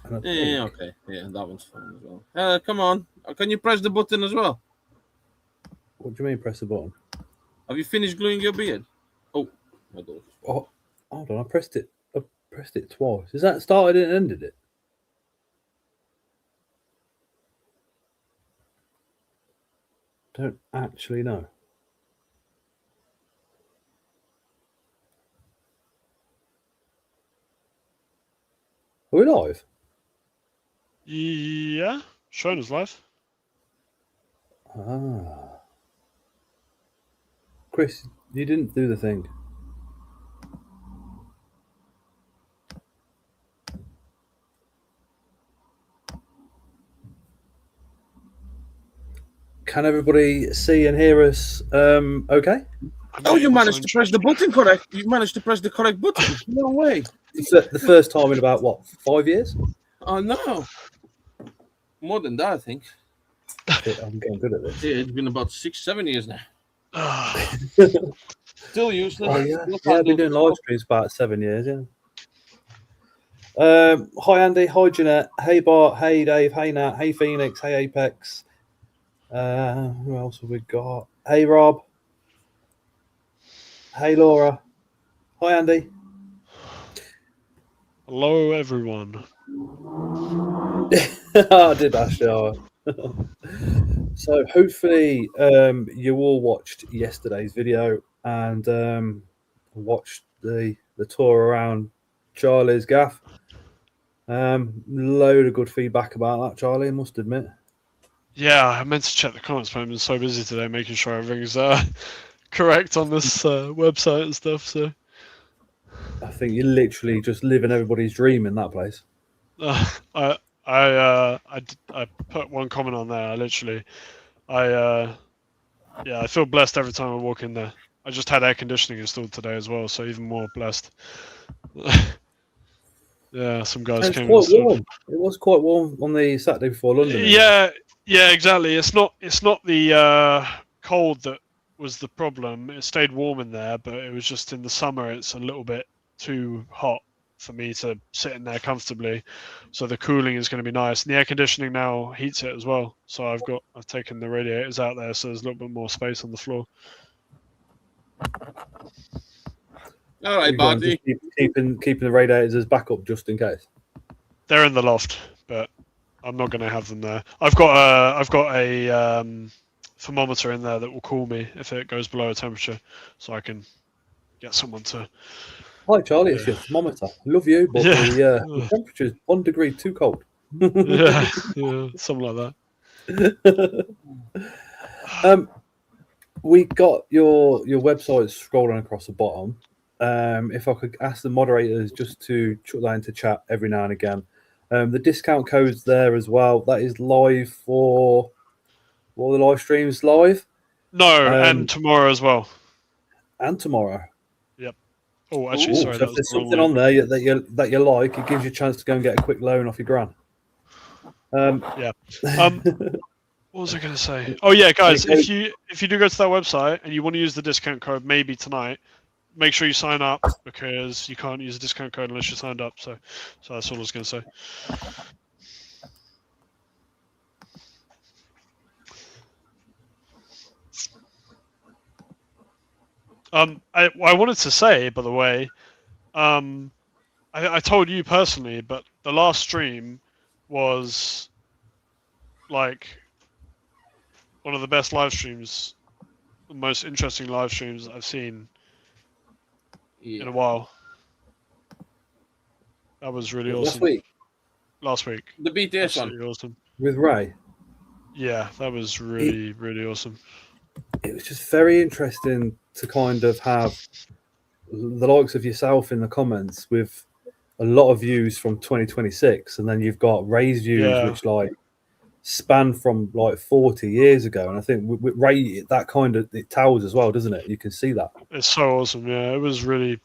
And I Yeah, think... okay. Yeah, that one's fine as well. Come on. Can you press the button as well? What do you mean press the button? Have you finished gluing your beard? Oh, my God. Oh, hold on, I pressed it. I pressed it twice. Is that started and ended it? Don't actually know. Are we live? Yeah, showing us live. Ah. Chris, you didn't do the thing. Can everybody see and hear us okay? Oh, you managed to press the button correct. You managed to press the correct button. No way. The first time in about, what, 5 years? Oh, no. More than that, I think. Shit, I'm getting good at this. Yeah, it's been about 6-7 years now. Ah. Still useless. Oh, yeah. Still Yeah, can't I've been do doing the live stuff. streams about 7 years, yeah. Hi, Andy. Hi, Jeanette. Hey, Bart. Hey, Dave. Hey, Nat. Hey, Phoenix. Hey, Apex. Who else have we got? Hey, Rob. Hey, Laura. Hi, Andy. Hello, everyone. I did actually. So hopefully you all watched yesterday's video and watched the tour around Charlie's gaff. Load of good feedback about that, Charlie, I must admit. Yeah, I meant to check the comments, but I've been so busy today making sure everything's correct on this website and stuff. So I think you're literally just living everybody's dream in that place. I put one comment on there. I feel blessed every time I walk in there. I just had air conditioning installed today as well, so even more blessed. Yeah, some guys It's came. quite warm. It was quite warm on the Saturday before London. Yeah, exactly. It's not the cold that was the problem. It stayed warm in there, but it was just in the summer. It's a little bit too hot for me to sit in there comfortably. So the cooling is going to be nice, and the air conditioning now heats it as well. So I've taken the radiators out there, so there's a little bit more space on the floor. All right, Barty. Keeping the radiators as backup just in case. They're in the loft, but I'm not going to have them there. I've got a thermometer in there that will cool me if it goes below a temperature, so I can get someone to. Hi, Charlie. It's your thermometer. Love you, but the temperature is 1 degree too cold. yeah, something like that. We got your website scrolling across the bottom. If I could ask the moderators just to chuck that into chat every now and again. The discount code's there as well. That is live for all the live streams live. No, and tomorrow as well. And tomorrow. Yep. Oh, actually, sorry. So if there's something on there that you like, it gives you a chance to go and get a quick loan off your gran. Yeah. What was I going to say? Oh yeah, guys, if you do go to that website and you want to use the discount code maybe tonight, make sure you sign up because you can't use a discount code unless you're signed up. So that's all I was going to say. I wanted to say, by the way, I told you personally, but the last stream was like one of the best live streams, the most interesting live streams I've seen in a while. That was really awesome. Last week. The BTS one. Awesome. With Ray? Yeah, that was really, really awesome. It was just very interesting to kind of have the likes of yourself in the comments with a lot of views from 2026, and then you've got Ray's views, which like span from like 40 years ago. And I think with Ray, that kind of it towers as well, doesn't it? You can see that. It's so awesome. Yeah, it was really,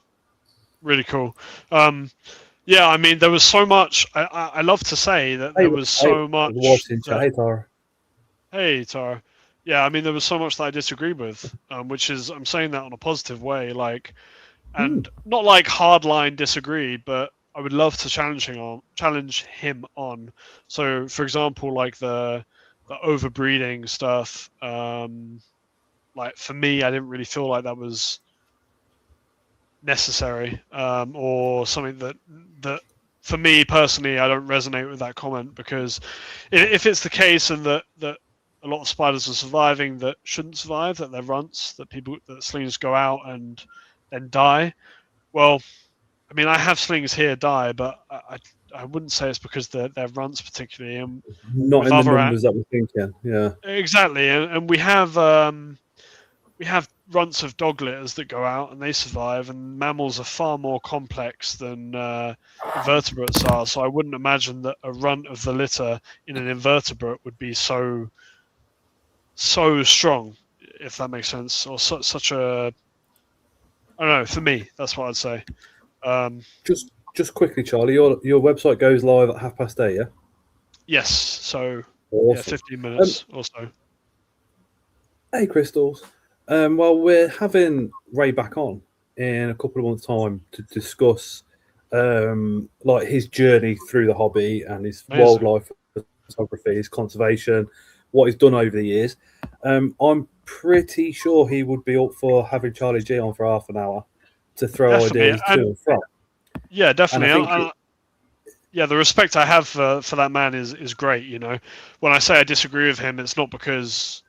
really cool. Yeah, I mean, there was so much. I love to say that there was so much. Hey, Tara. Hey, Tara. Yeah, I mean, there was so much that I disagreed with, which is, I'm saying that in a positive way, like, and not like hardline disagree, but I would love to challenge him on. So, for example, like the overbreeding stuff. Like for me, I didn't really feel like that was necessary, or something that for me personally, I don't resonate with that comment, because if it's the case and that a lot of spiders are surviving that shouldn't survive, that they're runts, that slings go out and then die. Well, I mean, I have slings here die, but I wouldn't say it's because they're runts particularly. And not in the numbers that we're thinking. Yeah, exactly, and we have runts of dog litters that go out and they survive, and mammals are far more complex than invertebrates are. So I wouldn't imagine that a runt of the litter in an invertebrate would be so strong, if that makes sense, or such a, I don't know. For me, that's what I'd say. Just quickly, Charlie, your website goes live at 8:30, yeah? Yes. So Awesome. yeah, 15 minutes or so. Hey, Crystals. Well, we're having Ray back on in a couple of months' time to discuss like his journey through the hobby and his wildlife photography, his conservation, what he's done over the years. I'm pretty sure he would be up for having Charlie G on for half an hour to throw ideas to and from. Yeah, definitely. Yeah, the respect I have for that man is great. You know, when I say I disagree with him, it's not because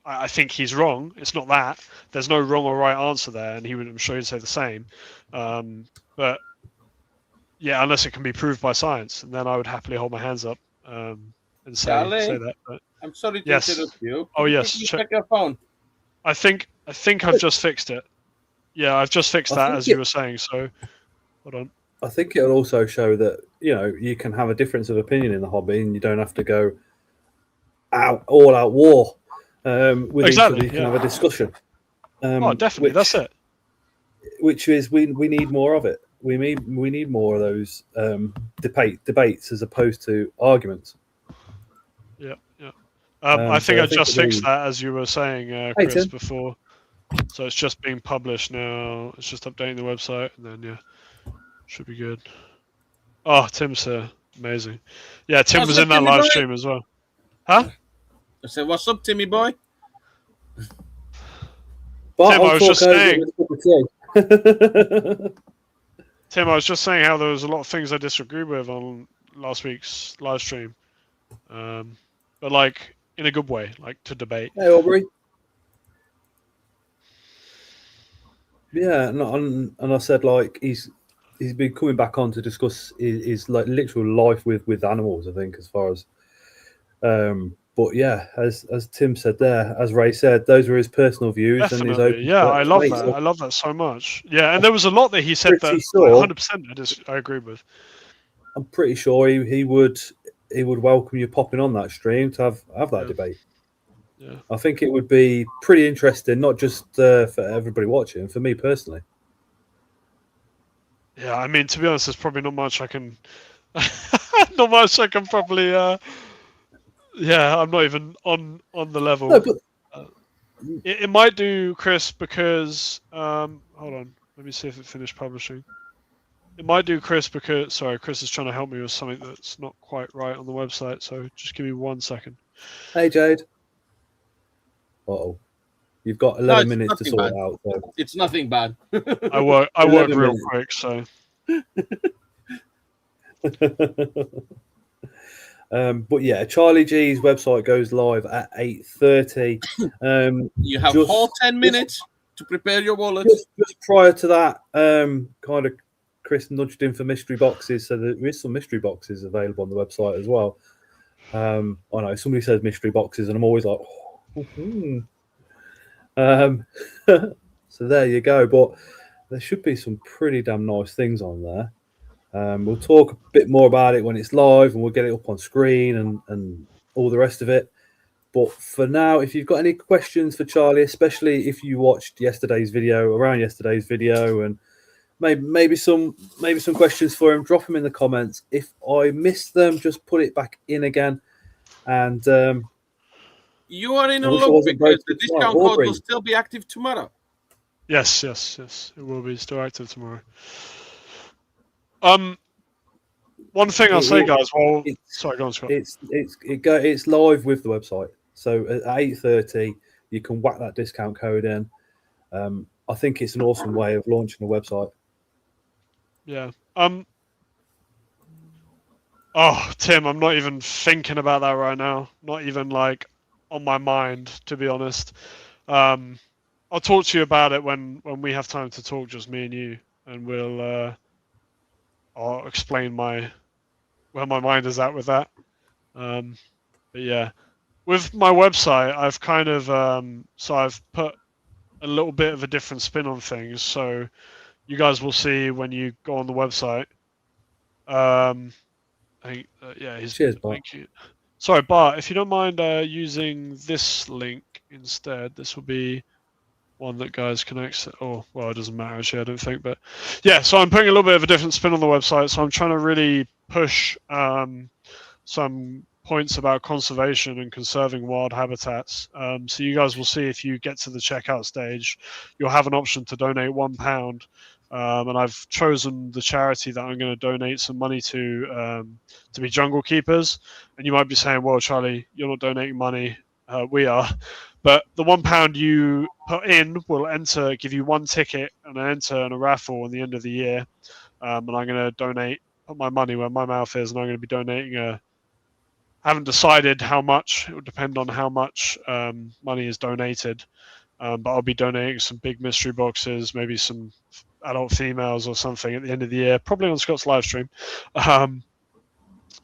I think he's wrong. It's not that. There's no wrong or right answer there, and I'm sure he'd say the same. But yeah, unless it can be proved by science, and then I would happily hold my hands up and say that. But I'm sorry to interrupt you. Yes. Check your phone. I think I've just fixed it. Yeah, I've just fixed that as you were saying. So, hold on. I think it'll also show that you can have a difference of opinion in the hobby, and you don't have to go all out war with each other. You can have a discussion. Definitely, that's it. Which is we need more of it. We need more of those debates as opposed to arguments. Yeah. I think I just fixed that as you were saying, Chris, before. So it's just being published now. It's just updating the website, and then should be good. Oh, Tim's here. Amazing. Yeah, Tim was in that live stream as well. Huh? I said, "What's up, Timmy boy?" Tim, I was just saying. Tim, I was just saying how there was a lot of things I disagree with on last week's live stream, but like in a good way, like to debate. Hey, Aubrey. Yeah, and I said like he's been coming back on to discuss his like literal life with animals. I think as far as, but yeah, as Tim said there, as Ray said, those were his personal views. Definitely. And his open. Yeah, I love that. I love that so much. Yeah, and there was a lot that he said that 100% I agree with. I'm pretty sure he would welcome you popping on that stream to have that debate. Yeah. I think it would be pretty interesting, not just for everybody watching, for me personally. Yeah, I mean, to be honest, there's probably not much I can probably. Yeah, I'm not even on the level. No, but it might do, Chris, because hold on, let me see if it finished publishing. It might do, Chris, because Chris is trying to help me with something that's not quite right on the website. So just give me 1 second. Hey, Jade. You've got 11 minutes to sort it out. So. It's nothing bad. I work real quick, so. But yeah, Charlie G's website goes live at 8:30. You have whole 10 minutes to prepare your wallet. Just prior to that, kind of Chris nudged in for mystery boxes, so there is some mystery boxes available on the website as well. I know somebody says mystery boxes, and I'm always like, so there you go. But there should be some pretty damn nice things on there. We'll talk a bit more about it when it's live, and we'll get it up on screen and all the rest of it. But for now, if you've got any questions for Charlie, especially if you watched yesterday's video, and maybe some questions for him, drop them in the comments. If I missed them, just put it back in again. And you are in a loop because the discount code will still be active tomorrow. Yes, it will be still active tomorrow. One thing I'll say, guys. Well, it's sorry, go on, Scott. It's live with the website. So at 8:30, you can whack that discount code in. I think it's an awesome way of launching a website. Yeah. Oh, Tim, I'm not even thinking about that right now. Not even like on my mind, to be honest. I'll talk to you about it when we have time to talk, just me and you, and I'll explain where my mind is at with that. But yeah, with my website, I've kind of so I've put a little bit of a different spin on things. So you guys will see when you go on the website. I think, yeah, Cheers, Bart. thank you. Sorry, Bart, if you don't mind using this link instead, this will be one that guys can access. Oh, well, it doesn't matter actually, I don't think. But yeah, so I'm putting a little bit of a different spin on the website. So I'm trying to really push some points about conservation and conserving wild habitats. So you guys will see if you get to the checkout stage, you'll have an option to donate £1. And I've chosen the charity that I'm going to donate some money to be Jungle Keepers. And you might be saying, well, Charlie, you're not donating money. We are. But the £1 you put in will give you one ticket and an enter in a raffle at the end of the year. And I'm going to put my money where my mouth is, and I'm going to be donating I haven't decided how much. It will depend on how much money is donated. But I'll be donating some big mystery boxes, maybe some adult females or something at the end of the year, probably on Scott's live stream.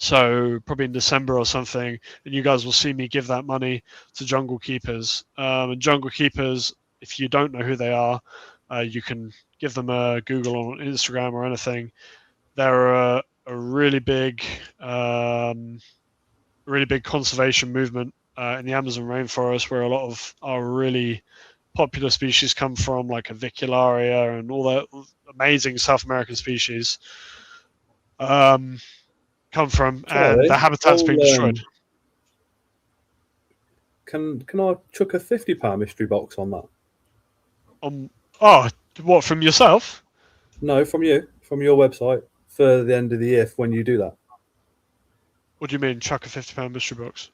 So probably in December or something, and you guys will see me give that money to Jungle Keepers. And Jungle Keepers, if you don't know who they are, you can give them a Google on Instagram or anything. They're a really big conservation movement in the Amazon rainforest, where a lot of our really popular species come from, like Avicularia and all the amazing South American species come from, and the habitat's been destroyed. Can I chuck a £50 mystery box on that? Oh, what, from yourself? No, from your website for the end of the year when you do that. What do you mean, chuck a £50 mystery box?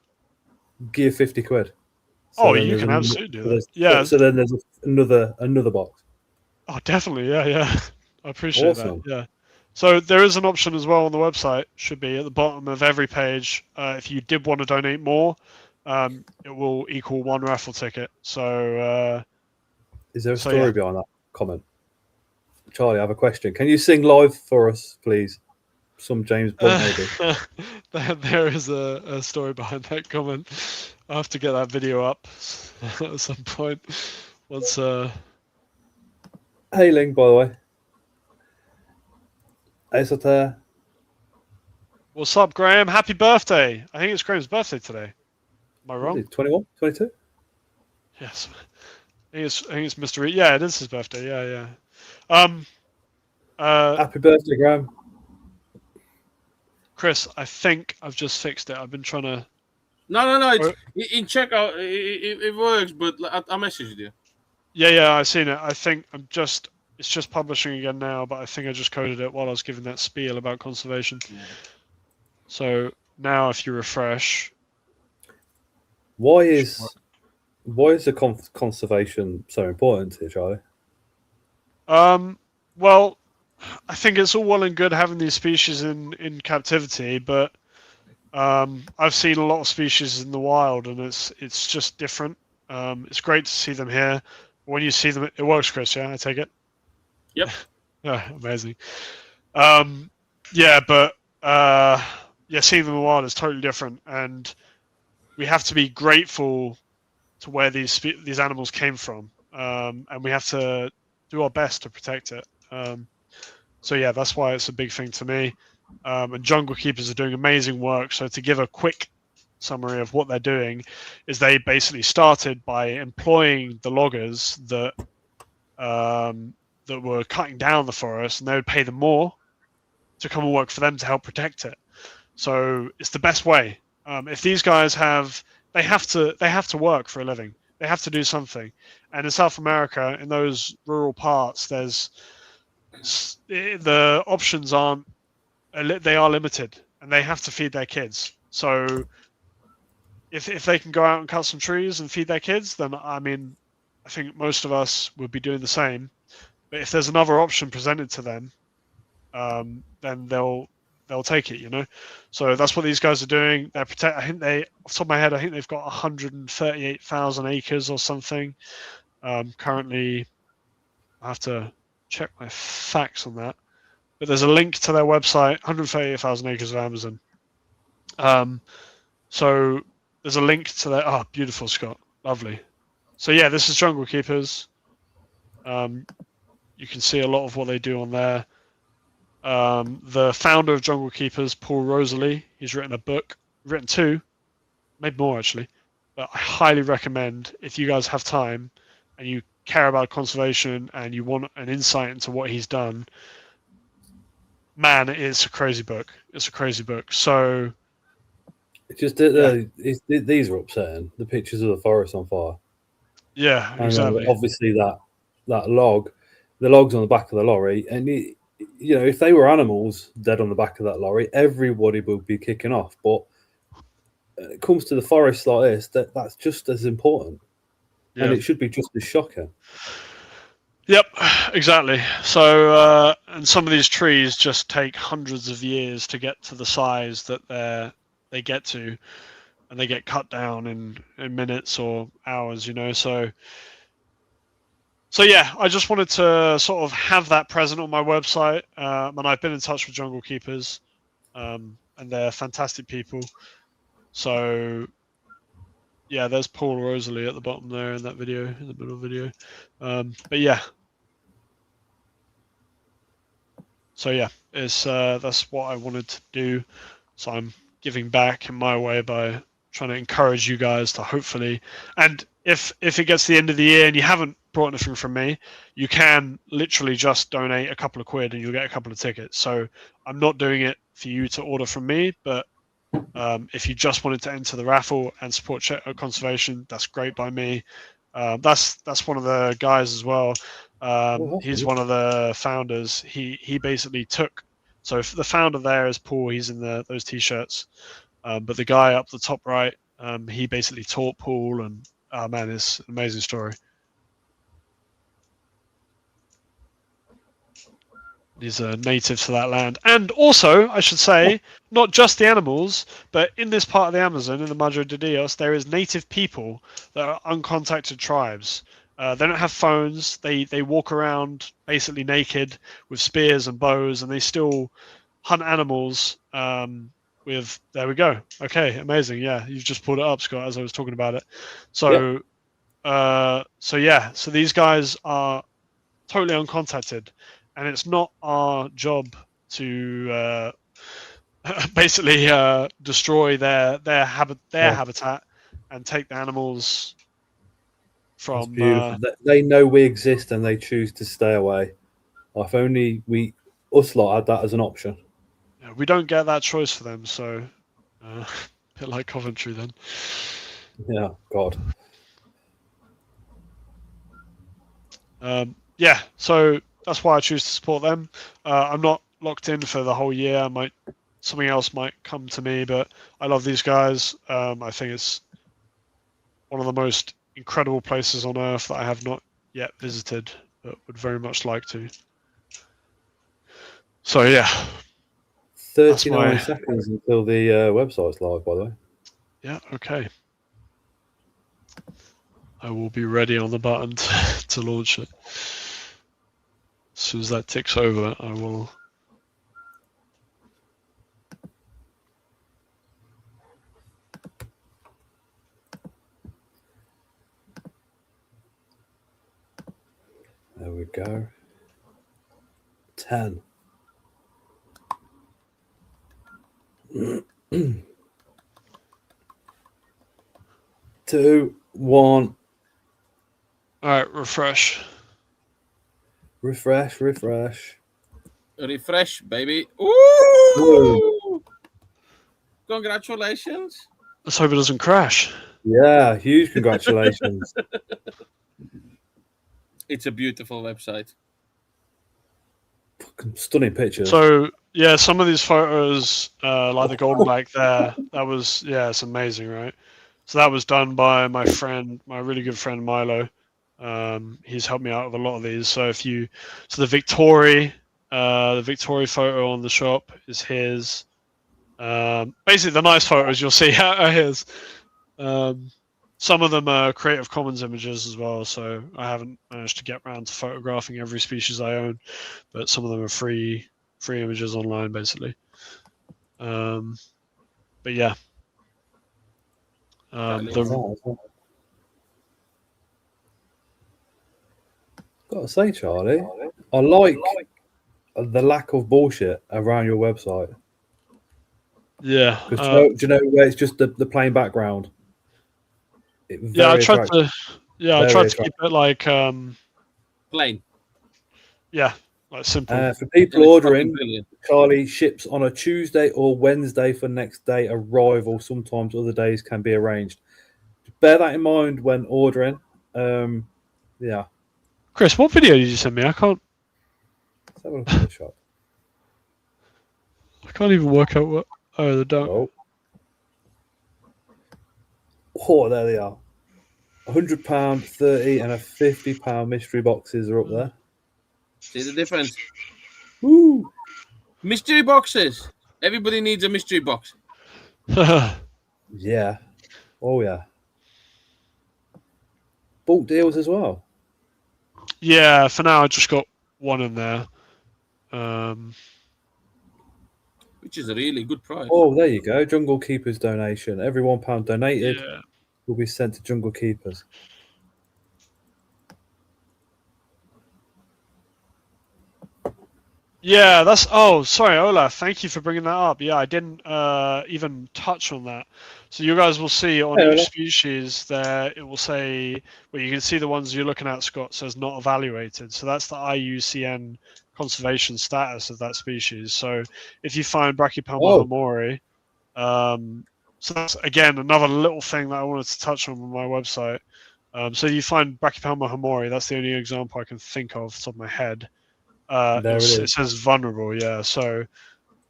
Give 50 quid. So you can absolutely do that. Yeah. So then there's another box. Oh, definitely. Yeah. I appreciate Awesome. that. Yeah. So there is an option as well on the website. Should be at the bottom of every page. If you did want to donate more, it will equal one raffle ticket. So. Is there a story behind that comment? Charlie, I have a question. Can you sing live for us, please? Some James Bond, maybe. There is a story behind that comment. I have to get that video up at some point. Once. Hey, Ling, by the way. Hey, What's up, Graham? Happy birthday! I think it's Graham's birthday today. Am I wrong? 21, 22? Yes. I think it's Mr. Reed. Yeah, it is his birthday. Yeah. Happy birthday, Graham. Chris, I think I've just fixed it. I've been trying to. No. It's in checkout. It works, but I messaged you. Yeah, I've seen it. I think it's just publishing again now, but I think I just coded it while I was giving that spiel about conservation. Yeah. So now, if you refresh, why is the conservation so important to you, Charlie? Well, I think it's all well and good having these species in captivity, but I've seen a lot of species in the wild, and it's just different. It's great to see them here. When you see them, it works, Chris. Yeah, I take it. Yep. Amazing. Seeing them in the wild is totally different, and we have to be grateful to where these animals came from, and we have to do our best to protect it. So yeah, that's why it's a big thing to me. And Jungle Keepers are doing amazing work. So to give a quick summary of what they're doing, is they basically started by employing the loggers that were cutting down the forest, and they would pay them more to come and work for them to help protect it. So it's the best way. If these guys they have to work for a living. They have to do something. And in South America, in those rural parts, the options aren't they are limited, and they have to feed their kids. So if they can go out and cut some trees and feed their kids, then I mean, I think most of us would be doing the same. But if there's another option presented to them, then they'll take it, you know. So that's what these guys are doing. They're I think they, off the top of my head, I think they've got 138,000 acres or something. Currently, I have to check my facts on that. But there's a link to their website, 138,000 acres of Amazon. So there's a link to their. Oh, beautiful, Scott. Lovely. So yeah, this is Jungle Keepers. You can see a lot of what they do on there. The founder of Jungle Keepers, Paul Rosalie, he's written a book, written 2, maybe more actually. But I highly recommend, if you guys have time and you care about conservation and you want an insight into what he's done, man, it's a crazy book. It's a crazy book. So just these are upsetting. The pictures of the forest on fire. Yeah, and exactly. Obviously, that log, the logs on the back of the lorry, and you know, if they were animals dead on the back of that lorry, everybody would be kicking off. But when it comes to the forest like this, that's just as important, and it should be just as shocking. Yep, exactly. So, and some of these trees just take hundreds of years to get to the size that they get to, and they get cut down in minutes or hours, you know. So yeah, I just wanted to sort of have that present on my website, and I've been in touch with Jungle Keepers, and they're fantastic people. So yeah, there's Paul Rosalie at the bottom there in that video, in the middle video. But yeah. So yeah, it's that's what I wanted to do. So I'm giving back in my way by trying to encourage you guys to hopefully, and if it gets to the end of the year and you haven't brought anything from me, you can literally just donate a couple of quid and you'll get a couple of tickets. So I'm not doing it for you to order from me, but if you just wanted to enter the raffle and support conservation, that's great by me. That's one of the guys as well. He's one of the founders. He basically took. So the founder there is Paul. He's in those t-shirts. But the guy up the top right, he basically taught Paul, and man, it's an amazing story. He's a native to that land. And also, I should say, not just the animals, but in this part of the Amazon, in the Madre de Dios, there is native people that are uncontacted tribes. They don't have phones. They walk around basically naked with spears and bows, and they still hunt animals with... There we go. Okay, amazing. Yeah, you've just pulled it up, Scott, as I was talking about it. So, yeah. So these guys are totally uncontacted. And it's not our job to basically destroy their habitat and take the animals from. Beautiful. They know we exist and they choose to stay away. If only us lot had that as an option. Yeah, we don't get that choice for them, so a bit like Coventry then. Yeah, God. Yeah, so. That's why I choose to support them. I'm not locked in for the whole year. Something else might come to me, but I love these guys. I think it's one of the most incredible places on earth that I have not yet visited, but would very much like to. So yeah. 39 seconds until the website's live, by the way. Yeah, okay. I will be ready on the button to launch it. As soon as that ticks over, I will. There we go. 10. 2, 1. All right, refresh. Refresh. Refresh, baby. Ooh! Congratulations. Let's hope it doesn't crash. Yeah, huge congratulations. It's a beautiful website. Fucking stunning pictures. So Yeah, some of these photos, like the golden bike there, it's amazing, right? So that was done by my friend, my really good friend Milo. He's helped me out with a lot of these. So the Victoria photo on the shop is his. Basically, the nice photos you'll see are his. Some of them are Creative Commons images as well, so I haven't managed to get around to photographing every species I own, but some of them are free images online, basically. But yeah. Gotta say, Charlie, I like the lack of bullshit around your website. Yeah. Do you know where it's just the plain background? I tried to keep it like plain. Yeah, like simple. For people ordering, Charlie ships on a Tuesday or Wednesday for next day arrival. Sometimes other days can be arranged. Bear that in mind when ordering. Yeah. Chris, what video did you send me? I can't. Let's have a look at the shop. I can't even work out what. Oh, the dark. Oh, there they are. £100, £30, and £50 mystery boxes are up there. See the difference? Woo! Mystery boxes. Everybody needs a mystery box. Yeah. Oh, yeah. Bulk deals as well. Yeah, for now I just got one in there. Which is a really good price. Oh, there you go. Jungle Keepers donation. Every £1 donated will be sent to Jungle Keepers. Yeah, that's. Oh, sorry, Ola. Thank you for bringing that up. Yeah, I didn't even touch on that. So you guys will see on each species there, it will say. Well, you can see the ones you're looking at, Scott, says not evaluated. So that's the IUCN conservation status of that species. So if you find Brachypelma hamori, so that's again another little thing that I wanted to touch on my website. So you find Brachypelma hamori. That's the only example I can think of off the top of my head. It says vulnerable, yeah. So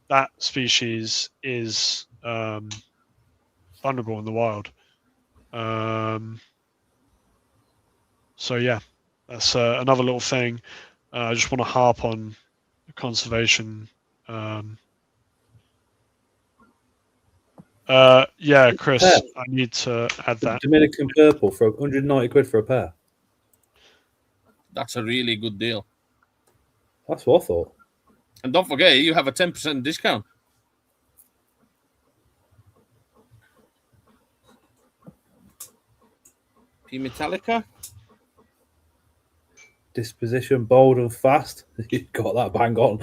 that species is vulnerable in the wild. So yeah, that's another little thing. I just want to harp on conservation. Yeah, Chris, I need to add that. Dominican purple for £190 for a pair. That's a really good deal. That's what I thought. And don't forget, you have a 10% discount. P Metallica. Disposition, bold and fast. You got that bang on.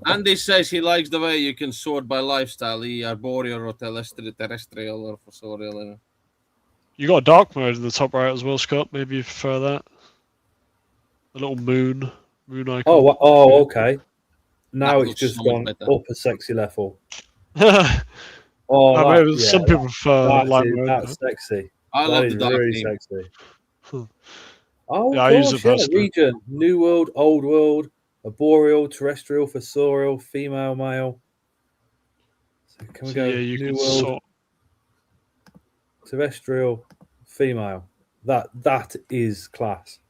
Andy says he likes the way you can sort by lifestyle, arboreal or terrestrial or fossorial. You got a dark mode in the top right as well, Scott. Maybe you prefer that. A little moon icon. Oh, okay. Now it's just gone up a sexy level. Some people prefer light mode. That's sexy. I love the dark really theme. Sexy. Oh, yeah, I use it personally. Region, New World, Old World, Arboreal, Terrestrial, Fossorial, Female, Male. So can we go New World, Terrestrial, Female? That is class.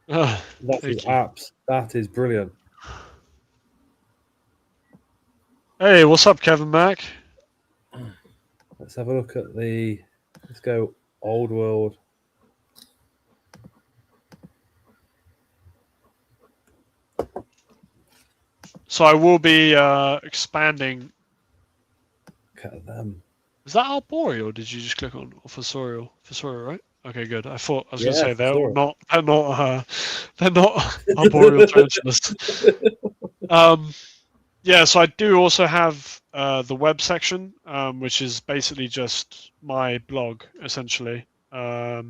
That is brilliant. Hey, what's up, Kevin Mack? Let's have a look at let's go Old World. So I will be expanding. Look at them. Is that arboreal? Did you just click on fossorial? Fossorial, right? Okay, good. I was going to say they're not arboreal tarantulas. Yeah, so I do also have the web section, which is basically just my blog, essentially. I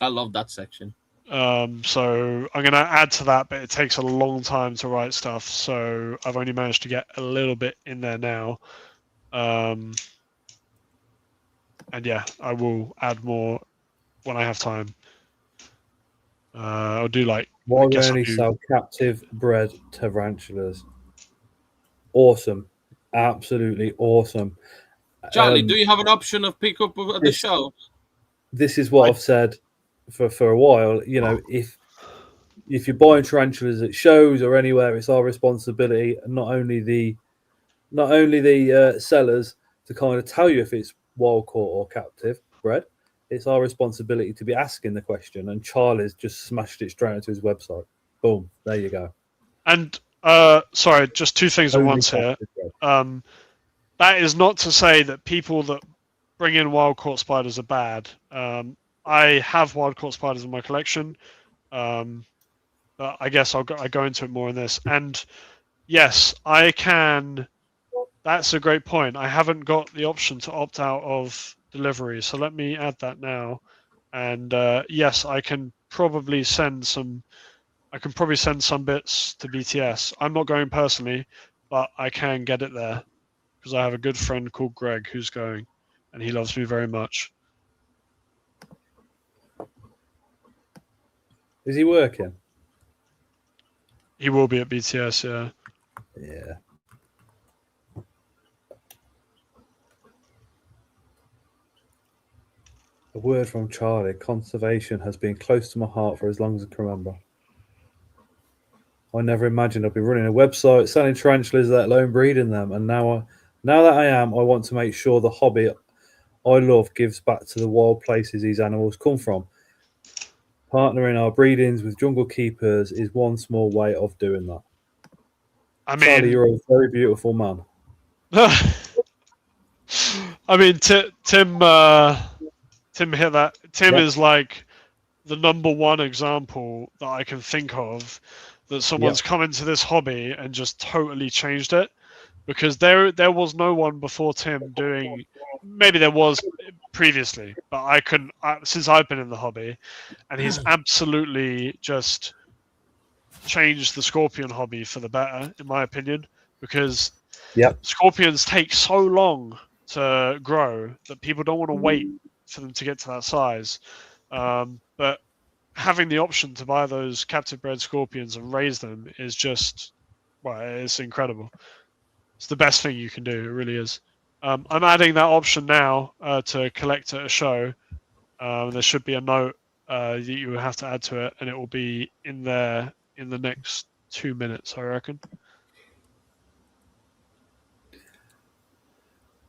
love that section. So I'm going to add to that, but it takes a long time to write stuff. So I've only managed to get a little bit in there now. And yeah, I will add more when I have time. I'll do like Why I we guess only I'll do- sell captive bred tarantulas. Awesome. Absolutely awesome. Charlie, do you have an option of pick up at the this- show? This is what I- I've said for a while. You know, if you're buying tarantulas at shows or anywhere, it's our responsibility, and not only the sellers to kind of tell you if it's wild caught or captive bred. It's our responsibility to be asking the question. And Charlie's just smashed it straight into his website. Boom, there you go. And sorry, just two things at Only once here. captive bred. That is not to say that people that bring in wild caught spiders are bad. I have wild caught spiders in my collection, but I guess I go into it more in this. And yes, I can. That's a great point. I haven't got the option to opt out of delivery, so let me add that now. And yes, I can probably send some. I can probably send some bits to BTS. I'm not going personally, but I can get it there because I have a good friend called Greg who's going, and he loves me very much. Is he working? He will be at BTS, yeah. Yeah. A word from Charlie. Conservation has been close to my heart for as long as I can remember. I never imagined I'd be running a website selling tarantulas, let alone breeding them. And now that I am, I want to make sure the hobby I love gives back to the wild places these animals come from. Partnering our breedings with jungle keepers is one small way of doing that. I Charlie, mean, you're a very beautiful man. I mean, Tim hit that. Tim Yep. is like the number one example that I can think of that someone's come into this hobby and just totally changed it. Because there was no one before Tim doing. Maybe there was previously, but I couldn't since I've been in the hobby, and he's absolutely just changed the scorpion hobby for the better, in my opinion. Because Yep. scorpions take so long to grow that people don't want to wait for them to get to that size. But having the option to buy those captive bred scorpions and raise them is just, well, it's incredible. It's the best thing you can do. It really is. I'm adding that option now to collect at a show. There should be a note that you have to add to it, and it will be in there in the next 2 minutes, I reckon.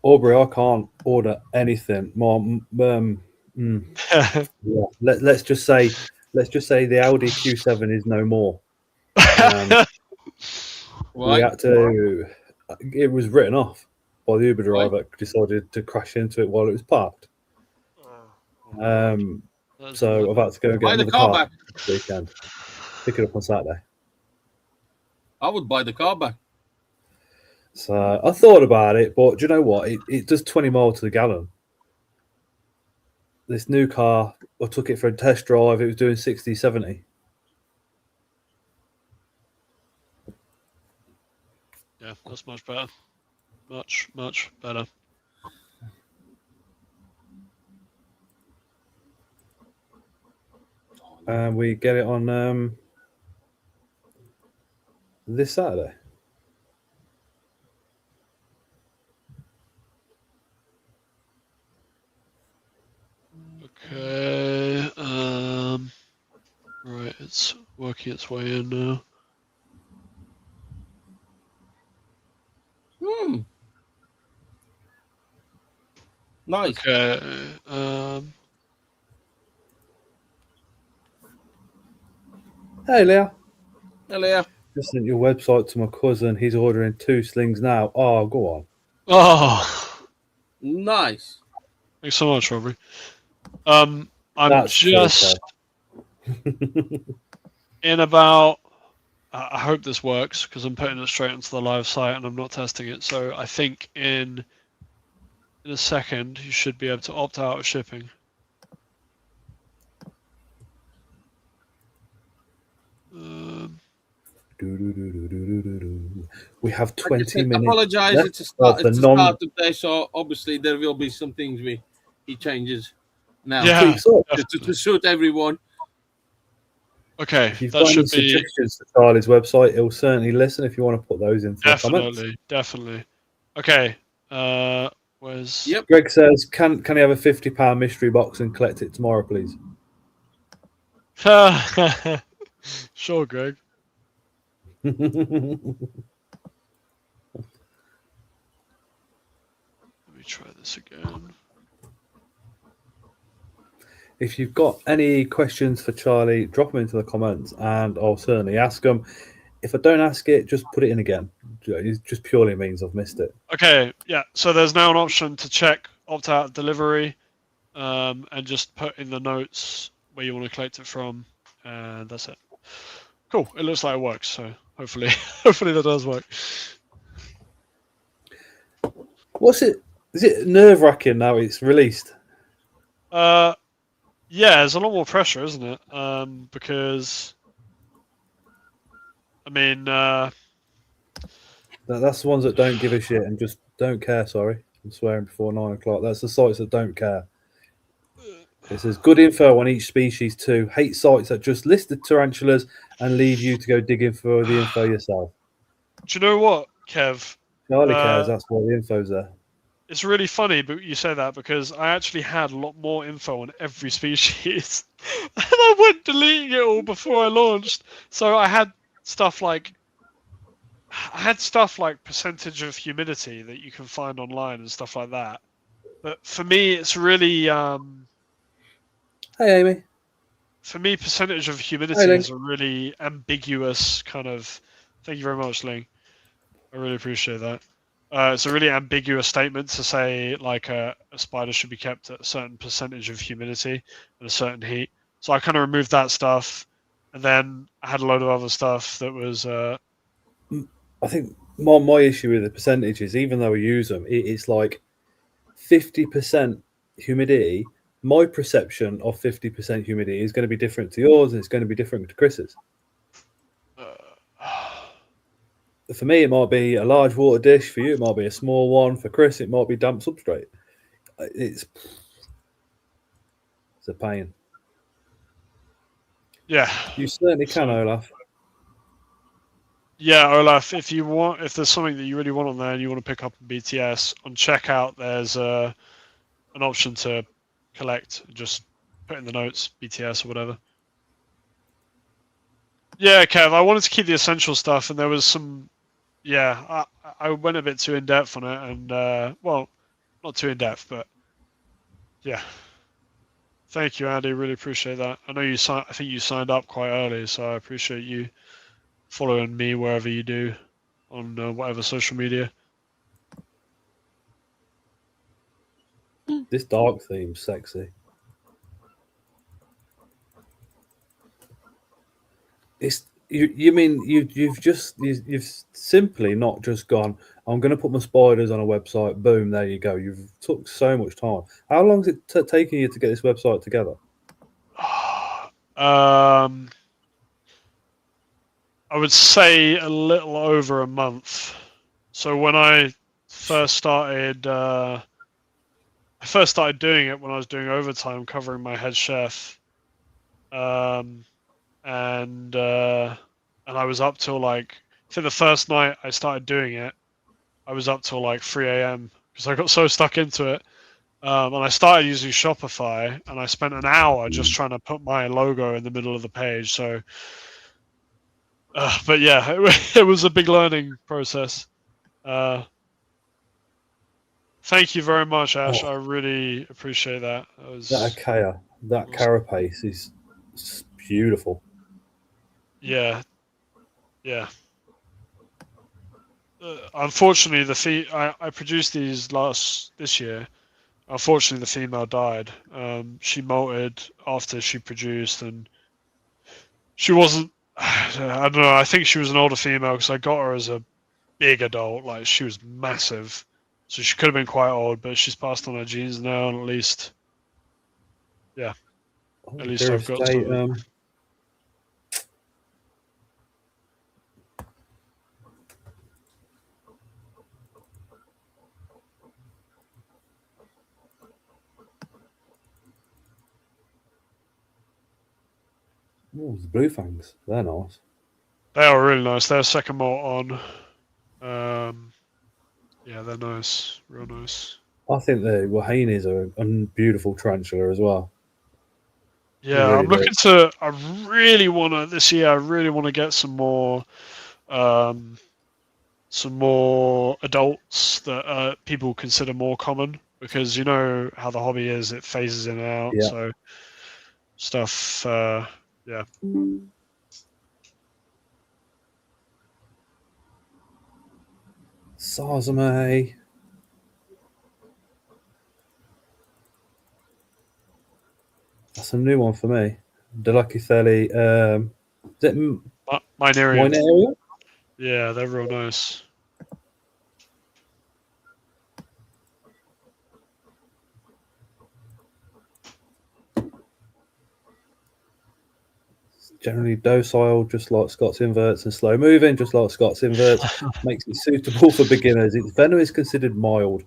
Aubrey, I can't order anything. Yeah. Let's just say the Audi Q7 is no more. We had to. It was written off by the Uber driver. Decided to crash into it while it was parked. So I've had to go and get another car this weekend. Pick it up on Saturday. I would buy the car back. So I thought about it, but do you know what? It does 20 miles to the gallon. This new car, I took it for a test drive. It was doing 60, 70. Yeah, that's much better. Much, much better. And we get it on this Saturday. Okay. Right, it's working its way in now. Nice. Okay. Hey, Leah. Hello. Just sent your website to my cousin. He's ordering 2 slings now. Oh, go on. Oh, Nice. thanks so much, Aubrey. I'm That's just in about. I hope this works because I'm putting it straight onto the live site and I'm not testing it. So I think in a second you should be able to opt out of shipping. We have 20 minutes. Apologize. left It's a start of of the day, so obviously there will be some things he changes now. Yeah. To suit everyone. Okay, If you've that got any should be suggestions for Charlie's website, he'll certainly listen if you want to put those into the comments. definitely. Okay, where's? Yep. Greg says, can he have a £50 mystery box and collect it tomorrow, please? Sure, Greg. Let me try this again. If you've got any questions for Charlie, drop them into the comments and I'll certainly ask them. If I don't ask it, just put it in again. It just purely means I've missed it. Okay, yeah. So there's now an option to check opt-out delivery, and just put in the notes where you want to collect it from, and that's it. Cool. It looks like it works. So hopefully, hopefully that does work. What's it? Is it nerve-wracking now it's released? Yeah, there's a lot more pressure, isn't it? Because I mean, That's the ones that don't give a shit and just don't care. Sorry, I'm swearing before 9 o'clock. That's the sites that don't care. It says good info on each species too. Hate sites that just list the tarantulas and leave you to go digging for the info yourself. do you know what, Kev? Charlie cares. That's why the info's there. It's really funny, but you say that because I actually had a lot more info on every species, and I went deleting it all before I launched. So I had stuff like percentage of humidity that you can find online and stuff like that. But for me, it's really Hey, Amy. for me, percentage of humidity Hey, Ling. is a really ambiguous kind of. Thank you very much, Ling. I really appreciate that. It's a really ambiguous statement to say like a spider should be kept at a certain percentage of humidity and a certain heat. So I kind of removed that stuff, and then I had a load of other stuff that was. I think my issue with the percentages, even though we use them, it's like 50% humidity. My perception of 50% humidity is going to be different to yours, and it's going to be different to Chris's. For me, it might be a large water dish. For you, it might be a small one. For Chris, it might be damp substrate. It's a pain. Yeah. You certainly can, Olaf. Yeah, Olaf. If there's something that you really want on there and you want to pick up in BTS on checkout, there's an option to collect. Just put in the notes BTS or whatever. Yeah, Kev. I wanted to keep the essential stuff, and there was some. Yeah, I went a bit too in depth on it, and well, not too in depth, but yeah. Thank you, Andy. Really appreciate that. I know I think you signed up quite early, so I appreciate you following me wherever you do on whatever social media. This dark theme's sexy. It's you mean you've simply not just gone, I'm going to put my spiders on a website, boom, there you go. You've took so much time. How long is it taking you to get this website together? I would say a little over a month. So when I first started doing it when I was doing overtime covering my head chef, and I was up till like, I think the first night I started doing it, I was up till like 3 a.m. because I got so stuck into it. And I started using Shopify, and I spent an hour just trying to put my logo in the middle of the page. So, but yeah, it was a big learning process. Thank you very much, Ash. I really appreciate that. That Achaia, that carapace is beautiful. Yeah. Unfortunately, I produced these this year. Unfortunately, the female died. She molted after she produced, and she wasn't. I don't know. I think she was an older female because I got her as a big adult. Like she was massive, so she could have been quite old. But she's passed on her genes now, and at least, yeah, at least I've got some. Oh, the blue fangs. They're nice. They are really nice. They're second molt on. Yeah, they're nice. Real nice. I think the Wahanis are a beautiful tarantula as well. Yeah, Really I'm looking to. I really want to this year. I really want to get some more adults that people consider more common, because you know how the hobby is, it phases in and out. Yeah. So stuff, yeah. Sazame. That's a new one for me. Delacitheli. Is it Minarium. Minarium? Yeah, they're real nice. Generally docile, just like Scott's inverts, and slow moving, just like Scott's inverts. Makes it suitable for beginners. Its venom is considered mild.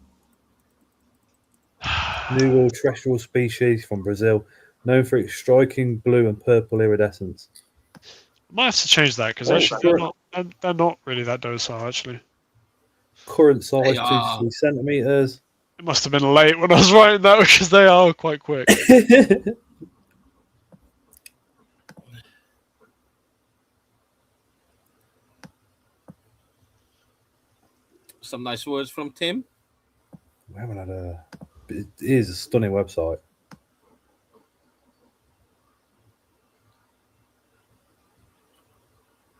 New World terrestrial species from Brazil, known for its striking blue and purple iridescence. I might have to change that, because actually they're not really that docile. Actually, Current size They 2 to are. 3 centimeters. it must have been late when I was writing that, because they are quite quick. Some nice words from Tim. We haven't had a. It is a stunning website.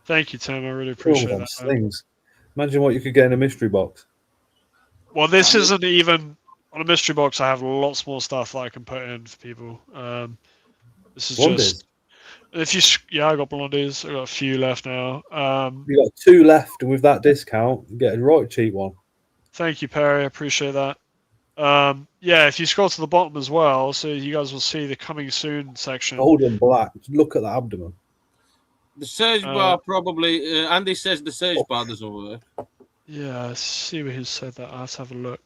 Thank you, Tim. I really All appreciate them that. slings. Imagine what you could get in a mystery box. Well, this isn't even on a mystery box. I have lots more stuff that I can put in for people. This is Blondies. just if you. Yeah, I got blondies. I got a few left now. You got 2 left with that discount. You get a right cheap one. Thank you, Perry. I appreciate that. Yeah, if you scroll to the bottom as well, so you guys will see the coming soon section. Gold and black. Look at the abdomen. The search bar probably. Andy says the search bar doesn't work. Yeah, let's see who said that. Let's have a look.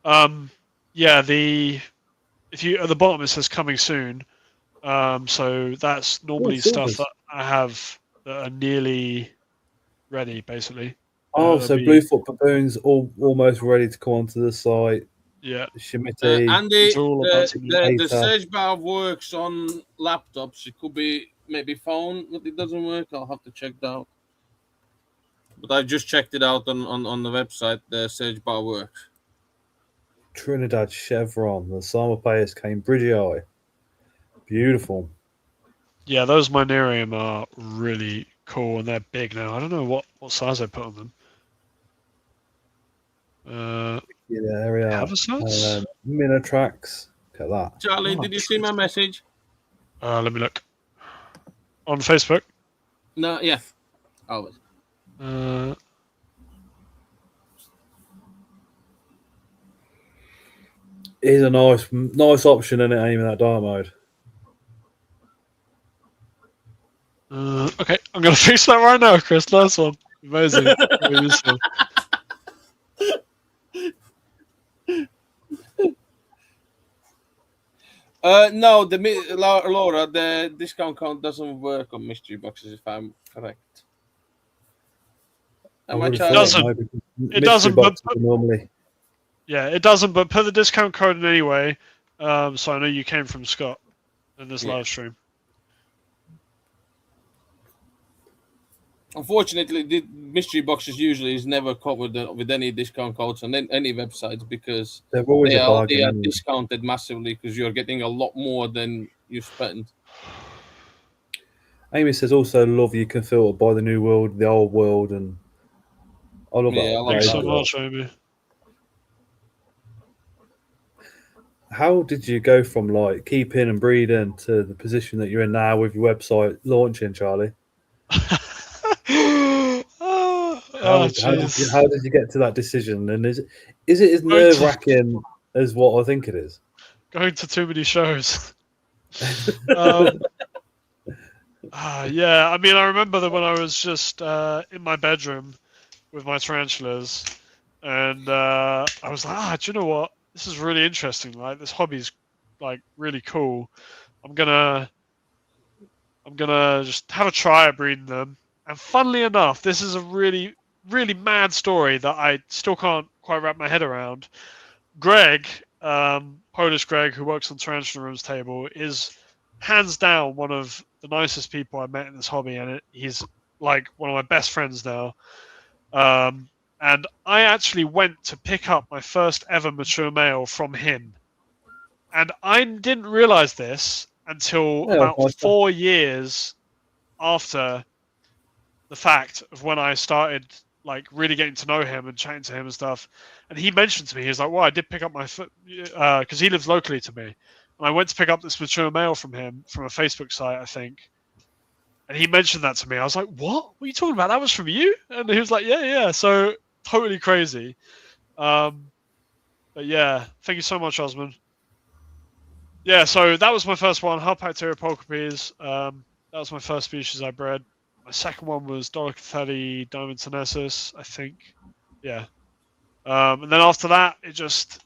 Yeah, if you at the bottom it says coming soon. So that's normally stuff that I have that are nearly ready, basically. Oh, so Bluefoot baboons almost ready to come onto the site. Yeah. Shimity. Andy, the search bar works on laptops. It could be maybe phone, but it doesn't work. I'll have to check that out. But I just checked it out on the website. The search bar works. Trinidad Chevron, the Psalmopaeus Cambridgei. Beautiful. Yeah, those Minarium are really cool, and they're big now. I don't know what size I put on them. There we are. Have a size? Minotrax. Look at that. Charlie, did you see my message? Let me look. On Facebook? No, yeah. Always. Is a nice option in it, aiming that dark mode. Okay, I'm gonna fix that right now, Chris. Nice one. Amazing. Very useful. No, Laura, the discount code doesn't work on mystery boxes, if I'm correct. It doesn't, but normally. Yeah, it doesn't. But put the discount code in anyway, so I know you came from Scott in this live stream. Unfortunately, the mystery boxes usually is never covered with any discount codes on any websites, because they are discounted massively, because you're getting a lot more than you spend. Amy says also love you can filter by the new world, the old world, and I love that. Thanks so much, Amy. How did you go from like keeping and breeding to the position that you're in now with your website launching, Charlie? How did you get to that decision? And is it as nerve wracking as what I think it is? Going to too many shows. Yeah, I mean, I remember that when I was just in my bedroom with my tarantulas, and I was like, do you know what? This is really interesting. Like, this hobby's like really cool. I'm gonna I'm gonna just have a try at breeding them. And funnily enough, this is a really, really mad story that I still can't quite wrap my head around. Greg, Polish Greg, who works on Tarantula Room's table, is hands down one of the nicest people I've met in this hobby, and he's like one of my best friends now. And I actually went to pick up my first ever mature male from him. And I didn't realize this until about 4 years after the fact of when I started like really getting to know him and chatting to him and stuff. And he mentioned to me, he's like, well, I did pick up my foot because he lives locally to me. And I went to pick up this mature male from him from a Facebook site, I think. And he mentioned that to me. I was like, what are you talking about? That was from you? And he was like, yeah. So totally crazy. But yeah, thank you so much, Osman. Yeah, so that was my first one, Harpacteria pulchripes. That was my first species I bred. My second one was Dolichothelli diamantensis, I think. Yeah. And then after that, it just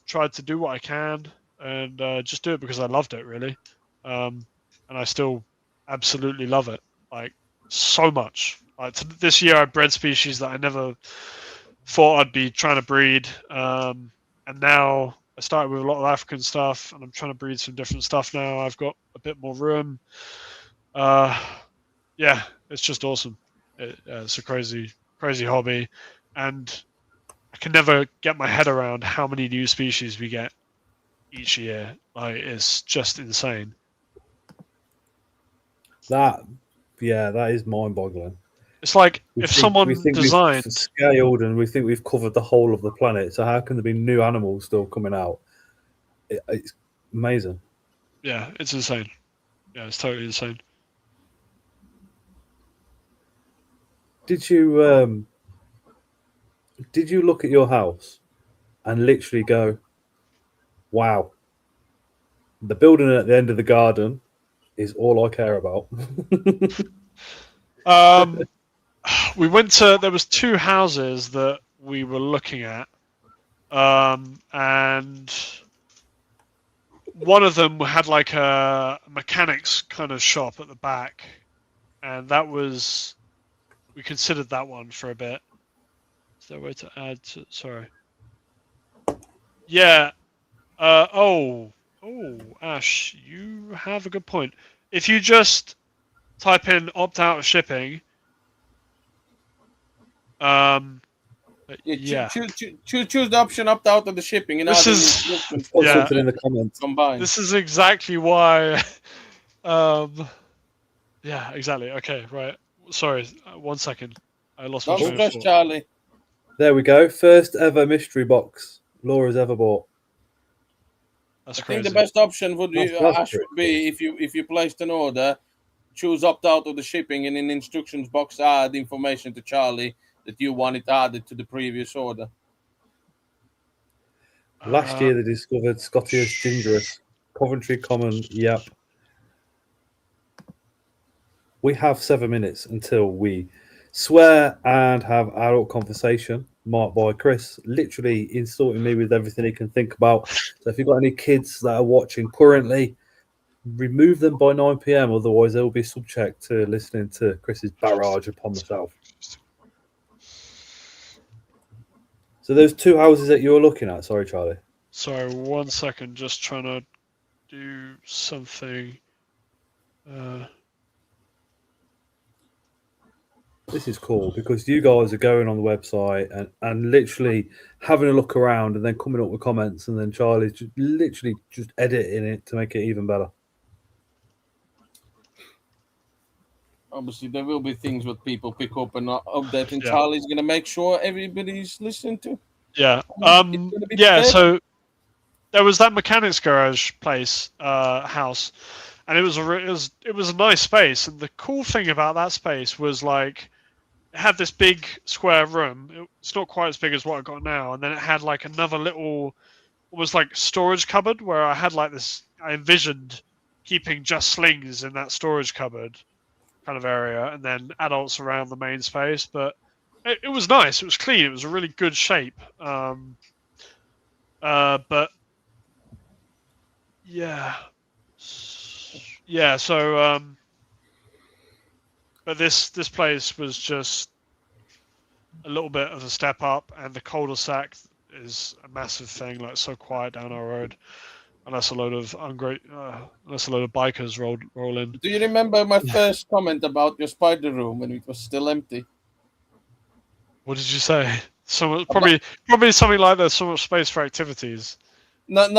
tried to do what I can and just do it because I loved it, really. And I still absolutely love it, like, so much. Like, this year I bred species that I never thought I'd be trying to breed. And now I started with a lot of African stuff, and I'm trying to breed some different stuff now. I've got a bit more room. Yeah, it's just awesome. It's a crazy, crazy hobby, and I can never get my head around how many new species we get each year. Like, it's just insane. That is mind-boggling. It's like if someone designed, we've scaled and we think we've covered the whole of the planet. So how can there be new animals still coming out? It's amazing. Yeah, it's insane. Yeah, it's totally insane. Did you look at your house and literally go, wow, the building at the end of the garden is all I care about? We went to, there was 2 houses that we were looking at, and one of them had like a mechanics kind of shop at the back, and that was, we considered that one for a bit. Is there a way to add to, sorry. Yeah. Ash, you have a good point. If you just type in opt out of shipping, choose the option opt out of the shipping. And this is something in the comments. Combined. This is exactly why. Yeah, exactly. Okay, right. Sorry, 1 second. I lost my train of thought. Charlie. There we go. First ever mystery box Laura's ever bought. That's crazy. I think the best option would be, if you placed an order, choose opt out of the shipping, and in the instructions box add information to Charlie that you want it added to the previous order. Last year they discovered Scotius gingerus, Coventry Common. Yep. We have 7 minutes until we swear and have adult conversation, marked by Chris, literally insulting me with everything he can think about. So if you've got any kids that are watching currently, remove them by 9 p.m. Otherwise, they will be subject to listening to Chris's barrage upon myself. So those 2 houses that you were looking at, sorry, Charlie. Sorry, 1 second, just trying to do something. This is cool because you guys are going on the website and literally having a look around and then coming up with comments, and then Charlie's just literally just editing it to make it even better. Obviously, there will be things that people pick up and not update, and Charlie's going to make sure everybody's listening to. Yeah. So there was that mechanics garage place, house, and it was a nice space. And the cool thing about that space was, like, it had this big square room. It's not quite as big as what I got now, and then it had like another little, almost like storage cupboard where I had like this. I envisioned keeping just slings in that storage cupboard kind of area, and then adults around the main space. But it was nice. It was clean. It was a really good shape. But yeah, Yeah, so but this place was just a little bit of a step up, and the cul-de-sac is a massive thing. Like, so quiet down our road, unless a load of bikers roll in. Do you remember my first comment about your spider room when it was still empty? What did you say? Probably something like there's so much space for activities. Not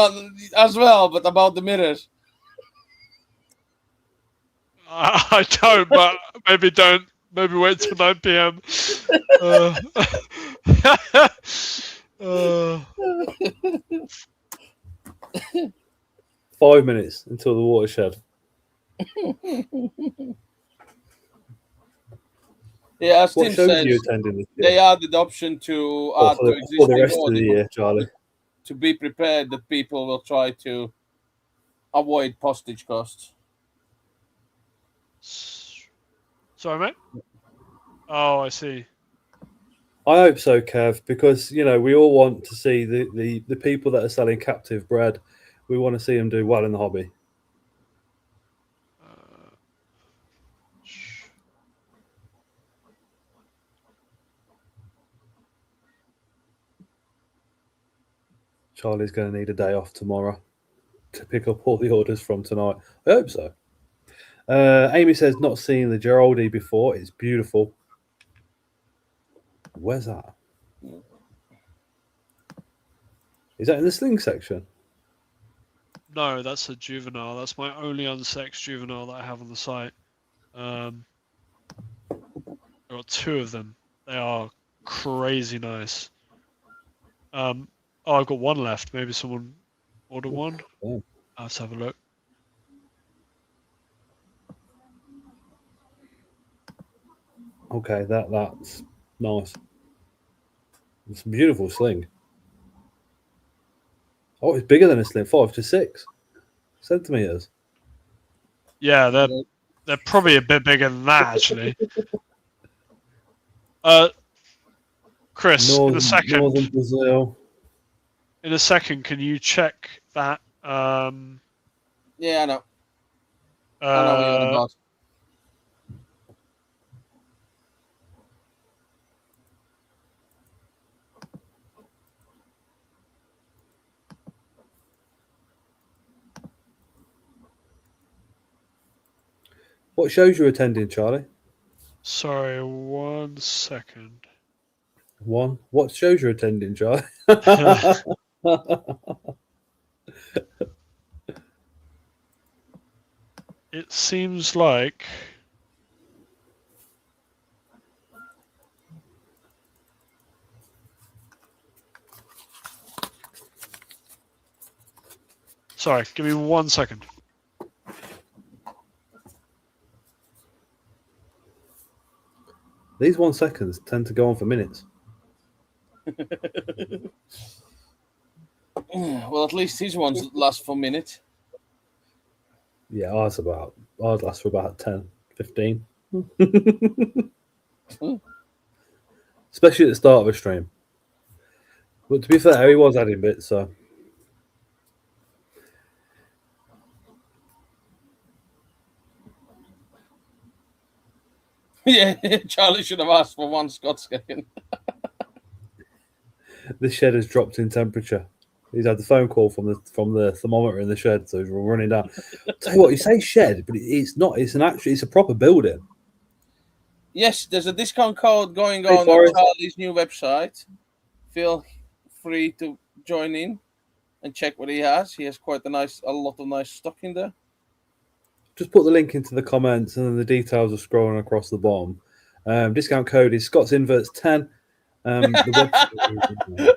as well, but about the mirrors. I don't, but maybe wait till 9 p.m. 5 minutes until the watershed. Yeah, as What Tim shows says, are you attending this year? they added the option to add for to the existing rest of the audience year, Charlie. to be prepared that people will try to avoid postage costs. Sorry, mate? Oh, I see. I hope so, Kev, because we all want to see the people that are selling captive bread. We want to see them do well in the hobby. Charlie's going to need a day off tomorrow to pick up all the orders from tonight. I hope so. Amy says, not seen the Geraldi before. It's beautiful. Where's that? Is that in the sling section? No, that's a juvenile. That's my only unsexed juvenile that I have on the site. I've got 2 of them. They are crazy nice. I've got 1 left. Maybe someone order one. Oh. Let's have a look. Okay, that's nice. It's a beautiful sling. Oh, it's bigger than a sling. 5 to 6 centimeters. Yeah, they're probably a bit bigger than that, actually. Chris, in a second. Northern Brazil. In a second, can you check that? Yeah, I know. I know what you're about. What shows you're attending, Charlie? Sorry, 1 second. One. What shows you're attending, Charlie? It seems like sorry, give me 1 second. These 1 seconds tend to go on for minutes. Well, at least his ones last for a minute. Yeah, ours last for about 10, 15. Especially at the start of a stream. But to be fair, he was adding bits, so. Yeah, Charlie should have asked for 1 Scots game. This shed has dropped in temperature. He's had the phone call from the thermometer in the shed, so he's running down. Tell you what, you say shed, but it's not. It's a proper building. Yes, there's a discount code going on Charlie's new website. Feel free to join in and check what he has. He has quite a lot of nice stock in there. Just put the link into the comments, and then the details are scrolling across the bottom. Discount code is Scott's Inverts 10.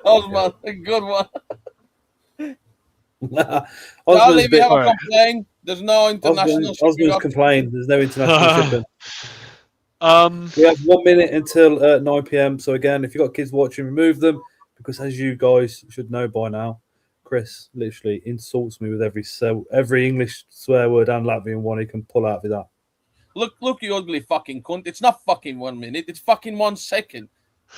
Osman, a good one. Charlie, we have a complaint. There's no international shipping. Osman's complained. There's no international shipping. We have 1 minute until 9 p.m. So again, if you've got kids watching, remove them, because as you guys should know by now, Chris literally insults me with every English swear word and Latvian one he can pull out of that. Look, you ugly fucking cunt. It's not fucking 1 minute. It's fucking 1 second.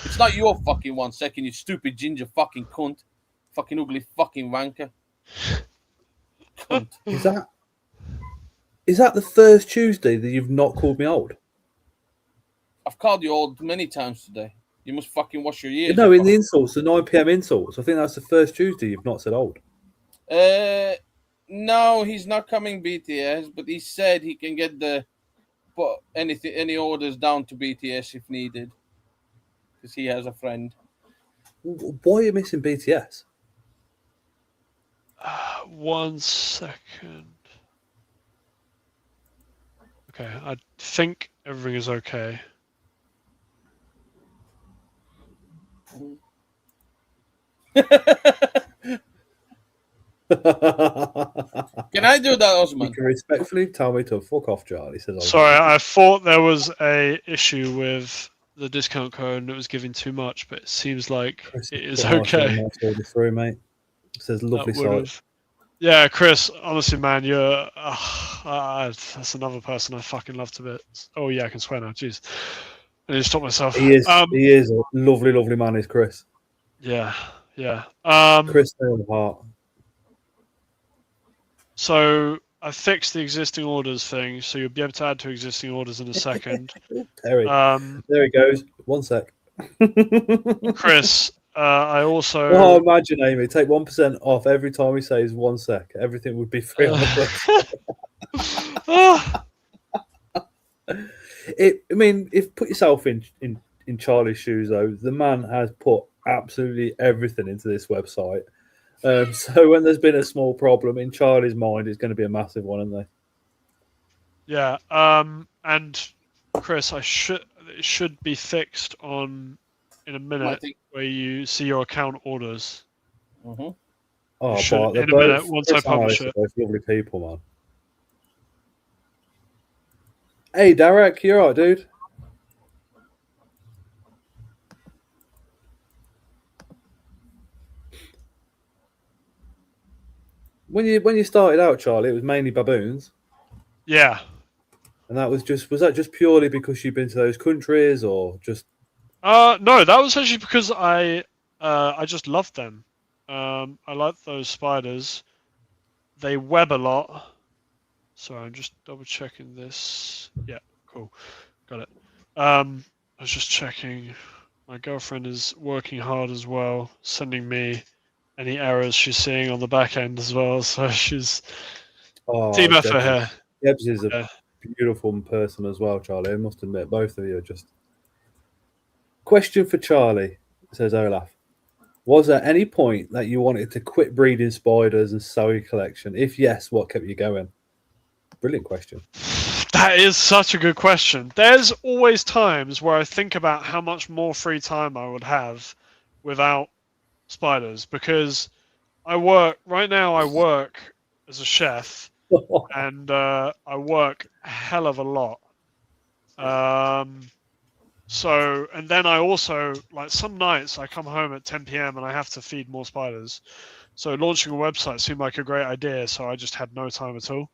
It's not your fucking 1 second, you stupid ginger fucking cunt. Fucking ugly fucking wanker. Cunt. Is that? Is that the first Tuesday that you've not called me old? I've called you old many times today. You must fucking wash your ears. No, in the insults, the 9 p.m. insults. I think that's the first Tuesday you've not said old. No, he's not coming BTS, but he said he can get any orders down to BTS if needed, because he has a friend. Why are you missing BTS? 1 second. Okay, I think everything is okay. Can I do that, Osman? You can respectfully tell me to fuck off, Charlie. Says Sorry, I thought there was a issue with the discount code and it was giving too much, but it seems like Chris it is okay. Through, mate. It says lovely site. Yeah, Chris, honestly, man, you're that's another person I fucking love to bits. Oh yeah, I can swear now. Jeez, I need to stop myself. He is a lovely, lovely man. Is Chris? Yeah. Chris in the heart. So I fixed the existing orders thing, so you'll be able to add to existing orders in a second. Terry. There he goes. 1 sec. Chris, I also. Oh, imagine, Amy, take 1% off every time he says 1 sec. Everything would be free on the put yourself in Charlie's shoes, though. The man has put absolutely everything into this website. So when there's been a small problem in Charlie's mind, it's going to be a massive one, isn't it? Yeah. And Chris, it should be fixed in a minute where you see your account orders. Mm-hmm. Oh, in a minute once I publish it. Both lovely people, man. Hey, Derek, you alright, dude? When you started out, Charlie, it was mainly baboons. Yeah. And was that just purely because you've been to those countries, or just? No, that was actually because I just loved them. I like those spiders. They web a lot. Sorry, I'm just double checking this. Yeah, cool, got it. I was just checking. My girlfriend is working hard as well, sending me any errors she's seeing on the back end as well. So she's team effort here. Debs is a beautiful person as well, Charlie. I must admit, both of you are just. Question for Charlie, says Olaf. Was there any point that you wanted to quit breeding spiders and sell your collection? If yes, what kept you going? Brilliant question. That is such a good question. There's always times where I think about how much more free time I would have without spiders, because I work as a chef and I work a hell of a lot. So, and then I also, like, some nights I come home at 10 p.m. and I have to feed more spiders. So launching a website seemed like a great idea, so I just had no time at all.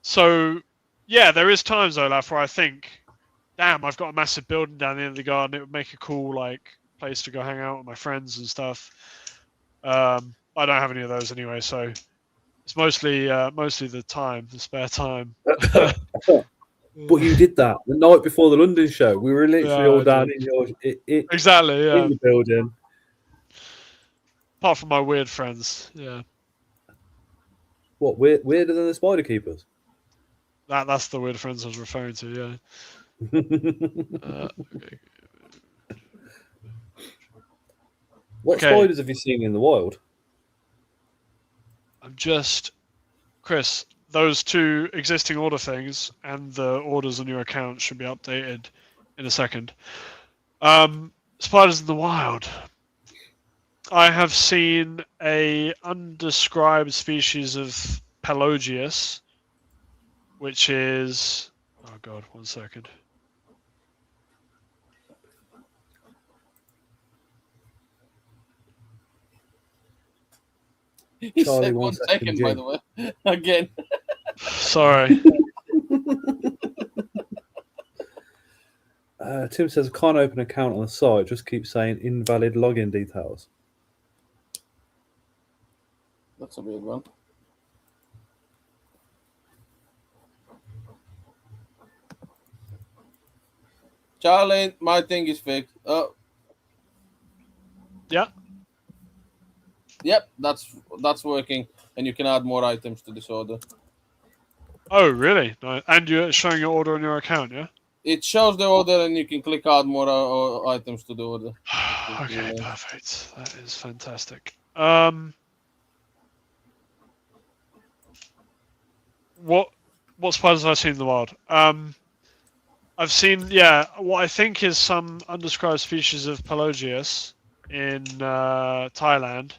So yeah, there is times, Olaf, where I think, damn, I've got a massive building down the end of the garden. It would make a cool, like, place to go hang out with my friends and stuff. I don't have any of those anyway, so it's mostly the time, the spare time. But you did that the night before the London show. We were literally all down in your in the building. Apart from my weird friends, yeah. What, weirder than the Spider Keepers? That's the weird friends I was referring to, yeah. Okay. What spiders have you seen in the wild? Chris, those 2 existing order things and the orders on your account should be updated in a second. Spiders in the wild. I have seen a undescribed species of Pelagius, which is... Oh god, 1 second. He said 1 second, by the way. Again. Sorry. Tim says, I can't open an account on the site. Just keep saying invalid login details. That's a weird one. Charlie, my thing is fixed. Oh. Yeah. Yep, that's working, and you can add more items to this order. Oh, really? No. And you're showing your order on your account, yeah? It shows the order, and you can click add more items to the order. Okay, perfect. That is fantastic. What spiders have I seen in the wild? I've seen, what I think is some undescribed species of Pelagius in Thailand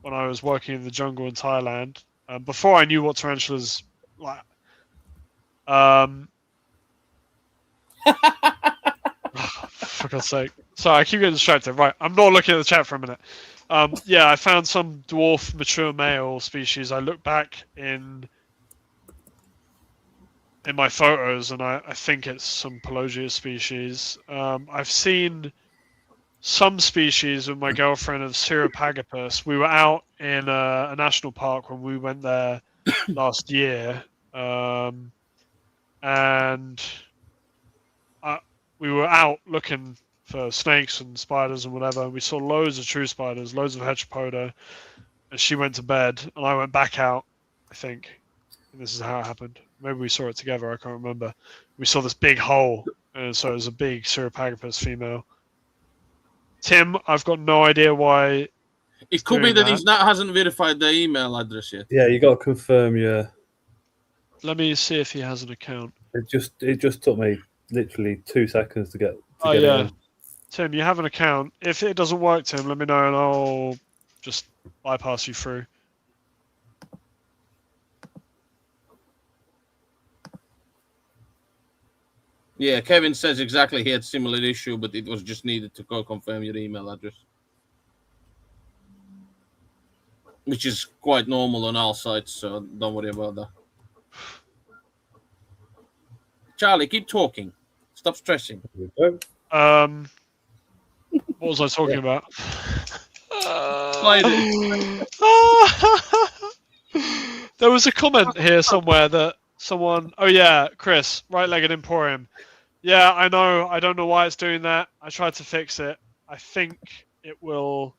when I was working in the jungle in Thailand. Before I knew what tarantulas like. For God's sake. Sorry, I keep getting distracted. Right, I'm not looking at the chat for a minute. I found some dwarf mature male species. I looked back in my photos, and I think it's some Pelagius species. I've seen some species with my girlfriend of Cirripagopus. We were out in a national park when we went there last year, and we were out looking for snakes and spiders and whatever. We saw loads of true spiders, loads of heteropoda, and she went to bed, and I went back out, I think. And this is how it happened. Maybe we saw it together, I can't remember. We saw this big hole, and so it was a big Cirripagopus female. Tim, I've got no idea why. It could be that he hasn't verified the email address yet. Yeah, you got to confirm your. Let me see if he has an account. It just took me literally 2 seconds to get. It in. Tim, you have an account. If it doesn't work, Tim, let me know and I'll just bypass you through. Yeah, Kevin says exactly he had similar issue, but it was just needed to go confirm your email address, which is quite normal on all sites, so don't worry about that. Charlie, keep talking. Stop stressing. What was I talking about? There was a comment here somewhere that someone... Oh yeah, Chris, right-legged Emporium. Yeah, I know. I don't know why it's doing that. I tried to fix it. I think it will...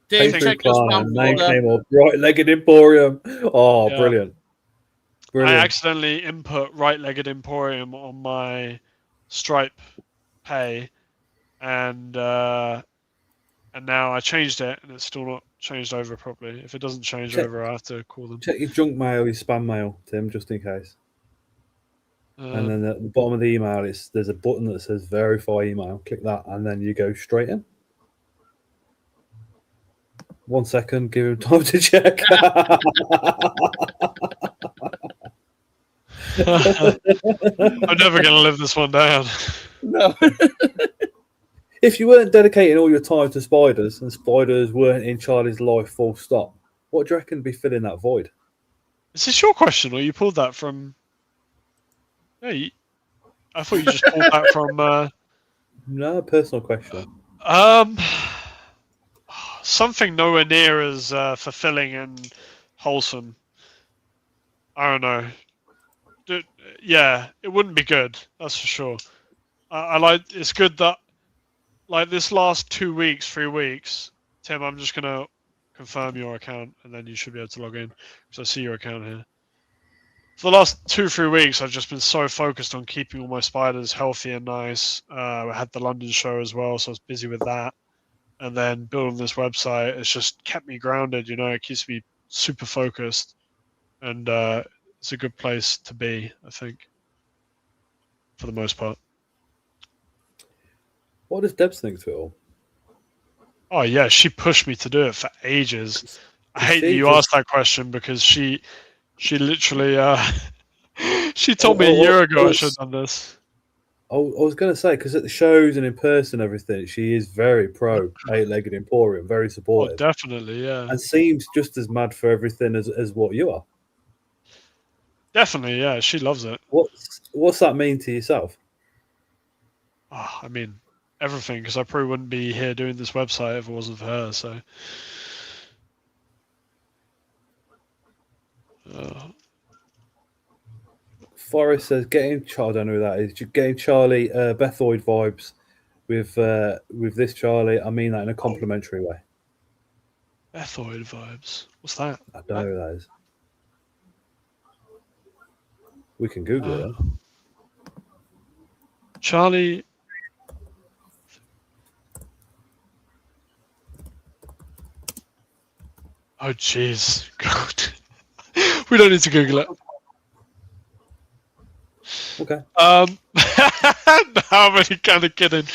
Dave, check your spam folder. Right-legged Emporium. Oh, yeah. Brilliant. I accidentally input right-legged Emporium on my Stripe pay, and now I changed it, and it's still not changed over properly. If it doesn't change over, I have to call them. Check your junk mail, your spam mail, Tim, just in case. And then at the bottom of the email, there's a button that says verify email. Click that, and then you go straight in. 1 second, give him time to check. I'm never going to live this one down. No. If you weren't dedicating all your time to spiders and spiders weren't in Charlie's life full stop, what do you reckon would be filling that void? Is this your question, or you pulled that from... Yeah, I thought you just pulled that from... No, personal question. Something nowhere near as fulfilling and wholesome. I don't know. Yeah, it wouldn't be good. That's for sure. I like. It's good that, like, this last 2 weeks, 3 weeks, Tim. I'm just gonna confirm your account, and then you should be able to log in because I see your account here. For the last 2-3 weeks, I've just been so focused on keeping all my spiders healthy and nice. I had the London show as well, so I was busy with that. And then building this website, it's just kept me grounded. You know, it keeps me super focused, and it's a good place to be, I think, for the most part. What does Debs think to it all? Oh yeah, she pushed me to do it for ages. I hate that you asked that question because she literally she told me a year ago I should have done this. I was going to say, because at the shows and in person, everything, she is very pro eight-legged Emporium, very supportive. Oh, definitely, yeah. And seems just as mad for everything as what you are. Definitely, yeah. She loves it. What's that mean to yourself? Oh, I mean, everything, because I probably wouldn't be here doing this website if it wasn't for her. So, Forrest says, getting I don't know who that is. Getting Charlie Bethoid vibes with this Charlie. I mean that in a complimentary way. Bethoid vibes. What's that? I don't know who that is. We can Google it. Charlie. Oh jeez, God. We don't need to Google it. Okay. No, I'm only kind of kidding,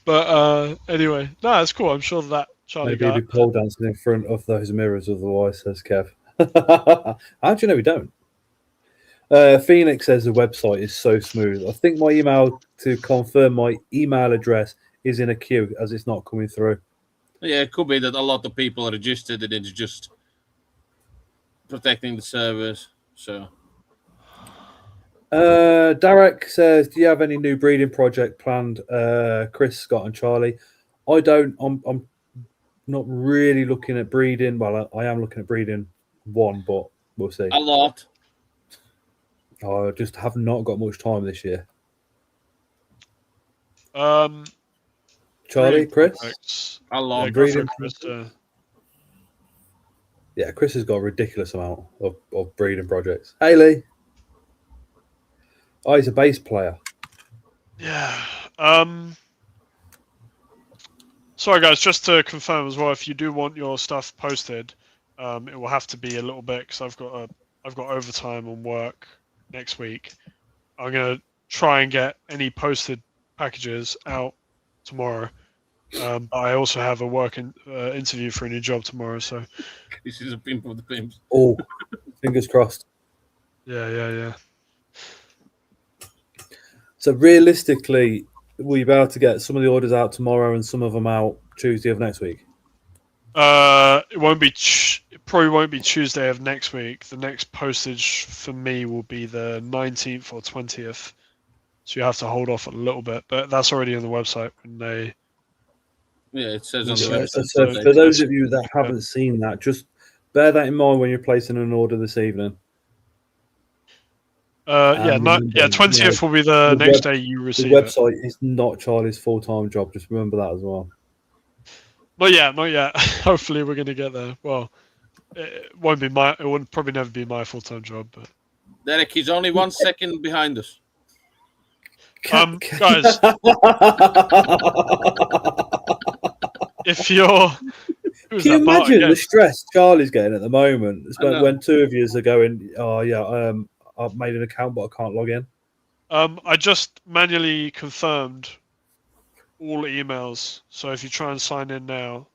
but anyway, no, it's cool. I'm sure that Charlie Maybe he'd be pole dancing in front of those mirrors otherwise, says Kev. How do you know we don't? Phoenix says the website is so smooth. I think my email to confirm my email address is in a queue as it's not coming through. Yeah, it could be that a lot of people are registered and it's just protecting the servers. So Derek says, do you have any new breeding project planned? Chris, Scott and Charlie. I don't. I'm not really looking at breeding. Well, I am looking at breeding one, but we'll see. A lot. I just have not got much time this year. Charlie, Chris? A lot. Yeah, Chris, yeah, Chris has got a ridiculous amount of breeding projects. Haley. Oh, he's a bass player. Yeah. Sorry, guys, just to confirm as well, if you do want your stuff posted, it will have to be a little bit because I've got overtime on work next week. I'm gonna try and get any posted packages out tomorrow. But I also have a work interview for a new job tomorrow, so this is a pimp of the pimps. Oh, fingers crossed. Yeah. So realistically, will you be able to get some of the orders out tomorrow and some of them out Tuesday of next week? It won't be. It probably won't be Tuesday of next week. The next postage for me will be the 19th or 20th. So you have to hold off a little bit, but that's already on the website when they. Yeah, it says on the website. So for those of you that haven't seen that, just bear that in mind when you're placing an order this evening. 20th will be the next day you receive it. The website is not Charlie's full-time job. Just remember that as well. Not yet. Hopefully we're going to get there. Well, it wouldn't probably never be my full-time job, but. Derek, he's only 1 second behind us. Guys, if you're... Can you imagine the stress Charlie's getting at the moment? When two of you are going, oh yeah, I've made an account, but I can't log in. I just manually confirmed all emails, so if you try and sign in now,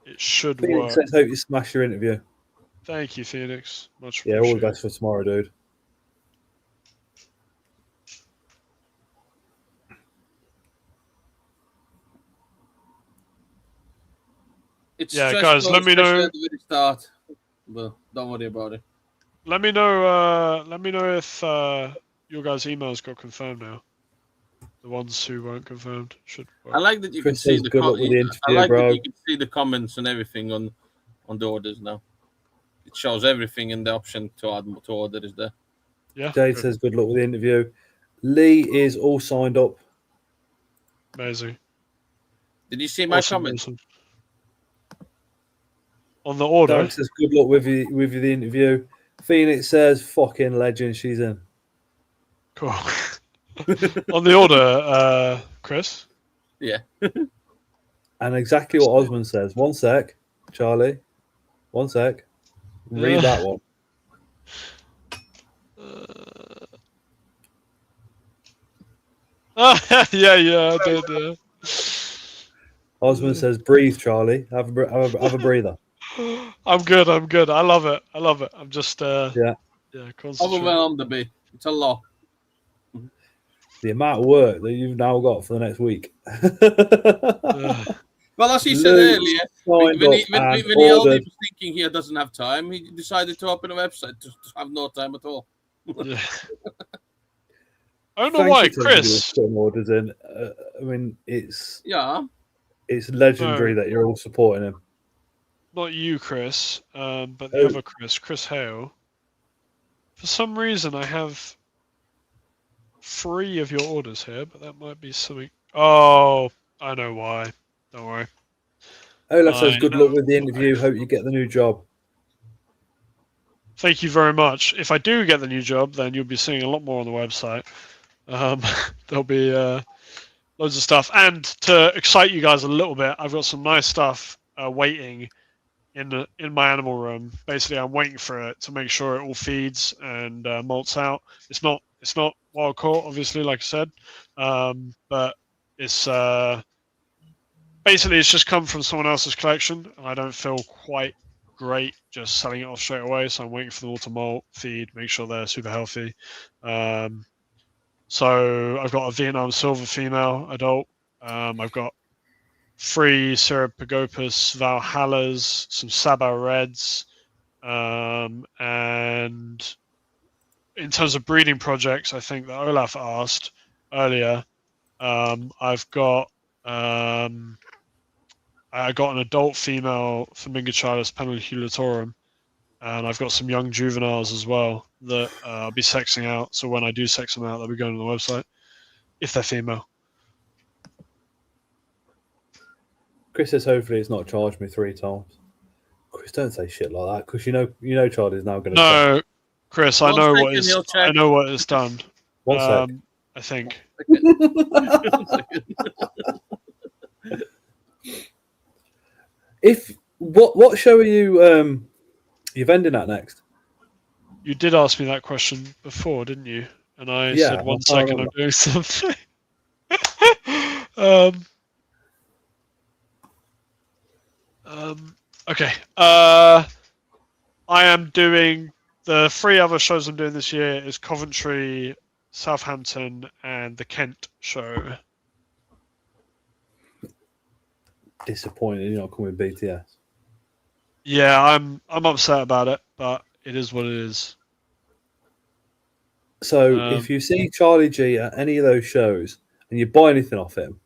it should work. Says, hope you smash your interview. Thank you, Phoenix. Much appreciated. Yeah, all the best for tomorrow, dude. Guys, let me know. At the very start, but don't worry about it. Let me know. Let me know if your guys' emails got confirmed now. The ones who weren't confirmed should work. I like that you can see the that you can see the comments and everything on the orders now. It shows everything in the option to add to order is there. Yeah. Jade says good luck with the interview. Lee is all signed up. Amazing. Did you see my comment? Awesome. On the order. Derek says good luck with the interview. Phoenix says fucking legend, she's in. Cool. On the order, Chris? Yeah. And exactly what Osmond says. 1 sec, Charlie. 1 sec. Read that one. Yeah, I did. Yeah. Osmond says, "Breathe, Charlie. Have a breather." I'm good. I love it. I'm just overwhelmed a bit. It's a lot. The amount of work that you've now got for the next week. Well, as he said earlier, when he was thinking he doesn't have time, he decided to open a website to have no time at all. Yeah. I don't know why, Chris. Orders in. I mean, it's legendary No. that you're all supporting him. Not you, Chris, but the other Chris Hale. For some reason, I have 3 of your orders here, but that might be something. Oh, I know why. Don't worry. Olaf says, "Good luck with the interview. Hope you get the new job." Thank you very much. If I do get the new job, then you'll be seeing a lot more on the website. There'll be loads of stuff, and to excite you guys a little bit, I've got some nice stuff waiting in my animal room. Basically, I'm waiting for it to make sure it all feeds and molts out. It's not wild caught, obviously, like I said, but it's basically it's just come from someone else's collection, and I don't feel quite great just selling it off straight away. So I'm waiting for them all to molt, feed, make sure they're super healthy. So I've got a Vietnam Silver female adult. I've got 3 Serapagopus Valhallas, some Sabah Reds, and in terms of breeding projects, I think that Olaf asked earlier, I've got I got an adult female Flamingochalis penulculatorum, and I've got some young juveniles as well that I'll be sexing out. So when I do sex them out, they'll be going on the website if they're female. Chris says, "Hopefully, it's not charged me 3 times." Chris, don't say shit like that, because you know, Charlie's now going to. No, Chris, I know what it's done. 1 sec. I think. What show are you vending at next? You did ask me that question before, didn't you? And I said 1 second, I'm doing something. Okay. I am doing the 3 other shows I'm doing this year is Coventry, Southampton, and the Kent show. Disappointed you're not coming with BTS. Yeah, I'm upset about it, but it is what it is. So if you see Charlie G at any of those shows and you buy anything off him,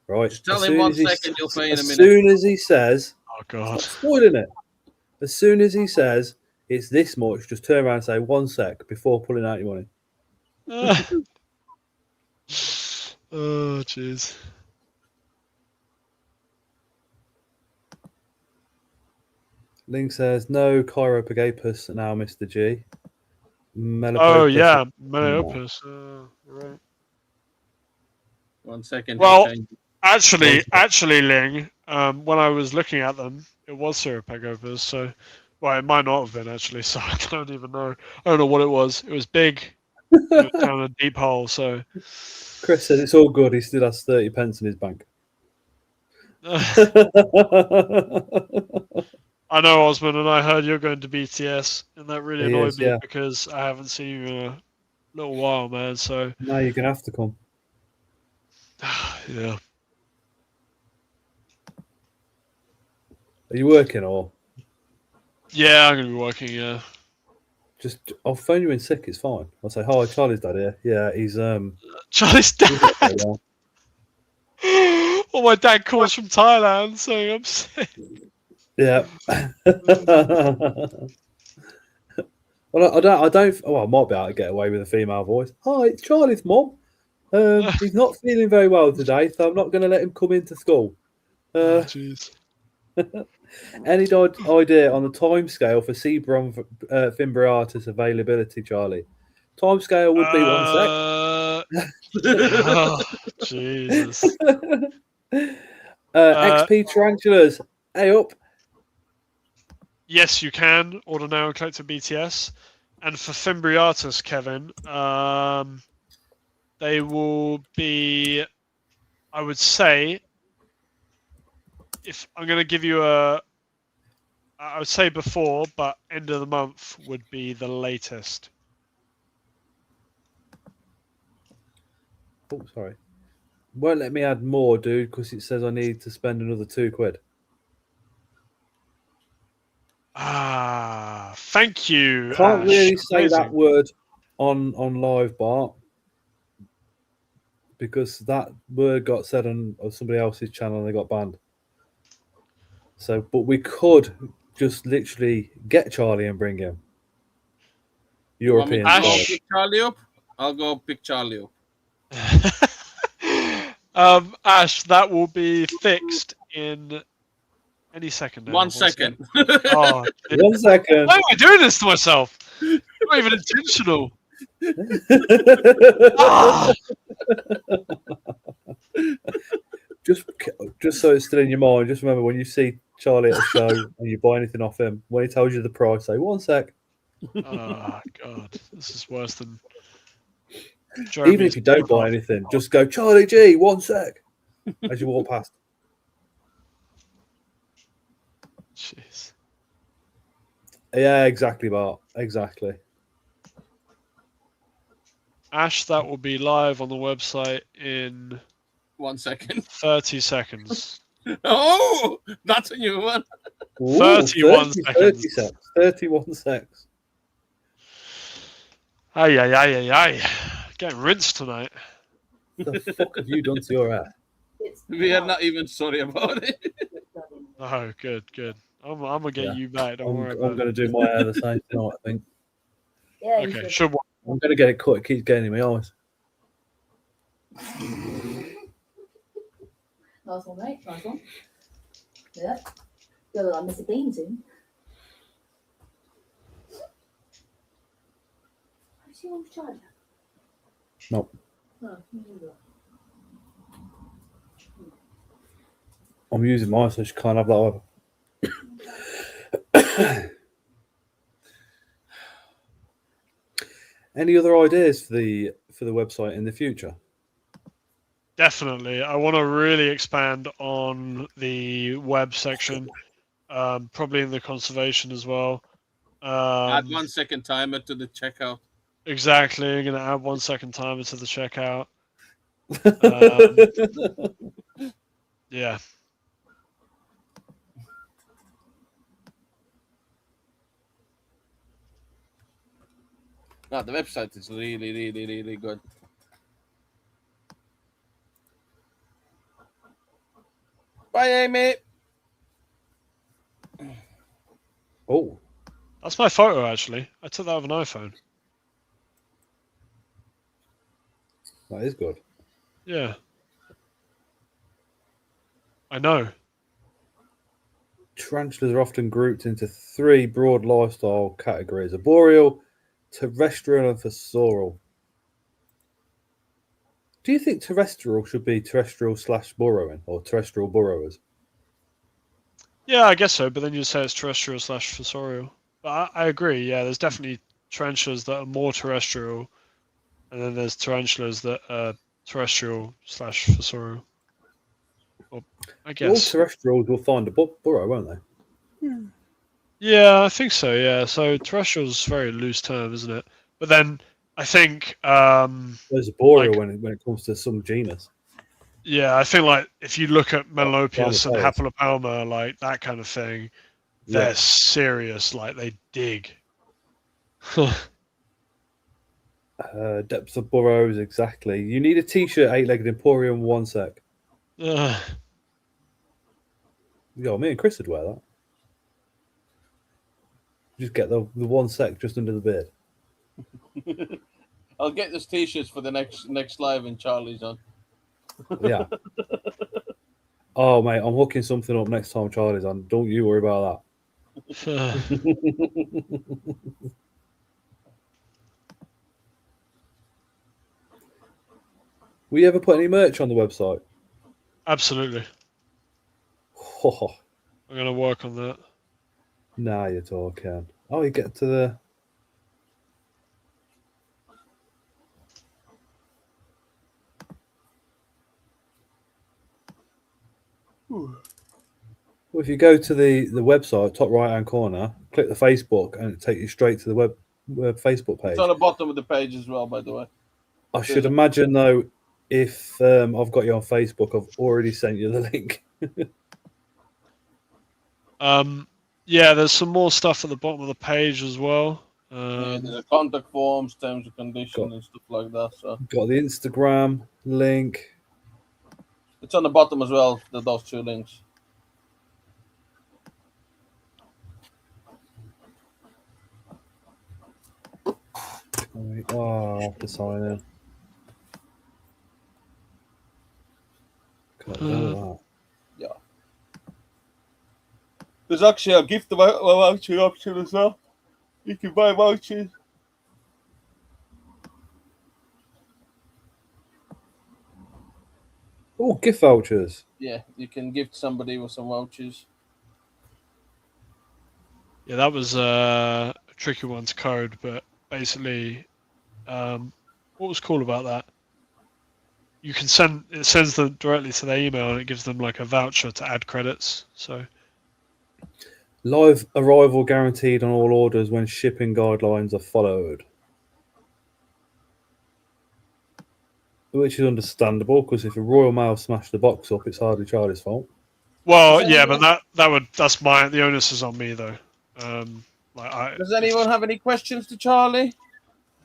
right? Just tell him 1 second, you'll pay in a minute. As soon as he says, "Oh God," stop spoiling it. As soon as he says it's this much, just turn around and say 1 sec before pulling out your money. Oh jeez. Link says no Chiropagapus now, Mr. G. Oh yeah, Melopus. Right. 1 second. Well, actually, Ling. When I was looking at them, it was Serapagopus. So, well, it might not have been actually. So I don't even know. I don't know what it was. It was big. It was down a deep hole. So. Chris said it's all good. He still has 30 pence in his bank. I know, Osman, and I heard you're going to BTS, and that really annoyed me because I haven't seen you in a little while, man. So now you're gonna have to come. Yeah. Are you working or? Yeah, I'm gonna be working. Yeah. Just I'll phone you in sick. It's fine. I'll say hi. Charlie's dad here. Yeah, he's Charlie's dad. Well, my dad calls from Thailand, saying I'm sick. Yeah. Well, I don't. Oh, I might be able to get away with a female voice. Hi, it's Charlie's mom. He's not feeling very well today, so I'm not going to let him come into school. Jeez. Any idea on the time scale for Sebron fimbriatus availability, Charlie? Time scale would be 1 sec. Oh, Jesus. XP tarantulas, hey up. Yes, you can order now and collect a BTS. And for fimbriatus, Kevin, they will be, I would say, if I'm going to give you I would say before, but end of the month would be the latest. Oh, sorry. Won't let me add more, dude, because it says I need to spend another £2. Thank you. Can't really say that word on live, Bart, because that word got said on somebody else's channel and they got banned. So, but we could just literally get Charlie and bring him. European style. Pick Charlie up? I'll go pick Charlie up. Ash, that will be fixed in any second now. 1 second. Oh, 1 second. Why am I doing this to myself? Not even intentional. Just so it's still in your mind, just remember when you see Charlie at a show and you buy anything off him, when he tells you the price, say 1 sec. Oh God, this is worse than. Even if you don't buy anything, just go Charlie G, 1 sec, as you walk past. Jeez. Yeah, exactly, Bart. Exactly. Ash, that will be live on the website in 1 second. 30 seconds. Oh, that's a new one. Ooh, 31 seconds. 31 seconds. Ay. Getting rinsed tonight. What the fuck have you done to your hair? We are not even sorry about it. Oh, good. I'm gonna get you back. Don't worry about I'm going to do my hair the same tonight, I think. Yeah. Okay, should I'm going to get it cut. It keeps getting in my eyes. Nice one, mate. Nice one. Yeah. You're like Mr. Bean soon. Have you seen old charger? No. No, neither. I'm using mine, so she can't have that either. Any other ideas for the website in the future? Definitely. I want to really expand on the web section, probably in the conservation as well. Add 1 second timer to the checkout. Exactly. I'm going to add 1 second timer to the checkout. Yeah. No, the website is really good. Bye, Amy. Oh, That's my photo, actually. I took that with an iPhone. that is good. Yeah. I know. Tarantulas are often grouped into 3 broad lifestyle categories: arboreal, terrestrial, and fossorial. Do you think terrestrial should be terrestrial/burrowing or terrestrial burrowers? Yeah, I guess so, but then you say it's terrestrial/fossorial. But I agree, yeah, there's definitely tarantulas that are more terrestrial, and then there's tarantulas that are terrestrial/fossorial. Well, I guess. All terrestrials will find a burrow, won't they? Yeah, I think so, yeah. So terrestrial is a very loose term, isn't it? But then I think there's a boreal when it comes to some genus. Yeah, I think like if you look at Melopius and Hapalopalma, like that kind of thing, they're serious, like they dig. Depth of burrows, exactly. You need a t-shirt, 8-legged Emporium, 1 sec. Yeah, me and Chris would wear that. Just get the 1 sec just under the beard. I'll get this t-shirts for the next live in Charlie's on. Yeah. Oh, mate, I'm hooking something up next time Charlie's on. Don't you worry about that. Will you ever put any merch on the website? Absolutely. Oh. I'm going to work on that. Nah, you're talking. Oh, you get to the... Well, if you go to the website, top right-hand corner, click the Facebook, and it takes you straight to the web Facebook page. It's on the bottom of the page as well, by the way. I should imagine, though, if I've got you on Facebook, I've already sent you the link. Yeah, there's some more stuff at the bottom of the page as well. Yeah, there's a contact forms, terms and conditions, and stuff like that. So got the Instagram link. It's on the bottom as well, those 2 links. Oh, I have to sign in. Yeah. There's actually a gift voucher option as well. You can buy vouchers. Oh, gift vouchers. Yeah, you can gift somebody with some vouchers. Yeah, that was a tricky one to code, but basically, what was cool about that? You can it sends them directly to their email, and it gives them like a voucher to add credits. So Live arrival guaranteed on all orders when shipping guidelines are followed. Which is understandable, because if a Royal Mail smashed the box up, it's hardly Charlie's fault. well, yeah, but that's the onus is on me though. Does anyone have any questions to Charlie?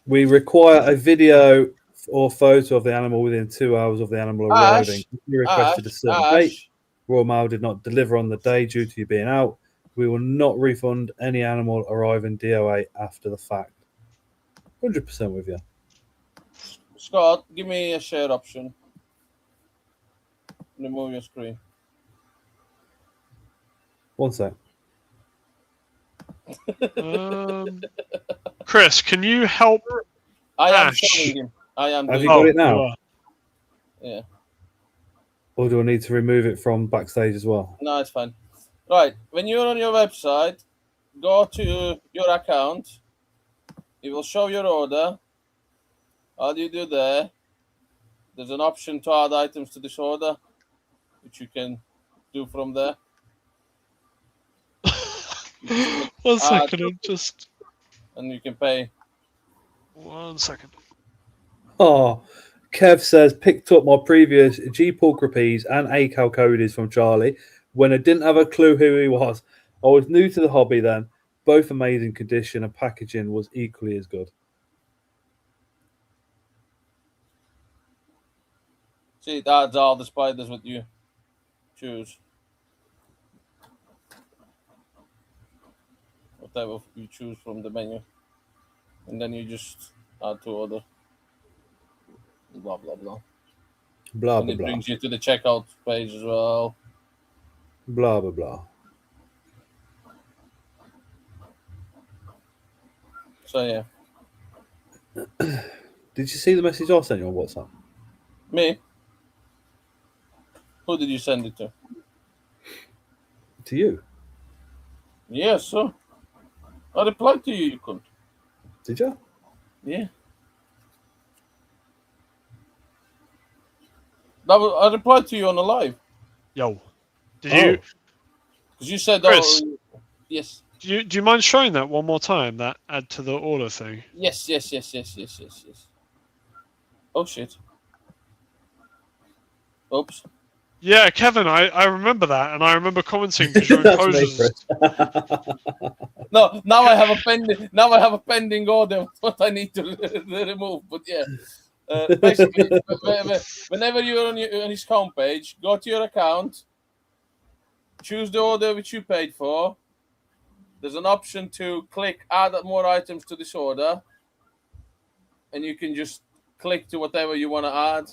We require a video or photo of the animal within 2 hours of the animal arriving. If you requested a certain date, Royal Mail did not deliver on the day due to you being out, we will not refund any animal arriving DOA after the fact. 100% with you. Scott, give me a share option. Remove your screen. One sec. Chris, can you help? I am Ash. showing him. I am. Have doing you got it. it now? Yeah. Or do I need to remove it from backstage as well? No, it's fine. Right. When you're on your website, go to your account. It will show your order. All you do there, there's an option to add items to this order, which you can do from there. 1 second, I'm just. And you can pay. 1 second. Oh, Kev says, picked up my previous G Pulchrapes and ACAL codies from Charlie when I didn't have a clue who he was. I was new to the hobby then. Both amazing condition and packaging was equally as good. See, it adds all the spiders what you choose. Whatever you choose from the menu. And then you just add to order. Blah, blah, blah. Blah, and blah, it blah. brings you to the checkout page as well. Blah, blah, blah. So, yeah. Did you see the message I sent you on WhatsApp? Me? Who did you send it to? To you. Yes, sir. I replied to you, you couldn't. Did you? Yeah. I replied to you on the live. Yo, did you? Because you said, Chris, yes. Do you mind showing that one more time? That add to the order thing. Yes. Oh shit. Oops. Yeah, Kevin, I remember that, and I remember commenting because you're in poses. No, now I have a pending. Now I have a pending order. What I need to remove, but yeah. Basically, whenever you're on his homepage, go to your account, choose the order which you paid for. There's an option to click add more items to this order, and you can just click to whatever you want to add,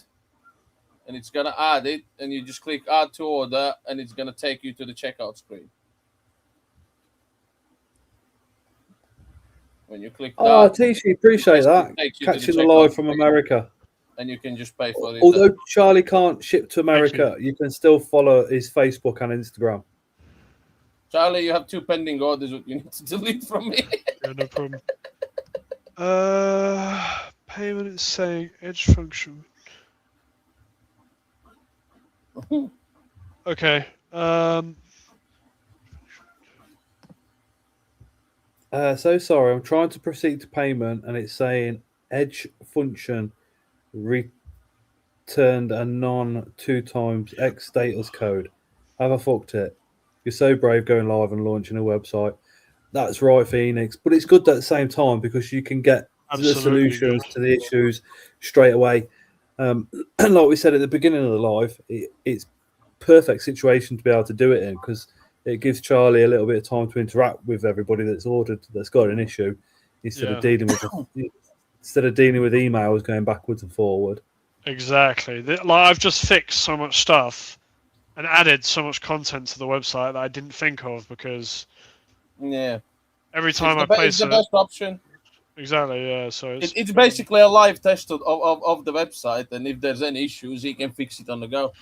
and it's gonna add it, and you just click add to order, and it's gonna take you to the checkout screen. When you click that, Tishy, appreciate that. Catching the live from America. And you can just pay for it. Although Charlie can't ship to America, you can still follow his Facebook and Instagram. Charlie, you have 2 pending orders that you need to delete from me. Yeah, no problem. Payment is saying edge function. Okay. So sorry, I'm trying to proceed to payment and it's saying edge function returned a non 2 times X status code. Have I fucked it? You're so brave going live and launching a website. That's right, Phoenix. But it's good at the same time because you can get the solutions to the issues straight away. And like we said at the beginning of the live, it's perfect situation to be able to do it in because it gives Charlie a little bit of time to interact with everybody that's ordered that's got an issue instead of dealing with instead of dealing with emails going backwards and forward. Exactly. Like, I've just fixed so much stuff and added so much content to the website that I didn't think of because every time I place it's the best option. Exactly, yeah. So it's basically a live test of the website, and if there's any issues, he can fix it on the go.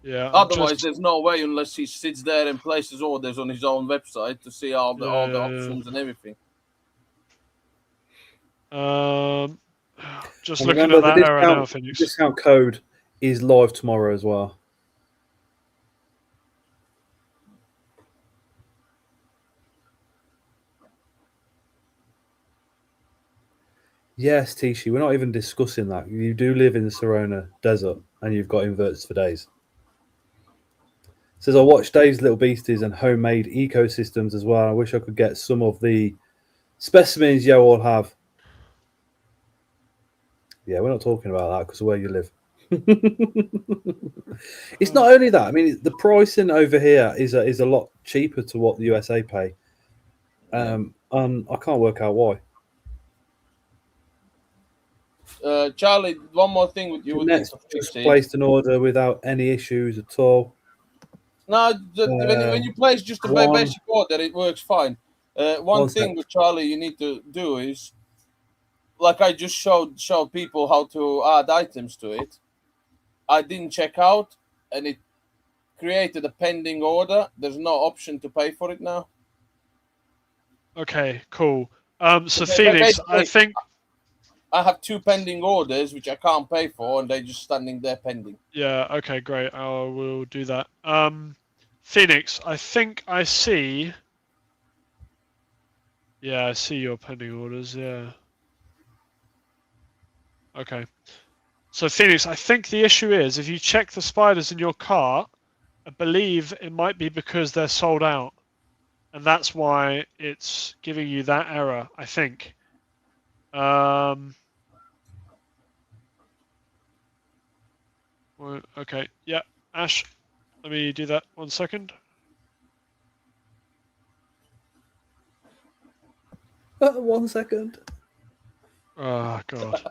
Yeah. Otherwise, there's no way unless he sits there and places orders on his own website to see all the options and everything. Just looking at that error now, Phoenix. The discount code is live tomorrow as well. Yes, Tishi, we're not even discussing that. You do live in the Serona Desert and you've got inverters for days. It says, I watch Dave's Little Beasties and homemade ecosystems as well. I wish I could get some of the specimens you all have. Yeah, we're not talking about that because of where you live. It's not only that. I mean, the pricing over here is a lot cheaper to what the USA pay. And I can't work out why. Charlie, one more thing with you. Just placed an order without any issues at all. No, when you place just a basic order, it works fine. One thing with Charlie you need to do is, like I just showed people how to add items to it. I didn't check out, and it created a pending order. There's no option to pay for it now. Okay, cool. So Phoenix, I think I have 2 pending orders which I can't pay for, and they're just standing there pending. Yeah. Okay. Great. I will do that. Phoenix, I think I see. Yeah, I see your pending orders. Yeah. Okay. So Phoenix, I think the issue is if you check the spiders in your cart, I believe it might be because they're sold out, and that's why it's giving you that error. I think. Okay. Yeah, Ash, let me do that 1 second. 1 second. Oh God.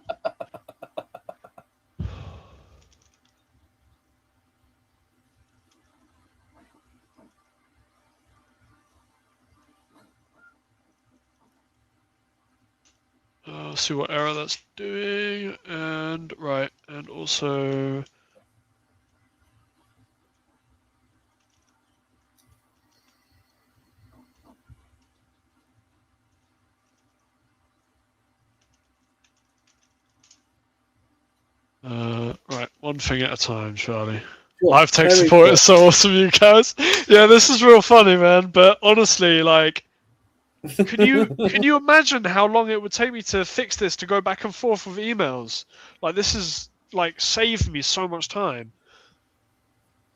See what error that's doing, and right, and also. Right, one thing at a time, Charlie. Live tech support is so awesome, you guys. Yeah, this is real funny, man. But honestly, like, can you imagine how long it would take me to fix this, to go back and forth with emails? Like, this is like saved me so much time.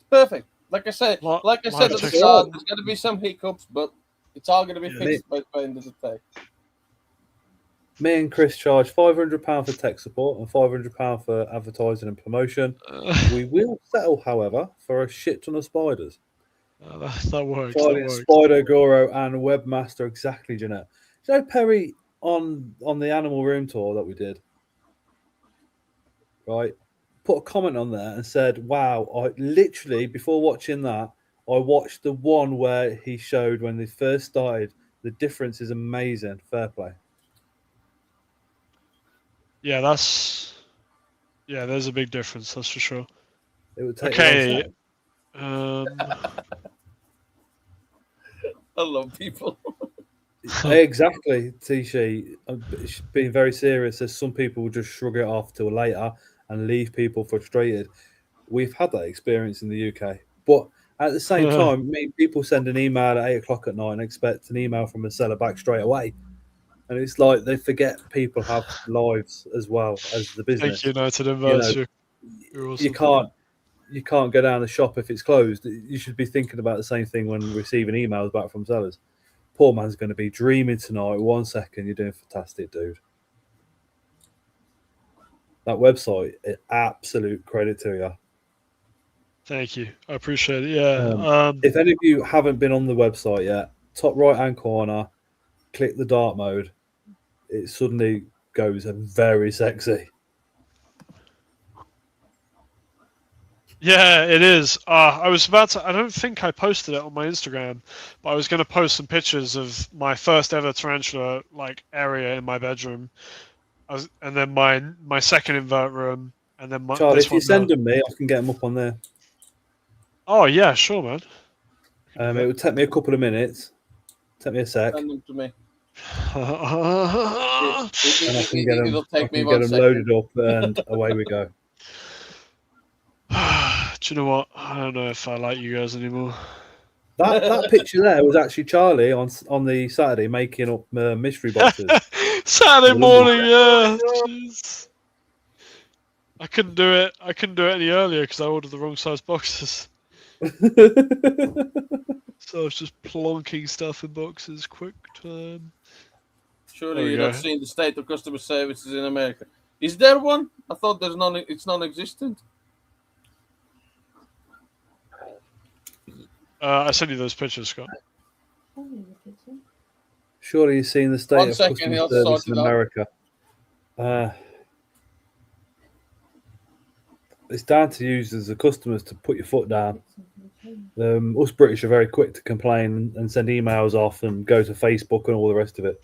Perfect. Like I said at the start, there's going to be some hiccups, but it's all going to be fixed by the end of the day. Me and Chris charge £500 for tech support and £500 for advertising and promotion. We will settle, however, for a shit ton of spiders. That works. Spider, Goro, and Webmaster, exactly, Jeanette. You know, Perry, on the Animal Room tour that we did, right, put a comment on there and said, wow, I literally, before watching that, I watched the one where he showed when they first started. The difference is amazing. Fair play. Yeah, there's a big difference, that's for sure. It would take okay. I love people. Exactly, Tishi. Being very serious, as some people will just shrug it off till later and leave people frustrated. We've had that experience in the UK, but at the same time, people send an email at 8 o'clock at night and expect an email from a seller back straight away. And it's like they forget people have lives as well as the business. Thank you, United Inverse. You're awesome. You can't go down the shop if it's closed. You should be thinking about the same thing when receiving emails back from sellers. Poor man's going to be dreaming tonight. 1 second, you're doing fantastic, dude. That website, absolute credit to you. Thank you. I appreciate it. Yeah. If any of you haven't been on the website yet, top right-hand corner, click the dark mode. It suddenly goes very sexy. Yeah, it is. I was about to. I don't think I posted it on my Instagram, but I was going to post some pictures of my first ever tarantula area in my bedroom. And then my second invert room, and then Charlie, this if you one send now. them me, I can get them up on there. Oh yeah, sure, man. It would take me a couple of minutes. Take me a sec. Send them to me. And I can get them. It'll I take me can 1 get them second. loaded up, and away we go. Do you know what? I don't know if I like you guys anymore. That picture there was actually Charlie on the Saturday making up mystery boxes. Saturday morning, yeah. Jeez. I couldn't do it. I couldn't do it any earlier because I ordered the wrong size boxes. So I was just plonking stuff in boxes. Quick time. Surely you're not seeing the state of customer services in America. Is there one? I thought there's none. It's non-existent. I sent you those pictures, Scott. Surely you've seen the state 1 of second, customer he'll service sort in it out. America. It's down to you as the customers to put your foot down. Us British are very quick to complain and send emails off and go to Facebook and all the rest of it.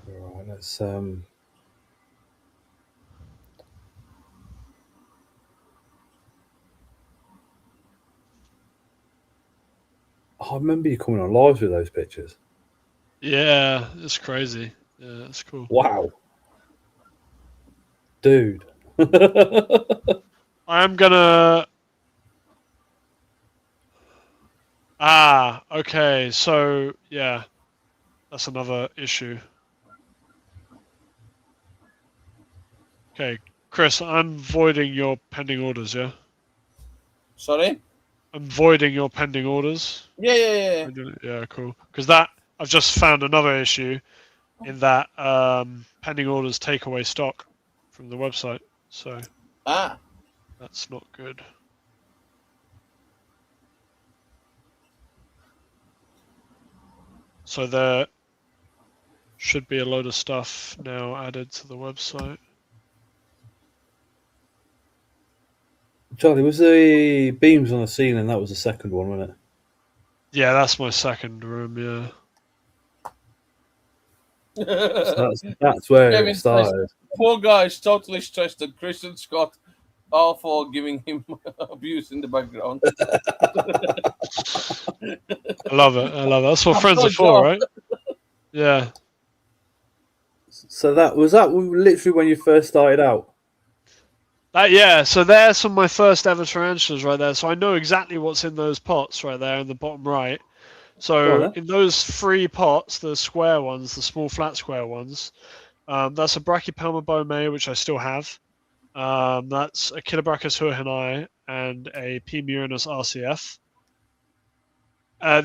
All right, let's I remember you coming on live with those pictures. Yeah, it's crazy. Yeah, that's cool. Wow. Dude. I'm gonna... okay, so, yeah. That's another issue. Okay, Chris, I'm voiding your pending orders, yeah? Sorry? I'm voiding your pending orders. Yeah. Yeah, cool. Because I've just found another issue in that pending orders take away stock from the website. So that's not good. So there should be a load of stuff now added to the website. Charlie, was the beams on the ceiling? That was the second one, wasn't it? Yeah, that's my second room, yeah. So that's where it started. Poor guy is totally stressed, and Chris and Scott all for giving him abuse in the background. I love it. That's what friends are for, right? Yeah. So that literally when you first started out? Yeah, so there's some of my first ever tarantulas right there. So I know exactly what's in those pots right there in the bottom right. So in those 3 pots, the square ones, the small flat square ones, that's a Brachypelma bome, which I still have. That's a Chilobrachus huahenai and a P. murinus RCF.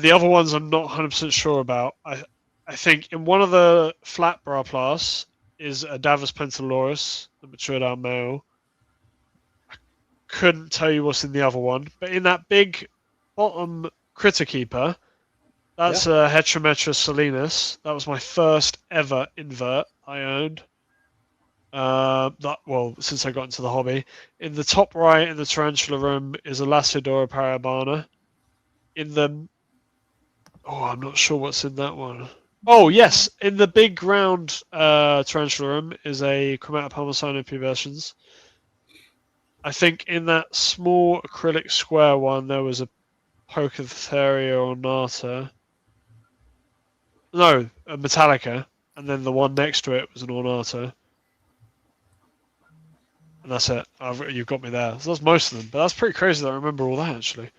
The other ones I'm not 100% sure about. I think in one of the flat Braplas is a Davus pentaloris, the matured out male. Couldn't tell you what's in the other one, but in that big bottom critter keeper, that's a Heterometrus salinus. That was my first ever invert I owned. Since I got into the hobby. In the top right in the tarantula room is a Lacidora parabana. I'm not sure what's in that one. Oh yes, in the big round tarantula room is a Chromatopelma pubescens. I think in that small acrylic square one there was a Pocotheria ornata. No, a Metallica, and then the one next to it was an ornata. And that's it. You've got me there. So that's most of them, but that's pretty crazy that I remember all that actually.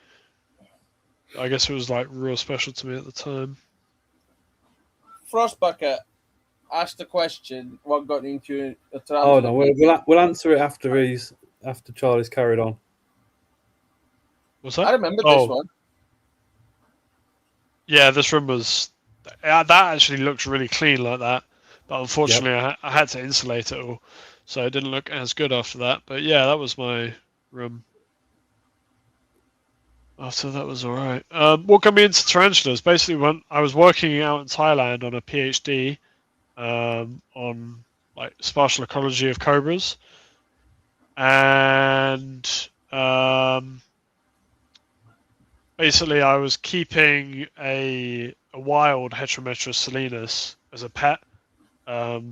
I guess it was like real special to me at the time. Frostbacker asked the question, what got into a tarantula? Oh no, we'll answer it after Charlie's carried on. What's that? I remember this one. Yeah, this room was... that actually looked really clean like that. But unfortunately, I had to insulate it all. So it didn't look as good after that. But yeah, that was my room. After that was all right. What got me into tarantulas? Basically, when I was working out in Thailand on a PhD on like spatial ecology of cobras, and basically I was keeping a wild Heterometrus salinus as a pet that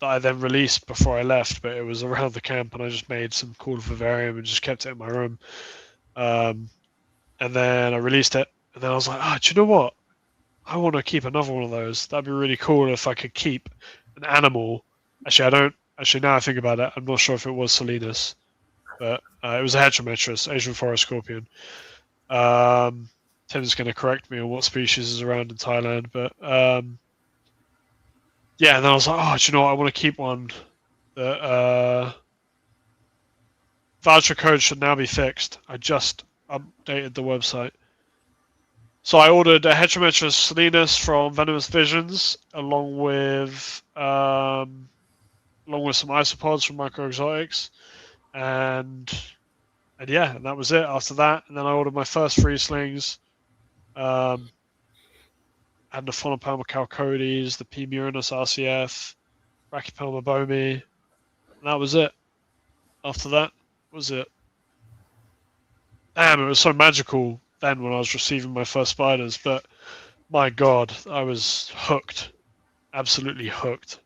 I then released before I left, but it was around the camp, and I just made some cool vivarium and just kept it in my room. And then I released it, and then I was like, do you know what? I want to keep another one of those. That'd be really cool if I could keep an animal. Actually, I don't. Actually, now I think about it, I'm not sure if it was Salinus, but it was a Heterometrus, Asian forest scorpion. Tim's going to correct me on what species is around in Thailand, but yeah, and then I was like, do you know what? I want to keep one. The voucher code should now be fixed. I just updated the website. So I ordered a Heterometrus salinus from Venomous Visions, along with some isopods from Microexotics, and yeah, and that was it. After that, and then I ordered my first free slings. Had the Phonopelma calcodes, the P. murinus RCF, Brachypelma bomi, and that was it. After that was it. Damn, it was so magical then when I was receiving my first spiders, but my god, I was hooked. Absolutely hooked.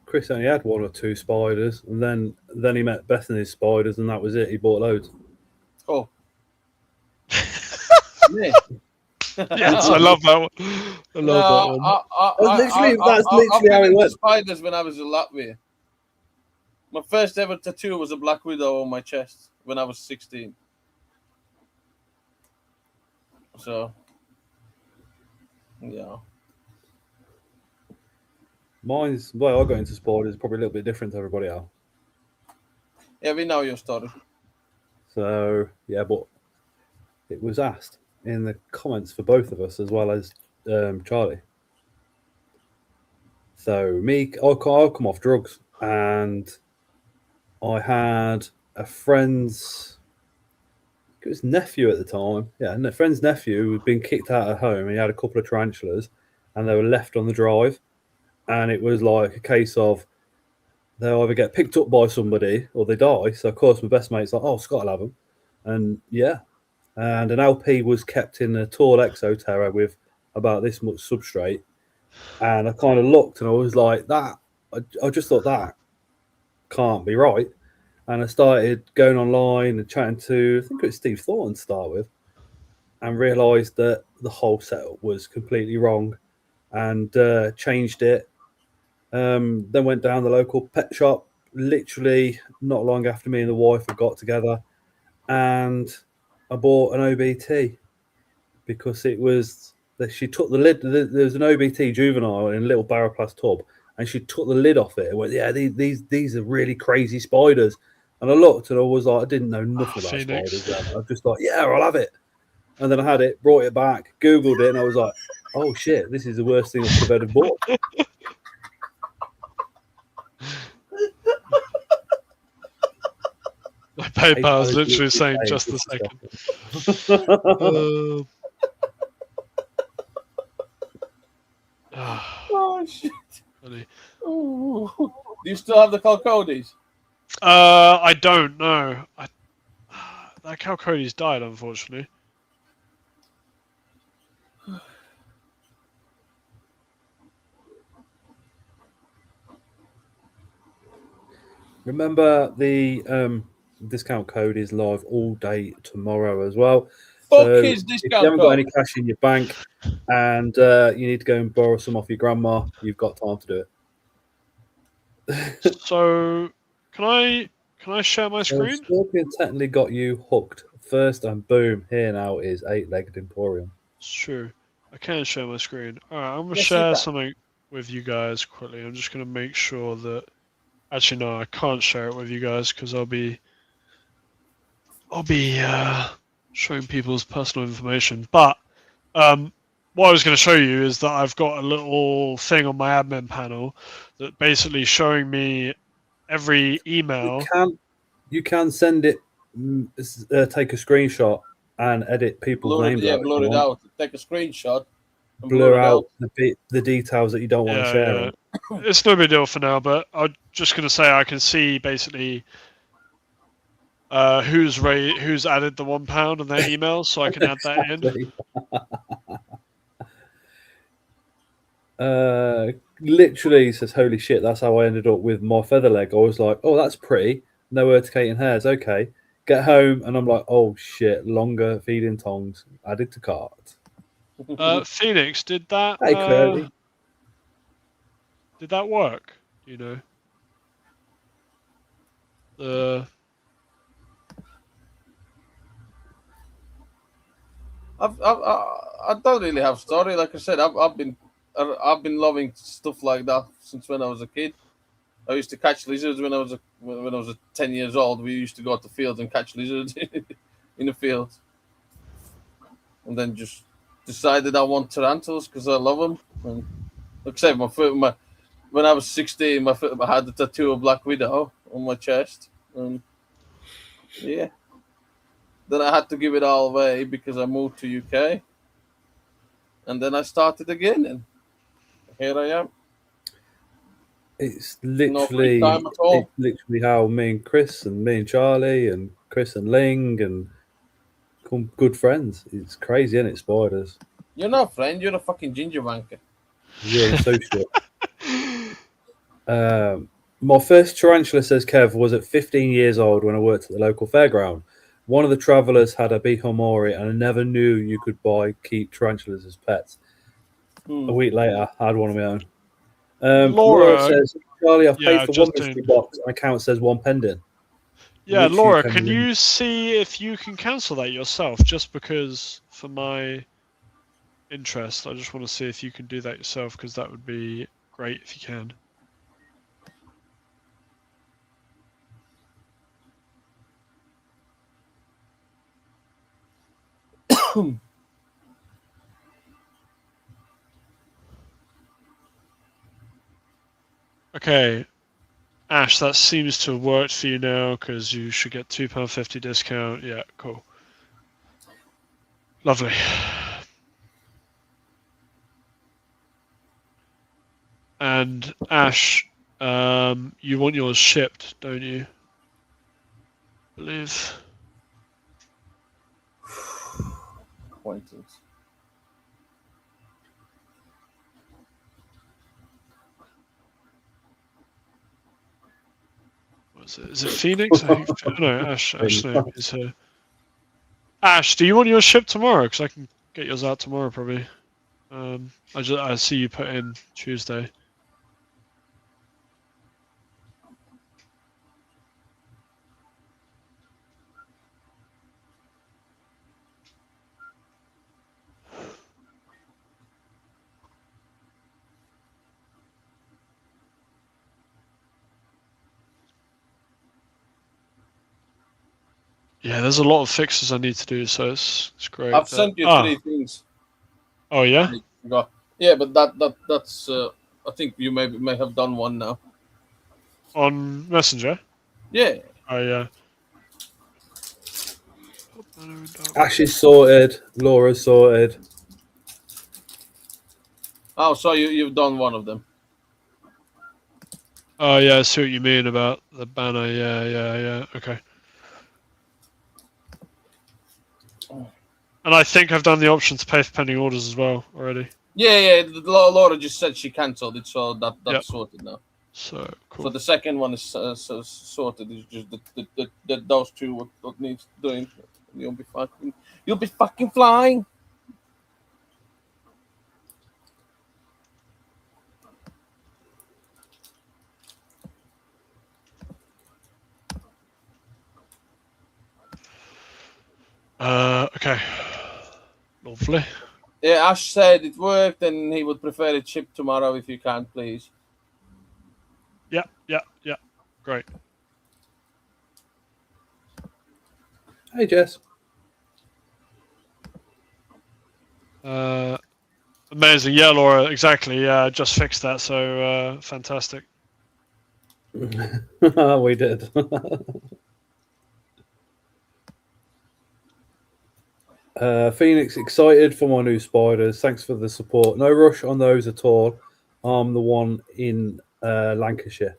Chris only had 1 or 2 spiders, and then he met Bethany's spiders, and that was it. He bought loads. Oh. Yeah. Yes, I love that one. I love that one. That's literally how it went. Spiders when I was in Latvia. My first ever tattoo was a black widow on my chest when I was 16. So, yeah. Mine's, well, I got into spiders probably a little bit different to everybody else. Yeah, we know your story. So, yeah, but it was asked in the comments for both of us as well as Charlie. So, I'll come off drugs, and I had a friend's, it was nephew at the time. Yeah, and a friend's nephew had been kicked out of home, and he had a couple of tarantulas, and they were left on the drive. And it was like a case of they'll either get picked up by somebody or they die. So, of course, my best mate's like, oh, Scott will have them. And yeah. And an LP was kept in a tall exoterra with about this much substrate. And I kind of looked and I was like, that, I just thought that can't be right. And I started going online and chatting to, I think it was Steve Thornton to start with, and realised that the whole setup was completely wrong, and changed it. Then went down the local pet shop, literally not long after me and the wife had got together, and I bought an OBT because it was that she took the lid. There was an OBT juvenile in a little Baroplast tub, and she took the lid off it and went, "Yeah, these are really crazy spiders." And I looked and I was like, I didn't know nothing about spiders. I just thought, yeah, I'll have it. And then I had it, brought it back, Googled it, and I was like, oh shit, this is the worst thing I could have ever bought. My PayPal is literally saying just a second. Oh shit! Funny. Do you still have the Calcodes? I don't know. That Calcodes died, unfortunately. Remember, the discount code is live all day tomorrow as well. Fuck his discount if you haven't got code. any cash in your bank and you need to go and borrow some off your grandma, you've got time to do it. So, can I share my screen? Scorpion technically got you hooked first, and boom, here now is 8-legged Emporium. It's true. I can share my screen. All right, I'm gonna share something with you guys quickly. I'm just gonna make sure that. Actually, no, I can't share it with you guys because I'll be showing people's personal information. But what I was going to show you is that I've got a little thing on my admin panel that basically showing me every email. You can send it take a screenshot and edit people's names. Blur it out. Take a screenshot. And blur out the details that you don't want to share. Yeah. It's no big deal for now, but I'm just going to say I can see basically who's added the £1 on their emails, so I can add that in. Literally says, "Holy shit!" That's how I ended up with my feather leg. I was like, "Oh, that's pretty." No urticating hairs. Okay, get home, and I'm like, "Oh shit!" Longer feeding tongs added to cart. Phoenix, did that? Hey, did that work? You know, I don't really have story. Like I said, I've been loving stuff like that since when I was a kid. I used to catch lizards when I was 10 years old. We used to go out the field and catch lizards in the field, and then just decided I want tarantulas because I love them. And like I said, when I was 16, I had the tattoo of Black Widow on my chest, and yeah. Then I had to give it all away because I moved to UK, and then I started again, and here I am. It's literally how me and Chris and me and Charlie and Chris and Ling and become good friends. It's crazy, isn't it, spiders? You're not a friend. You're a fucking ginger wanker. You're an associate. My first tarantula, says Kev, was at 15 years old when I worked at the local fairground. One of the travellers had a bihomori, and I never knew you could keep tarantulas as pets. A week later, I had one of my own. Laura says, "Charlie, I've paid for one mystery box. My account says one pending." Yeah, Laura, can you see if you can cancel that yourself? Just because, for my interest, I just want to see if you can do that yourself, because that would be great if you can. Okay, Ash, that seems to have worked for you now, because you should get £2.50 discount. Yeah, cool. Lovely. And Ash, you want yours shipped, don't you? I believe. Acquaintance. Is it Phoenix? No, Ash. Ash's name is her. Ash, do you want yours shipped tomorrow? Because I can get yours out tomorrow, probably. I see you put in Tuesday. Yeah, there's a lot of fixes I need to do, so it's great. I've sent you 3 things. Oh yeah. Yeah, but that's. I think you may have done one now. On Messenger. Yeah. Oh yeah. Ash is sorted. Laura's sorted. Oh, so you've done one of them. Oh yeah, I see what you mean about the banner. Yeah. Okay. And I think I've done the option to pay for pending orders as well already. Yeah. Laura just said she cancelled it, so that's sorted now. So cool. So the second one is sorted. It's just those two what needs doing. You'll be fucking flying. Okay. Lovely. Yeah, Ash said it worked and he would prefer it shipped tomorrow if you can, please. Yeah. Great. Hey, Jess. Amazing. Yeah, Laura, exactly. Yeah, just fixed that, so fantastic. We did. Phoenix, excited for my new spiders. Thanks for the support. No rush on those at all. I'm the one in Lancashire.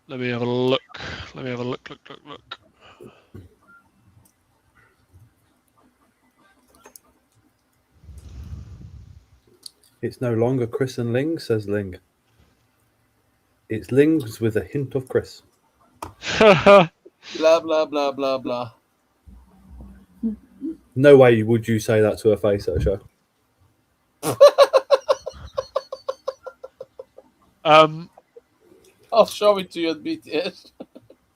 Let me have a look. Look. It's no longer Chris and Ling, says Ling. It's Lings with a hint of Chris. Blah, blah, blah, blah, blah. No way would you say that to her face at a show. I'll show it to you at BTS.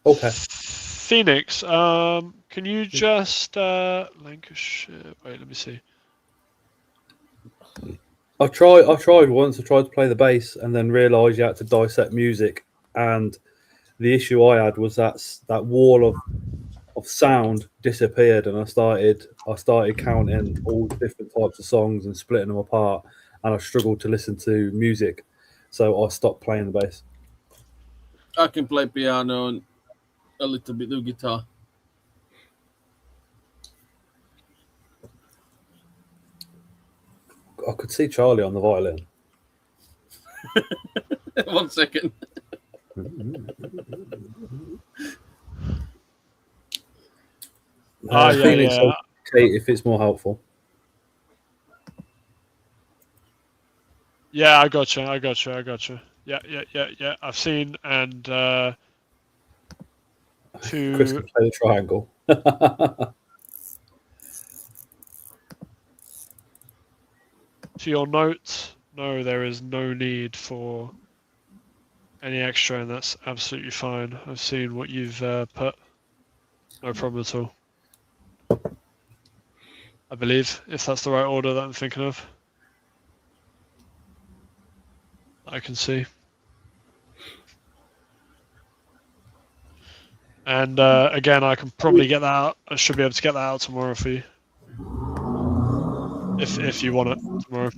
Okay. Phoenix, can you just Lancashire? Wait, let me see. I tried once. I tried to play the bass and then realised you had to dissect music. And the issue I had was that wall of sound disappeared, and I started counting all the different types of songs and splitting them apart, and I struggled to listen to music, so I stopped playing the bass. I can play piano and a little bit of guitar. I could see Charlie on the violin. 1 second. Phoenix, okay, if it's more helpful. Yeah, I got you. Yeah. I've seen and Chris can play the triangle. To your note, no, there is no need for any extra, and that's absolutely fine. I've seen what you've put. No problem at all. I believe, if that's the right order that I'm thinking of. I can see. And again, I can probably get that out. I should be able to get that out tomorrow for you. If you want it tomorrow.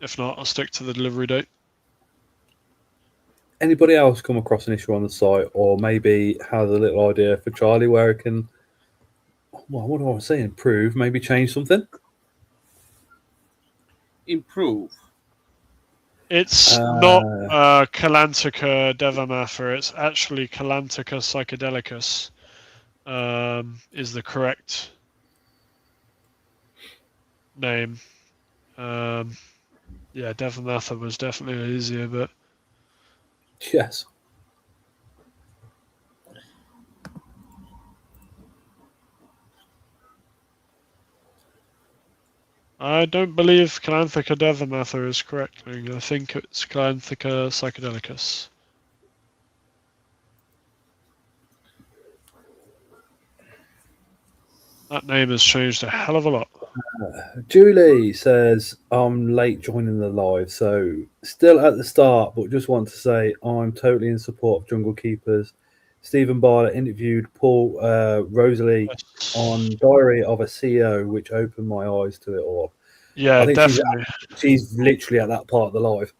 If not, I'll stick to the delivery date. Anybody else come across an issue on the site, or maybe has a little idea for Charlie where it can, well, what do I want to say, improve, maybe change something? Improve. It's not Calantica devamather, it's actually Calantica psychedelicus is the correct name. Yeah, devamather was definitely easier, but yes. I don't believe Calantica devamather is correct. I think it's Calantica psychedelicus. That name has changed a hell of a lot. Julie says, I'm late joining the live, so still at the start, but just want to say I'm totally in support of Jungle Keepers. Stephen Bartlett interviewed Paul Rosalie on Diary of a CEO, which opened my eyes to it all. Yeah, I think definitely. She's literally at that part of the live.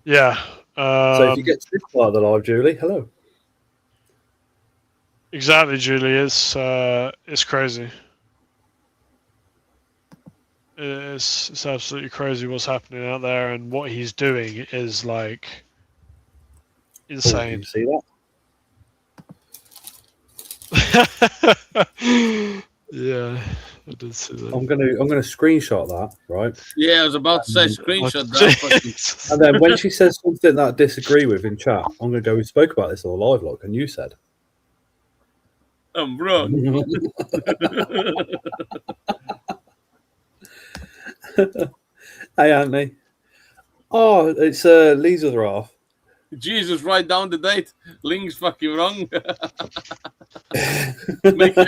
Yeah. So if you get to this part of the live, Julie, hello. Exactly, Julie. It's crazy. It's absolutely crazy what's happening out there, and what he's doing is like insane. Oh, did you see that? Yeah, I did see that. I'm gonna screenshot that, right? Yeah, I was about to say screenshot that. And then when she says something that I disagree with in chat, I'm gonna go, we spoke about this on the live log, and you said I'm wrong. Hey, Anthony. Oh, it's Lee's other half. Jesus, write down the date. Ling's fucking wrong. Make her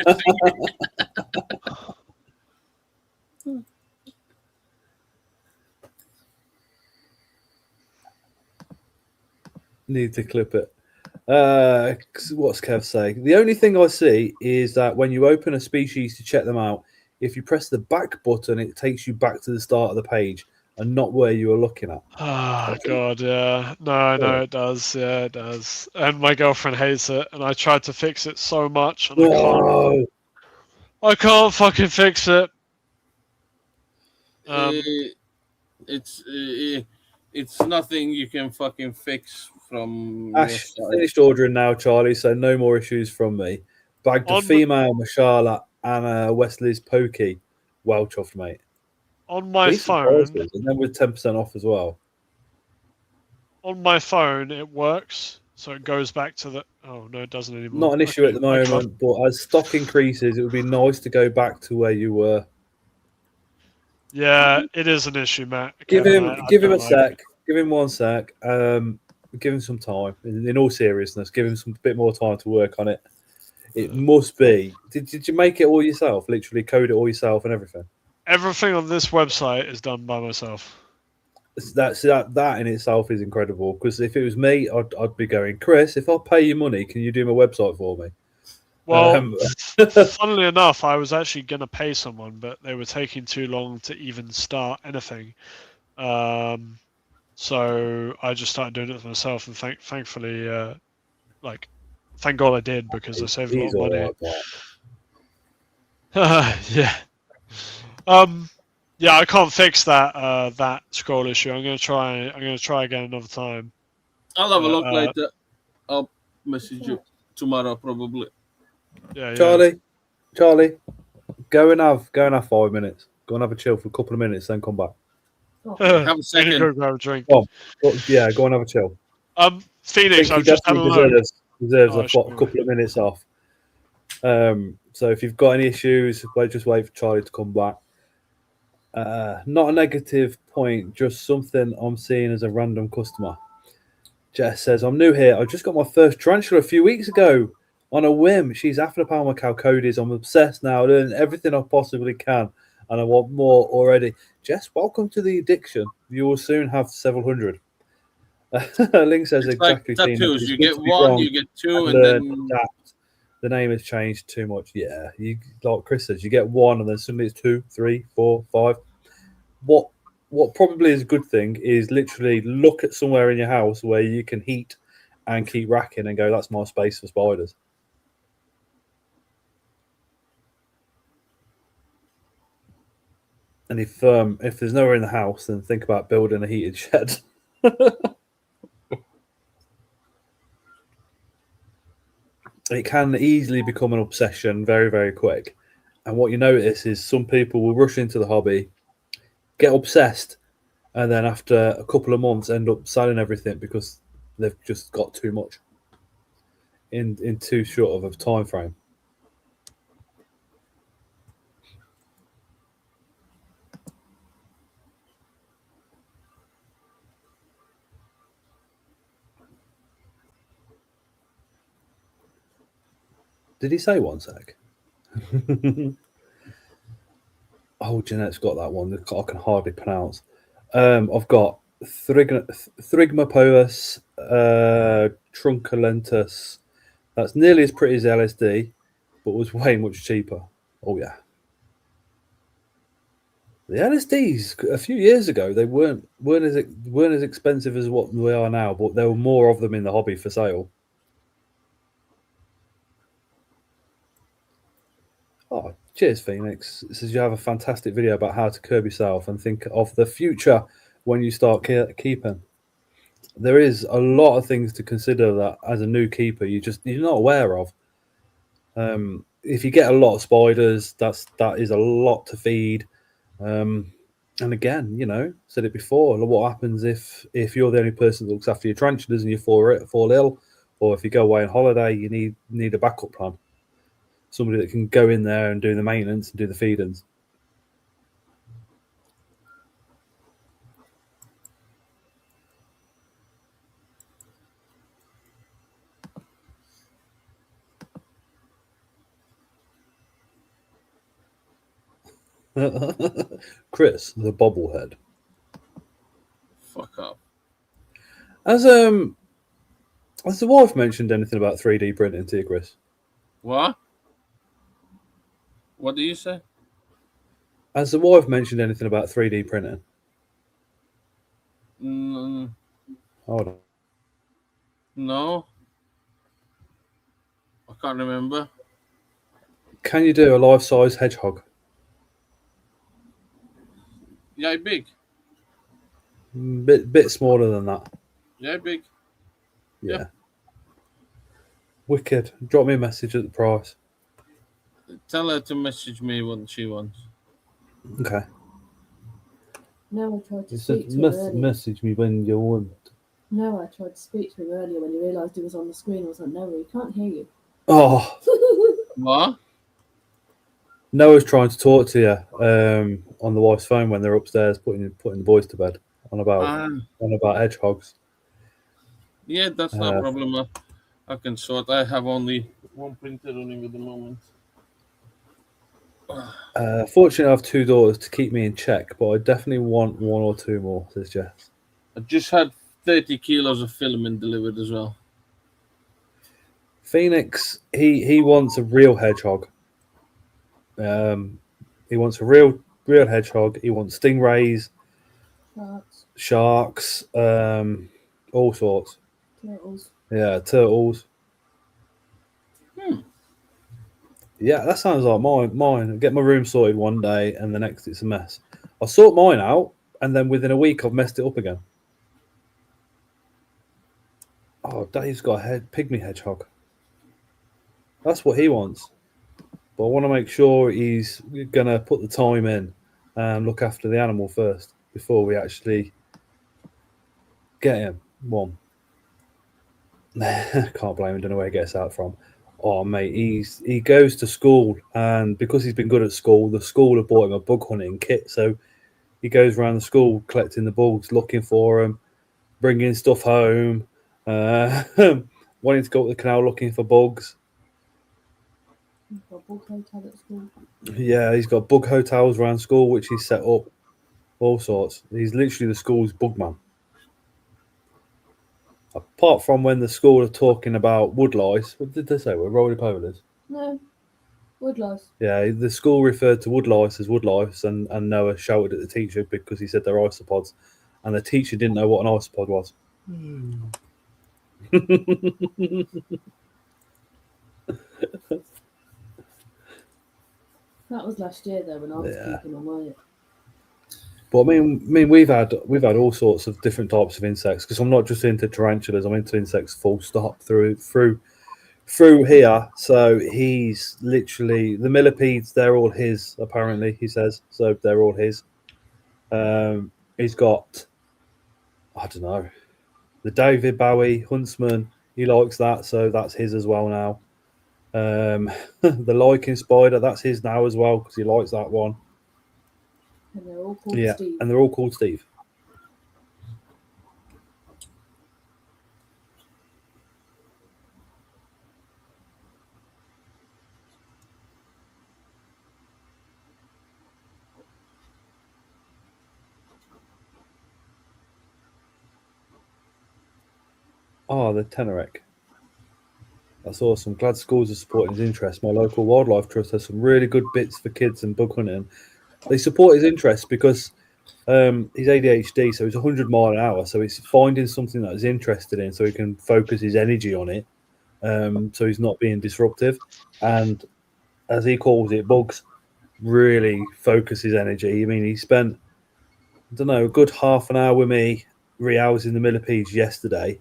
sing. Need to clip it. What's Kev saying? The only thing I see is that when you open a species to check them out, if you press the back button, it takes you back to the start of the page, and not where you were looking at. Oh God, yeah. No, it does. Yeah, it does. And my girlfriend hates it, and I tried to fix it so much, and I can't fucking fix it. It's nothing you can fucking fix from Ash your side. finished ordering now, Charlie, so no more issues from me. Bagged a female Mashala and Wesley's Pokey. Well chuffed, mate. On my Decent phone, prices, and then with 10% off as well. On my phone, it works, so it goes back to the. Oh no, it doesn't anymore. Not an issue at the moment, but as stock increases, it would be nice to go back to where you were. Yeah, it is an issue, Matt. Give him a sec. It. Give him 1 sec. Give him some time. In all seriousness, give him some bit more time to work on it. It must be. Did you make it all yourself? Literally code it all yourself and everything? Everything on this website is done by myself. That in itself is incredible. Because if it was me, I'd be going, Chris, if I pay you money, can you do my website for me? Well, funnily enough, I was actually going to pay someone, but they were taking too long to even start anything. So I just started doing it myself, and thankfully, thank God I did, because I saved a lot of money. Yeah. Yeah, I can't fix that scroll issue. I'm gonna try again another time. I'll have a look later. I'll message you tomorrow probably. Yeah, Charlie, go and have 5 minutes. Go and have a chill for a couple of minutes, then come back. Have a second. Go grab a drink. Go and have a chill. Phoenix, I've just had a look. Deserves a couple of minutes off. So if you've got any issues, just wait for Charlie to come back. Not a negative point, just something I'm seeing as a random customer. Jess says, I'm new here. I just got my first tarantula a few weeks ago on a whim. She's after the pound my Calcodis. I'm obsessed now, doing everything I possibly can, and I want more already. Jess, welcome to the addiction. You will soon have several hundred. Link says it's exactly. Like tattoos. You get one, you get two, and then adapt. The name has changed too much. Yeah, you like Chris says, you get one, and then suddenly it's 2, 3, 4, 5. What probably is a good thing is literally look at somewhere in your house where you can heat and keep racking and go, that's my space for spiders. And if there's nowhere in the house, then think about building a heated shed. It can easily become an obsession very, very quick. And what you notice is some people will rush into the hobby, get obsessed, and then after a couple of months end up selling everything because they've just got too much in too short of a time frame. Did he say 1 sec? Oh, Jeanette's got that one that I can hardly pronounce. I've got Thrigmopolis trunculentus. That's nearly as pretty as LSD, but was way much cheaper. Oh yeah. The LSDs a few years ago they weren't as expensive as what they are now, but there were more of them in the hobby for sale. Oh, cheers, Phoenix. It says you have a fantastic video about how to curb yourself and think of the future when you start keeping. There is a lot of things to consider that as a new keeper you're not aware of. If you get a lot of spiders, that is a lot to feed. And again, said it before. What happens if you're the only person that looks after your tarantulas and you fall ill, or if you go away on holiday, you need a backup plan. Somebody that can go in there and do the maintenance and do the feedings. Chris, the bobblehead. Fuck up. Has the wife mentioned anything about 3D printing to you, Chris? What? What do you say? Has the wife mentioned anything about 3D printing? Hold on. No, I can't remember. Can you do a life-size hedgehog? Yeah, big. Bit smaller than that. Yeah, big. Yeah. Yep. Wicked. Drop me a message at the price. Tell her to message me what she wants. Okay. No, I tried to speak to him earlier. Message me when you want. No, I tried to speak to him earlier when he realised he was on the screen. I was like, no, he can't hear you. Oh, What? Noah's trying to talk to you on the wife's phone when they're upstairs putting the boys to bed on about hedgehogs. Yeah, that's no problem. I can sort. I have only one printer running at the moment. Fortunately, I have two daughters to keep me in check, but I definitely want one or two more, says Jess. I just had 30 kilos of filament delivered as well. Phoenix, he wants a real hedgehog. He wants a real hedgehog. He wants stingrays, sharks, all sorts. Turtles. Yeah, turtles. Yeah, that sounds like mine. Get my room sorted one day, and the next it's a mess. I sort mine out, and then within a week I've messed it up again. Oh, Dave's got a pygmy hedgehog. That's what he wants. But I want to make sure he's going to put the time in and look after the animal first before we actually get him one. Can't blame him. Don't know where he gets out from. Oh, mate, he goes to school, and because he's been good at school, the school have bought him a bug hunting kit. So he goes around the school collecting the bugs, looking for them, bringing stuff home, wanting to go up the canal looking for bugs. He's got a bug hotel at school. Yeah, he's got bug hotels around school, which he's set up, all sorts. He's literally the school's bug man. Apart from when the school are talking about wood lice, what did they say? We're roly polies. No, wood lice. Yeah, the school referred to wood lice as wood lice, and Noah shouted at the teacher because he said they're isopods, and the teacher didn't know what an isopod was. That was last year though when I was keeping on with it. But I mean, we've had all sorts of different types of insects because I'm not just into tarantulas. I'm into insects full stop through here. So he's literally the millipedes. They're all his. Apparently, he says so. They're all his. He's got, I don't know, the David Bowie Huntsman. He likes that, so that's his as well now. The lichen spider, that's his now as well because he likes that one. And they're all called Steve. And they're all called Steve. Oh, the Teneric. That's awesome. Glad schools are supporting his interest. My local wildlife trust has some really good bits for kids and bug hunting. They support his interest because he's ADHD, so he's 100 miles an hour. So he's finding something that he's interested in, so he can focus his energy on it. So he's not being disruptive. And as he calls it, bugs really focus his energy. I mean, he spent, I don't know, a good half an hour with me rehousing the millipedes yesterday.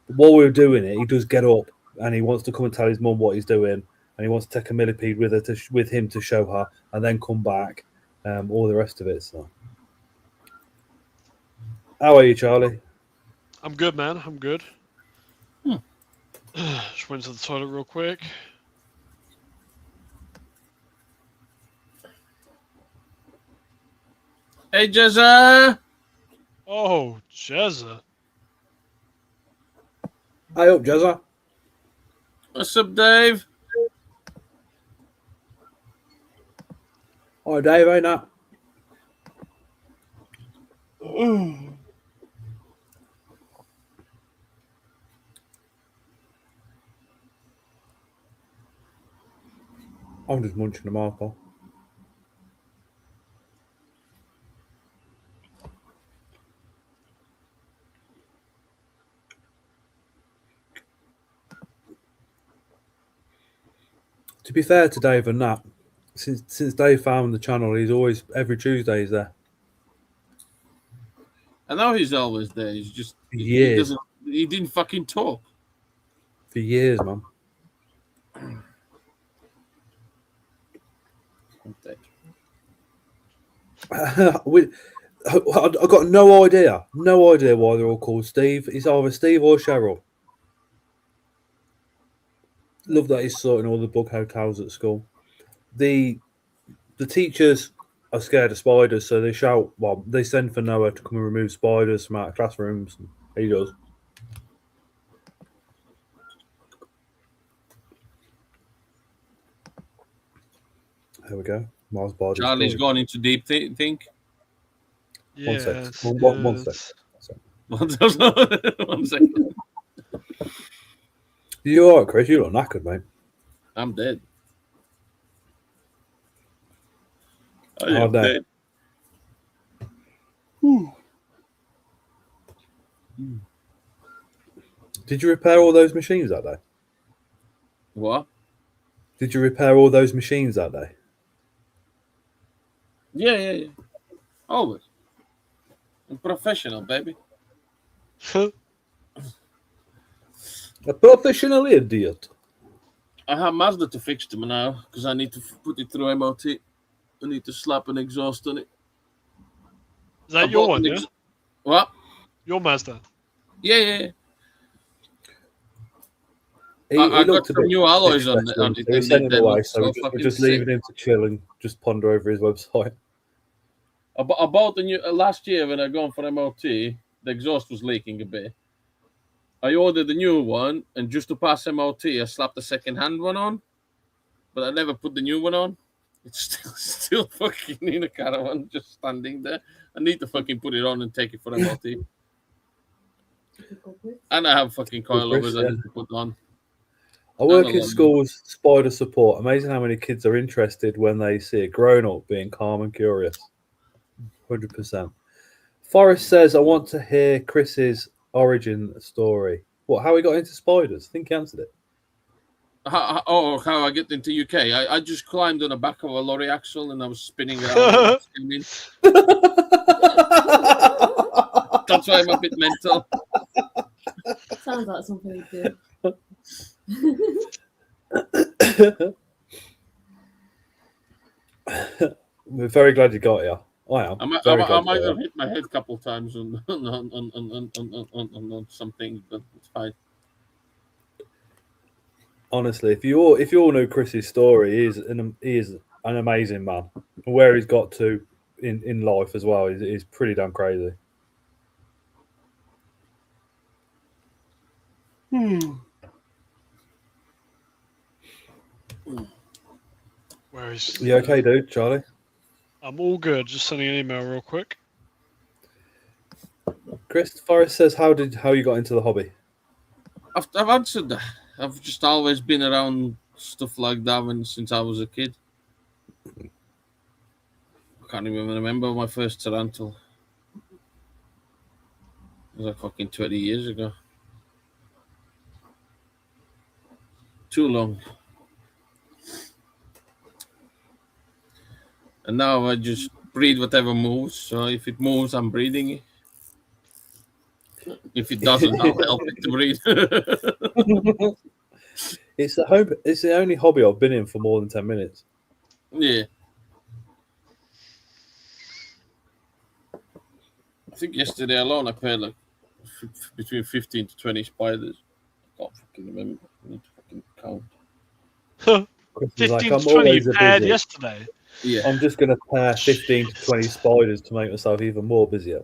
But while we were doing it, he does get up and he wants to come and tell his mum what he's doing, and he wants to take a millipede with him to show her, and then come back. All the rest of it. So, how are you, Charlie? I'm good, man. I'm good. Just went to the toilet real quick. Hey, Jezza! Oh, Jezza. Hey up, Jezza. What's up, Dave? Hi, Dave, ain't that? I'm just munching a marble. To be fair to Dave and Nat, since Dave found the channel, he's always every Tuesday he's there. I know he's always there. He's just Years. he didn't fucking talk For years, man. I got no idea why they're all called Steve. It's either Steve or Cheryl. Love that he's sorting all the bug hotels at school. The teachers are scared of spiders, so they shout. Well, they send for Noah to come and remove spiders from out of classrooms. He does. There we go. Mars Bard. Charlie's gone into deep think. One sec. Yes, One sec. One second. You all right, Chris? You look knackered, mate. I'm dead. I Oh, am no. dead. Did you repair all those machines that day? What? Did you repair all those machines that day? Yeah. Always. I'm professional, baby. A professional idiot. I have Mazda to fix them now because I need to put it through MOT. I need to slap an exhaust on it. Is that your one, yeah? What? Your Mazda? Yeah. He I got looked a some bit new alloys on stressed, it. so we sent him away, so we're fucking just sick. leaving him to chill and just ponder over his website. I bought the new last year when I gone for MOT. The exhaust was leaking a bit. I ordered the new one, and just to pass MOT, I slapped the second-hand one on, but I never put the new one on. It's still fucking in a caravan, just standing there. I need to fucking put it on and take it for MOT. And I have fucking coilovers I need to put on. I work in schools, spider support. Amazing how many kids are interested when they see a grown-up being calm and curious. 100%. Forrest says, I want to hear Chris's origin story. What, how he got into spiders? I think he answered it. How I get into UK? I just climbed on the back of a lorry axle and I was spinning around. That's why I'm a bit mental. Sounds like something you do. We're very glad you got here. I am. I might have hit my head a couple times on something, but it's fine. Honestly, if you all know Chris's story, he is an amazing man. Where he's got to in life as well is pretty damn crazy. Where is? You okay, dude, Charlie? I'm all good. Just sending an email real quick. Chris Forrest says, "How you got into the hobby?" I've answered that. I've just always been around stuff like that since I was a kid. I can't even remember my first tarantul. It was like fucking 20 years ago. Too long. And now I just breed whatever moves. So if it moves, I'm breeding it. If it doesn't, I'll help it to breed. It's the only hobby I've been in for more than 10 minutes. Yeah. I think yesterday alone I paired like between 15 to 20 spiders. I can't fucking remember. I need to fucking count. 15 to 20 you paired yesterday? Yeah. I'm just going to pair 15 to 20 spiders to make myself even more busier.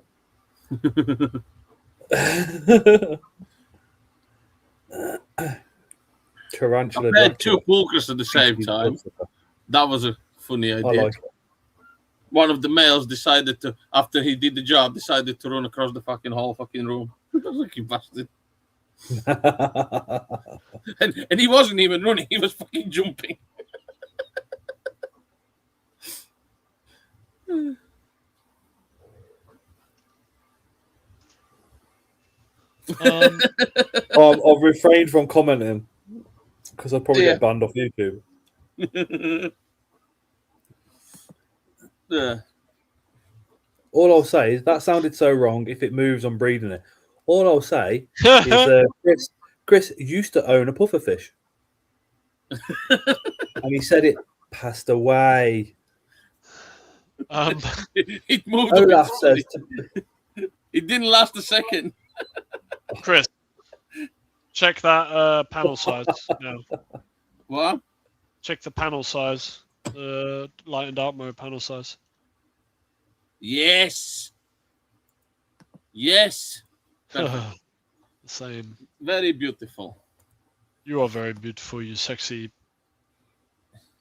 Tarantula. I paired two pulchers at the same time. That was a funny idea. I like it. One of the males decided to, after he did the job, decided to run across the fucking whole fucking room. Lucky bastard. and he wasn't even running, he was fucking jumping. I've refrained from commenting because I'll probably get banned off YouTube. Yeah. All I'll say is that sounded so wrong. If it moves, I'm breeding it. All I'll say is Chris used to own a pufferfish. And he said it passed away. It moved Olaf says it didn't last a second. Chris, check that panel size now. What? Check the panel size. The light and dark mode panel size. Yes. Yes. The same. Very beautiful. You are very beautiful, you sexy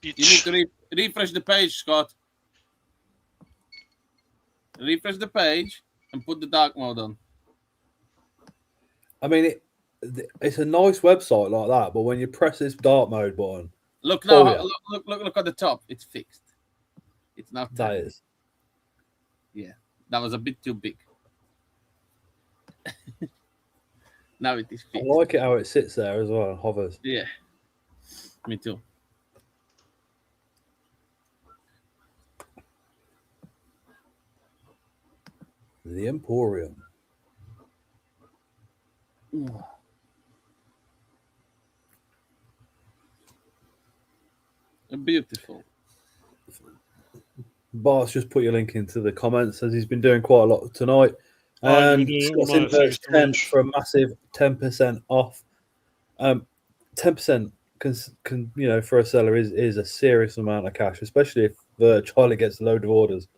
bitch. You need to refresh the page, Scott. Refresh the page and put the dark mode on. I mean, it's a nice website like that, but when you press this dark mode button, look now. Look at the top. It's fixed. It's now. That is. Yeah, that was a bit too big. Now it is fixed. I like it how it sits there as well and hovers. Yeah, me too. The Emporium. Beautiful. Bart's just put your link into the comments as he's been doing quite a lot tonight. Scott's Inverse 10 for a massive 10% off. 10% can for a seller is a serious amount of cash, especially if Charlie gets a load of orders.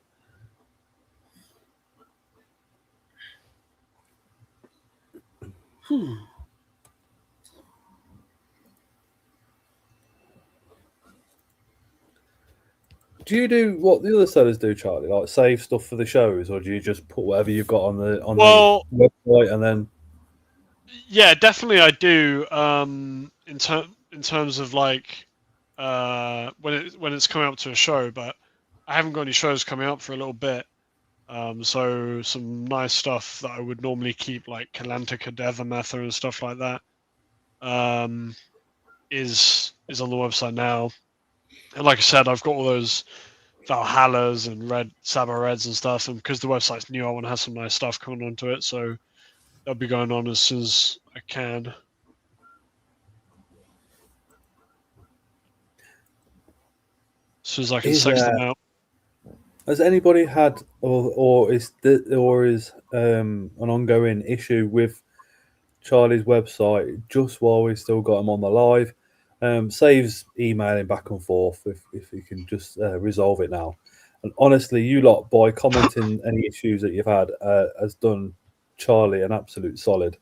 Do you do what the other sellers do, Charlie? Like save stuff for the shows, or do you just put whatever you've got on the website and then? Yeah, definitely I do. In terms of like when it's coming up to a show, but I haven't got any shows coming up for a little bit. So some nice stuff that I would normally keep, like Kalantica Devamether and stuff like that, is on the website now. And like I said, I've got all those Valhallas and Red Saba Reds and stuff, and because the website's new, I want to have some nice stuff coming onto it, so that'll be going on as soon as I can. As soon as I can sex them out. Has anybody had or is an ongoing issue with Charlie's website just while we've still got him on the live? Saves emailing back and forth if you can just resolve it now. And honestly, you lot, by commenting any issues that you've had, has done Charlie an absolute solid,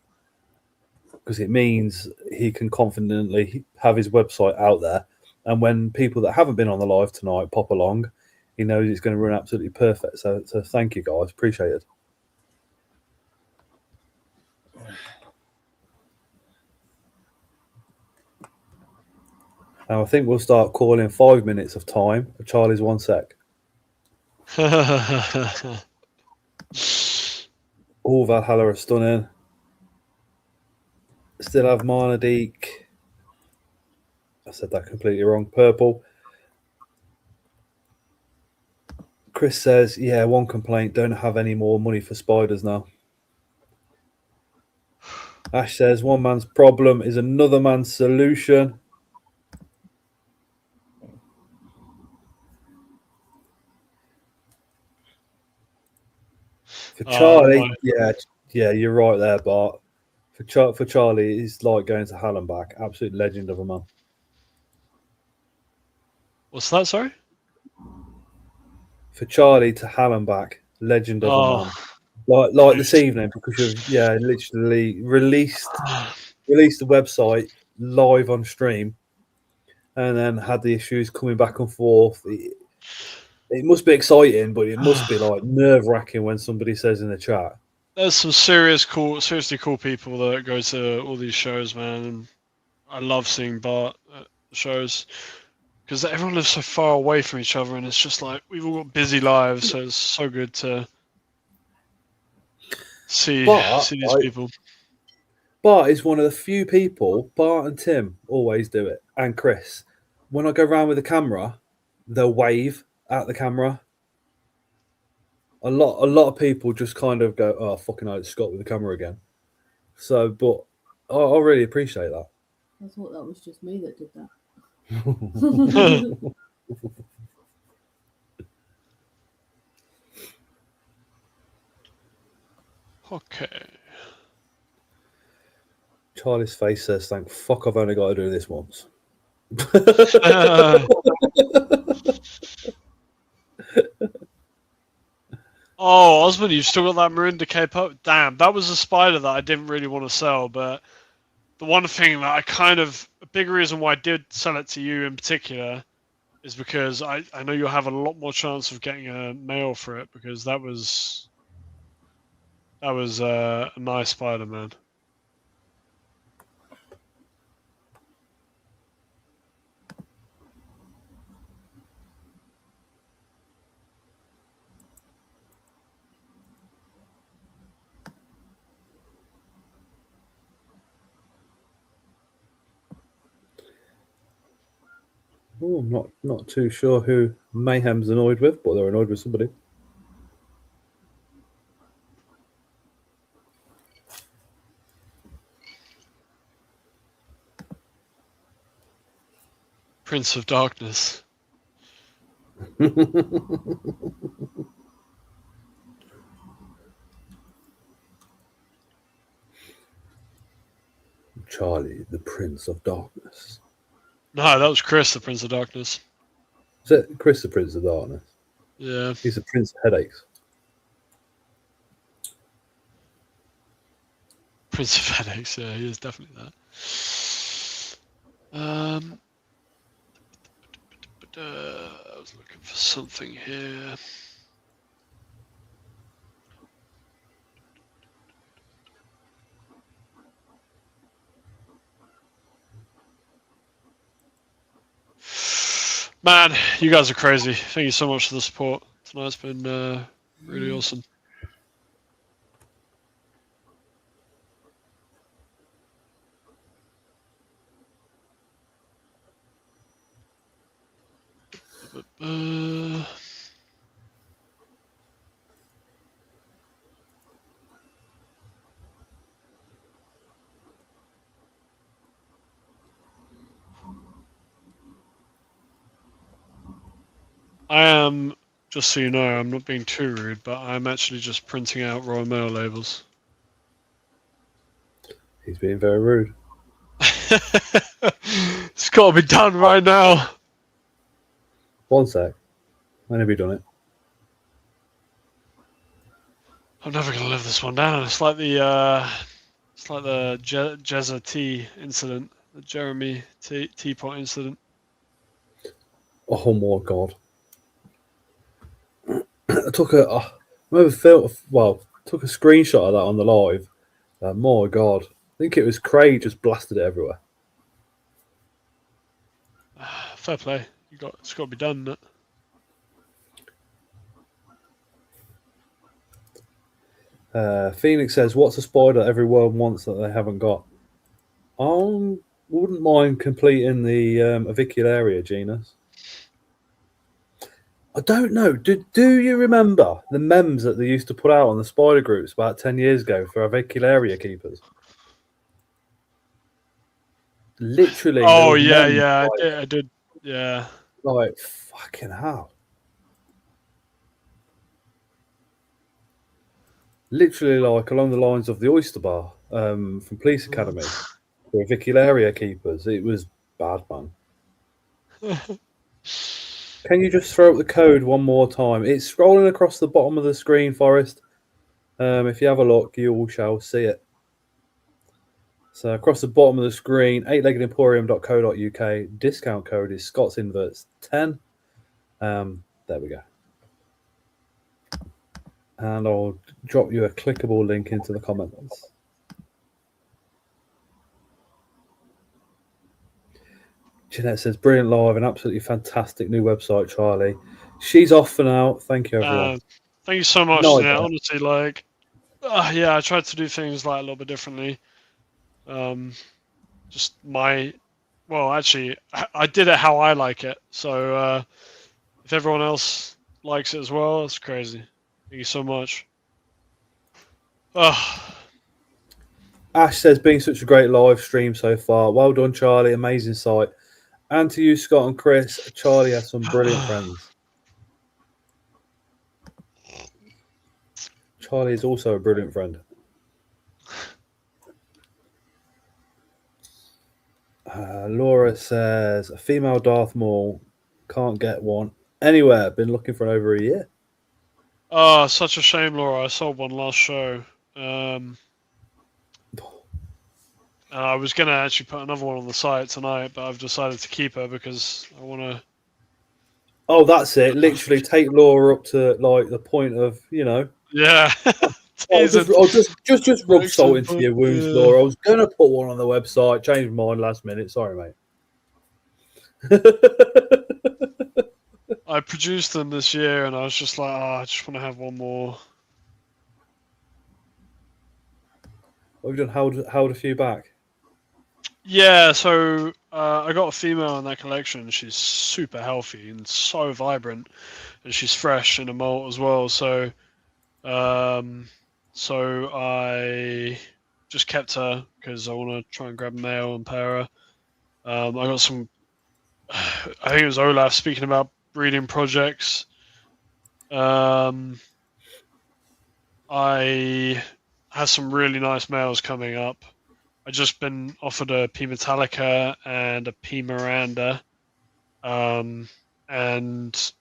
because it means he can confidently have his website out there, and when people that haven't been on the live tonight pop along, he knows it's going to run absolutely perfect. So thank you guys, appreciate it. Now I think we'll start calling 5 minutes of time. Charlie's 1 sec. All Valhalla are stunning. Still have Marnadeek. I said that completely wrong. Purple. Chris says, yeah, one complaint. Don't have any more money for spiders now. Ash says, one man's problem is another man's solution. For Charlie, yeah, you're right there, Bart. For Charlie, it's like going to Hallenbach. Absolute legend of a man. What's that, sorry? For Charlie to Hallenbach, legend of a man. Like this evening, because you've literally released the website live on stream, and then had the issues coming back and forth. It must be exciting, but it must be like nerve-wracking when somebody says in the chat. There's some seriously cool people that go to all these shows, man. And I love seeing Bart at the shows, because everyone lives so far away from each other, and it's just like we've all got busy lives, so it's so good to see these people. Bart is one of the few people. Bart and Tim always do it, and Chris, when I go around with the camera, they'll wave at the camera. A lot of people just kind of go, "Oh, fucking hell, it's Scott with the camera again." So, but I really appreciate that. I thought that was just me that did that. Okay. Charlie's face says, "Thank fuck, I've only got to do this once." Oh, Osmond, you've still got that Marin Decay Pope. Damn, that was a spider that I didn't really want to sell, but the one thing that a big reason why I did sell it to you in particular is because I know you'll have a lot more chance of getting a male for it, because that was a nice spider, man. Oh, I'm not too sure who Mayhem's annoyed with, but they're annoyed with somebody. Prince of Darkness. Charlie, the Prince of Darkness. No, that was Chris, the Prince of Darkness. Is it Chris, the Prince of Darkness? Yeah. He's the Prince of Headaches. Prince of Headaches, yeah, he is definitely that. I was looking for something here. Man, you guys are crazy. Thank you so much for the support. Tonight's been really awesome. I am, just so you know, I'm not being too rude, but I'm actually just printing out Royal Mail labels. He's being very rude. It's got to be done right now. One sec. When have you done it? I'm never gonna live this one down. It's like the Jezza Tea incident, the Jeremy Teapot incident. Oh my god! I took a screenshot of that on the live. My god! I think it was Craig just blasted it everywhere. Fair play. It's got to be done. Isn't it? Phoenix says, "What's a spider every world wants that they haven't got?" I wouldn't mind completing the avicularia genus. I don't know. Do you remember the memes that they used to put out on the spider groups about 10 years ago for avicularia keepers? Literally. Oh yeah, I did. Yeah. Like fucking hell. Literally, like along the lines of the Oyster Bar from Police Academy, for avicularia keepers. It was bad, man. Can you just throw up the code one more time? It's scrolling across the bottom of the screen, Forrest. If you have a look, you shall see it. So across the bottom of the screen, 8leggedemporium.co.uk. Discount code is Scott's Inverts 10. There we go. And I'll drop you a clickable link into the comments. Jeanette says, brilliant live, an absolutely fantastic new website, Charlie. She's off for now. Thank you, everyone. Thank you so much. Jeanette. Honestly, I tried to do things like a little bit differently. Just my Well, actually, I did it how I like it. So if everyone else likes it as well, it's crazy. Thank you so much. Oh. Ash says, been such a great live stream so far. Well done, Charlie. Amazing sight. And to you, Scott and Chris. Charlie has some brilliant friends. Charlie is also a brilliant friend. Laura says, a female Darth Maul. Can't get one anywhere. Been looking for over a year. Oh, such a shame, Laura. I sold one last show. And I was going to actually put another one on the site tonight, but I've decided to keep her because I want to... Oh, that's it. Literally take Laura up to like the point of, you know. Yeah. I'll just rub salt into your wounds, yeah. Laura. I was going to put one on the website. Changed my mind last minute. Sorry, mate. I produced them this year and I was just like, I just want to have one more. What have you done? Held a few back? Yeah, so I got a female in that collection. She's super healthy and so vibrant, and she's fresh in a molt as well. So, so I just kept her because I want to try and grab a male and pair her. I got some. I think it was Olaf speaking about breeding projects. I have some really nice males coming up. I've just been offered a P Metallica and a P Miranda, and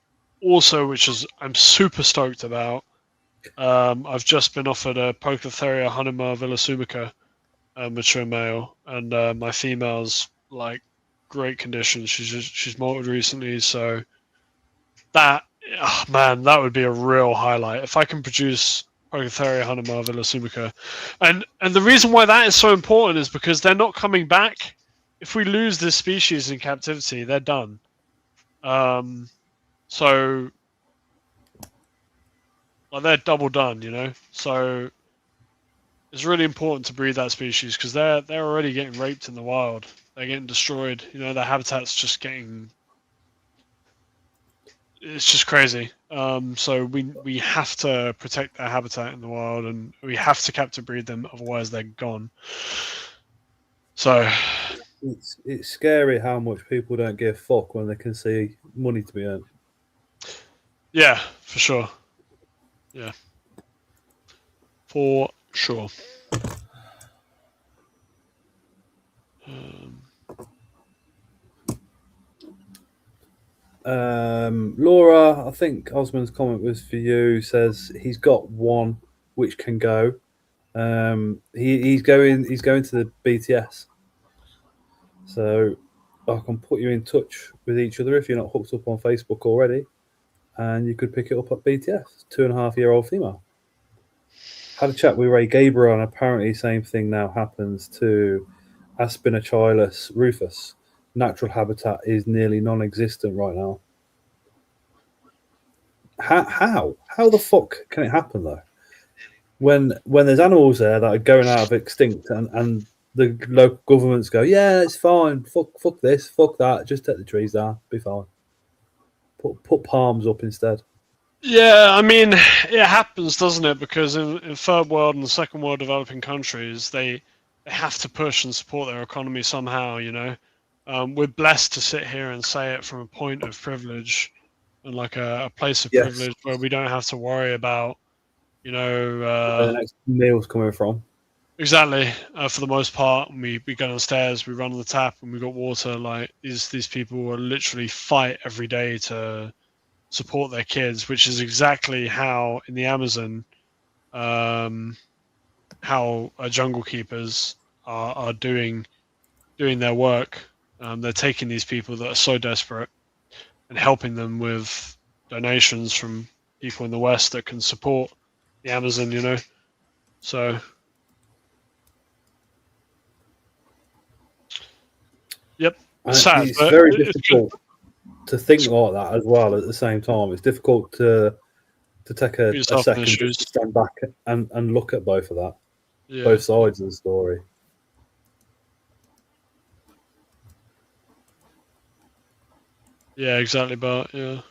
also, which is I'm super stoked about. I've just been offered a Pocotheria Hanuma Villasumica, mature male, and my female's like great condition. She's molted recently, so that man, that would be a real highlight if I can produce Pocotheria Hanuma Villasumica. And the reason why that is so important is because they're not coming back. If we lose this species in captivity, they're done. So like they're double done, you know. So it's really important to breed that species because they're already getting raped in the wild. They're getting destroyed. You know, their habitat's just getting. It's just crazy. So we have to protect their habitat in the wild, and we have to captive breed them, otherwise they're gone. So it's scary how much people don't give a fuck when they can see money to be earned. Yeah, for sure. Yeah, for sure. Laura, I think Osman's comment was for you. Says he's got one which can go. He's going to the BTS, so I can put you in touch with each other if you're not hooked up on Facebook already, and you could pick it up at BTS. 2.5-year-old female. Had a chat with Ray Gabriel, and apparently same thing now happens to Aspinachilus rufus. Natural habitat is nearly non-existent right now. How the fuck can it happen though? When there's animals there that are going out of extinct, and the local governments go, yeah, it's fine. Fuck this, fuck that. Just take the trees down, be fine. Put palms up instead. Yeah, I mean, it happens, doesn't it? Because in third world and second world developing countries, they have to push and support their economy somehow. You know, we're blessed to sit here and say it from a point of privilege and like a place of privilege where we don't have to worry about, you know, where the next meal's coming from. Exactly. For the most part, we go downstairs, we run on the tap, and we got water. Like these people will literally fight every day to support their kids, which is exactly how in the Amazon, how jungle keepers are doing their work. They're taking these people that are so desperate and helping them with donations from people in the West that can support the Amazon, you know. So yep, it's sad. It's very difficult to think like that as well. At the same time, it's difficult to take a second to stand back and look at both of that, both sides of the story. Yeah, exactly, Bart. Yeah.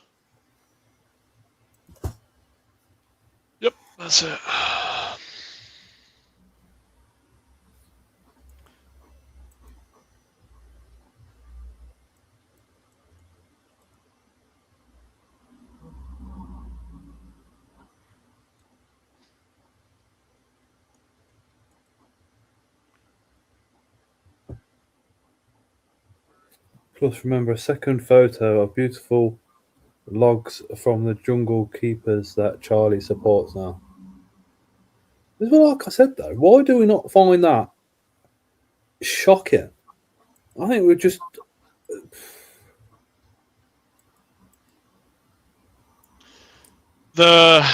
Yep, that's it. Plus, remember a second photo of beautiful logs from the jungle keepers that Charlie supports now. Well, like I said though, why do we not find that shocking? I think we're just The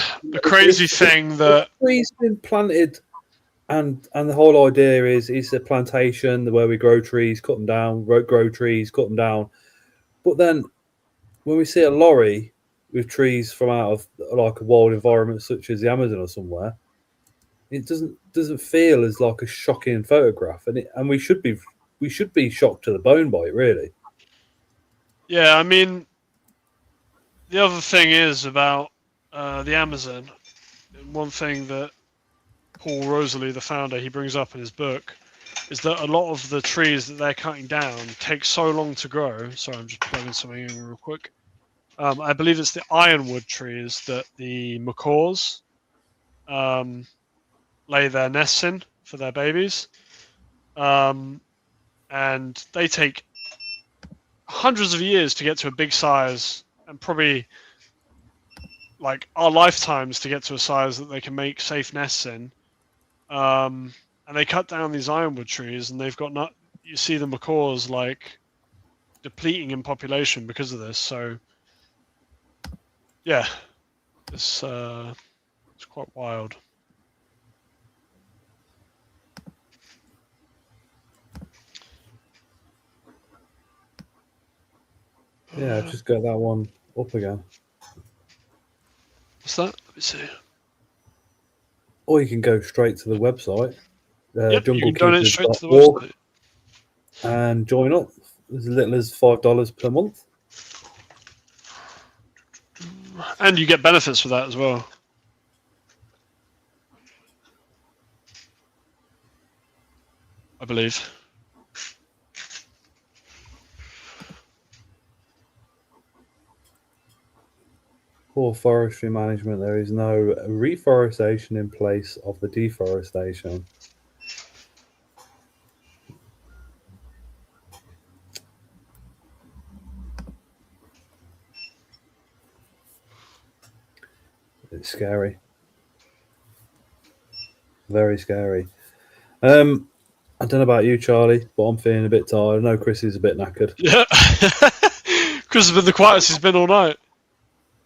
crazy thing that trees been planted, and the whole idea is it's a plantation where we grow trees, cut them down, grow trees, cut them down. But then when we see a lorry with trees from out of like a wild environment such as the Amazon or somewhere, it doesn't feel as like a shocking photograph, and we should be shocked to the bone by it, really. Yeah, I mean, the other thing is about the Amazon. One thing that Paul Rosalie, the founder, he brings up in his book is that a lot of the trees that they're cutting down take so long to grow. Sorry, I'm just plugging something in real quick. I believe it's the ironwood trees that the macaws lay their nests in for their babies. And they take hundreds of years to get to a big size, and probably like our lifetimes to get to a size that they can make safe nests in. And they cut down these ironwood trees, and they've got not. You see the macaws like depleting in population because of this. So, yeah, it's quite wild. Yeah, just get that one up again. What's that? Let me see. Or you can go straight to the website, Yep, you can donate straight to the website and join up as little as $5 per month. And you get benefits for that as well. I believe. Poor forestry management. There is no reforestation in place of the deforestation. It's scary. Very scary. I don't know about you, Charlie, but I'm feeling a bit tired. I know Chris is a bit knackered. Yeah. Chris has been the quietest he's been all night.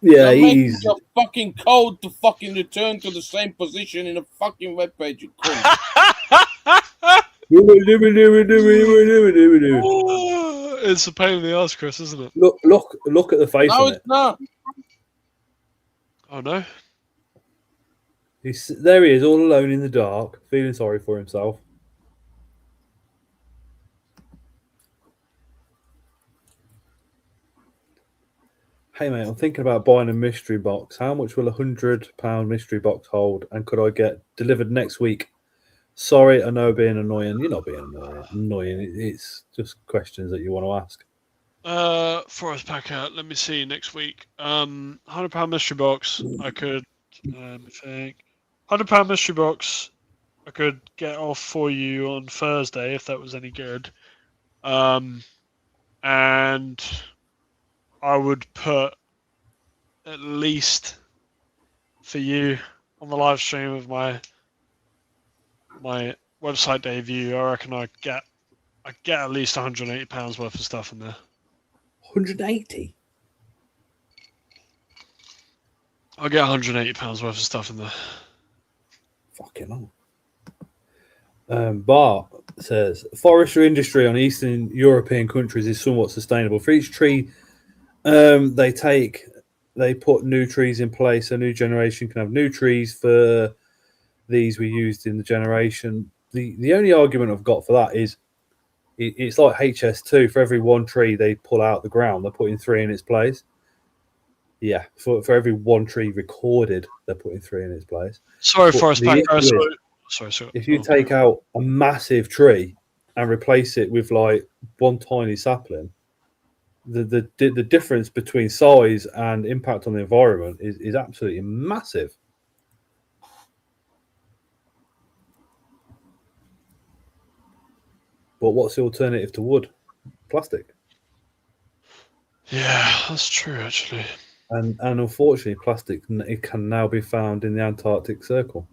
Yeah, You're he's your fucking code to fucking return to the same position in a fucking web page, you cunt. It's a pain in the ass, Chris, isn't it? Look at the face No, on it's it. not. Oh no. There he is, all alone in the dark, feeling sorry for himself. Hey mate, I'm thinking about buying a mystery box. How much will £100 mystery box hold, and could I get delivered next week? Sorry, I know being annoying. You're not being annoying. It's just questions that you want to ask. Forest Packer, let me see next week. £100 mystery box. I could think. £100 mystery box. I could get off for you on Thursday if that was any good. And I would put at least for you on the live stream of my website debut. I reckon I get at least £180 worth of stuff in there. 180. I'll get £180 worth of stuff in there. Fucking hell. Bart says forestry industry on Eastern European countries is somewhat sustainable. For each tree they put new trees in place. A new generation can have new trees for these we used in the generation. The only argument I've got for that is It's like HS2. For every one tree they pull out the ground, they're putting 3 in its place. Yeah, for every one tree recorded, they're putting 3 in its place. Sorry, But Forest the Packer. issue is, Sorry. if you take out a massive tree and replace it with like one tiny sapling, the difference between size and impact on the environment is absolutely massive. But what's the alternative to wood? Plastic. Yeah, that's true, actually. And unfortunately, plastic it can now be found in the Antarctic Circle.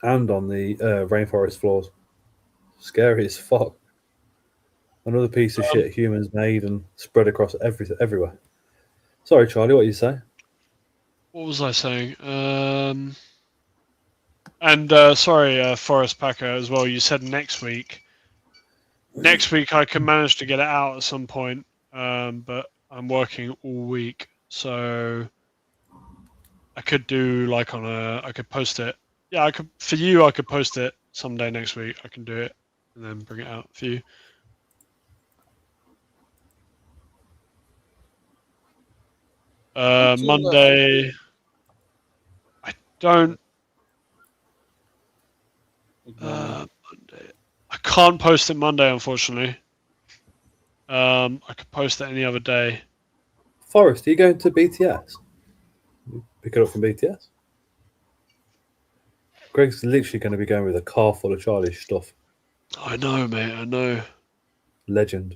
And on the rainforest floors. Scary as fuck. Another piece of shit humans made and spread across everywhere. Sorry, Charlie, what did you say? What was I saying? Sorry, Forest Packer as well. You said next week. Next week I can manage to get it out at some point, but I'm working all week, so I could do like I could post it. Yeah, I could for you. I could post it someday next week. I can do it and then bring it out for you. Monday. I don't. Monday. I can't post it Monday, unfortunately. I could post it any other day. Forrest, are you going to BTS? Pick it up from BTS? Greg's literally going to be going with a car full of Charlie's stuff. I know, mate. I know. Legend.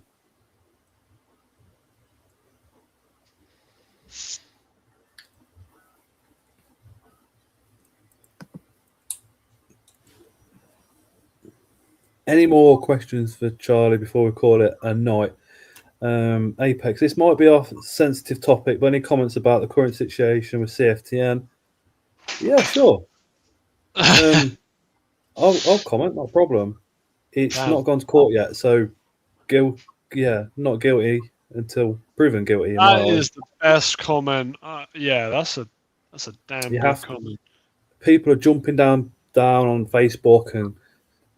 Any more questions for Charlie before we call it a night? Apex, this might be off sensitive topic, but any comments about the current situation with CFTN? Yeah, sure. I'll comment, not a problem. It's not gone to court yet, so not guilty until proven guilty. That is the best comment. Yeah, that's a damn good comment. People are jumping down on Facebook and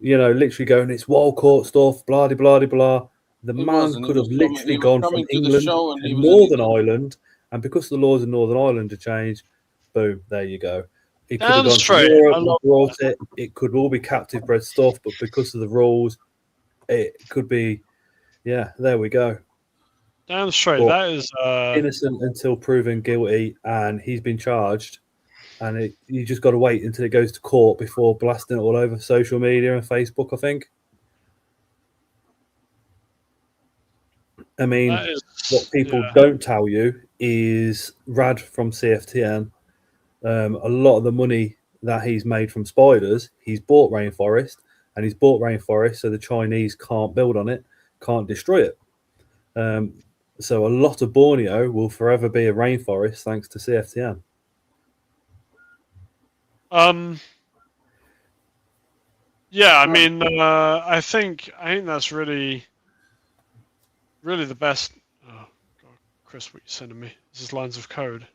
literally going, it's wild court stuff, blah blah blah blah. The man could have literally gone from England to Northern Ireland, and because the laws in Northern Ireland have changed, boom, there you go. It could have gone to Europe and brought it. It could all be captive bred stuff, but because of the rules, it could be, there we go. Damn straight. But that is innocent until proven guilty, and he's been charged. And you just got to wait until it goes to court before blasting it all over social media and Facebook, I think. I mean, what people don't tell you is Rad from CFTN, a lot of the money that he's made from spiders, he's bought rainforest, and he's bought rainforest so the Chinese can't build on it, can't destroy it. So a lot of Borneo will forever be a rainforest thanks to CFTN. Yeah, I mean, I think that's really the best. Oh God, Chris, what you sending me? This is lines of code.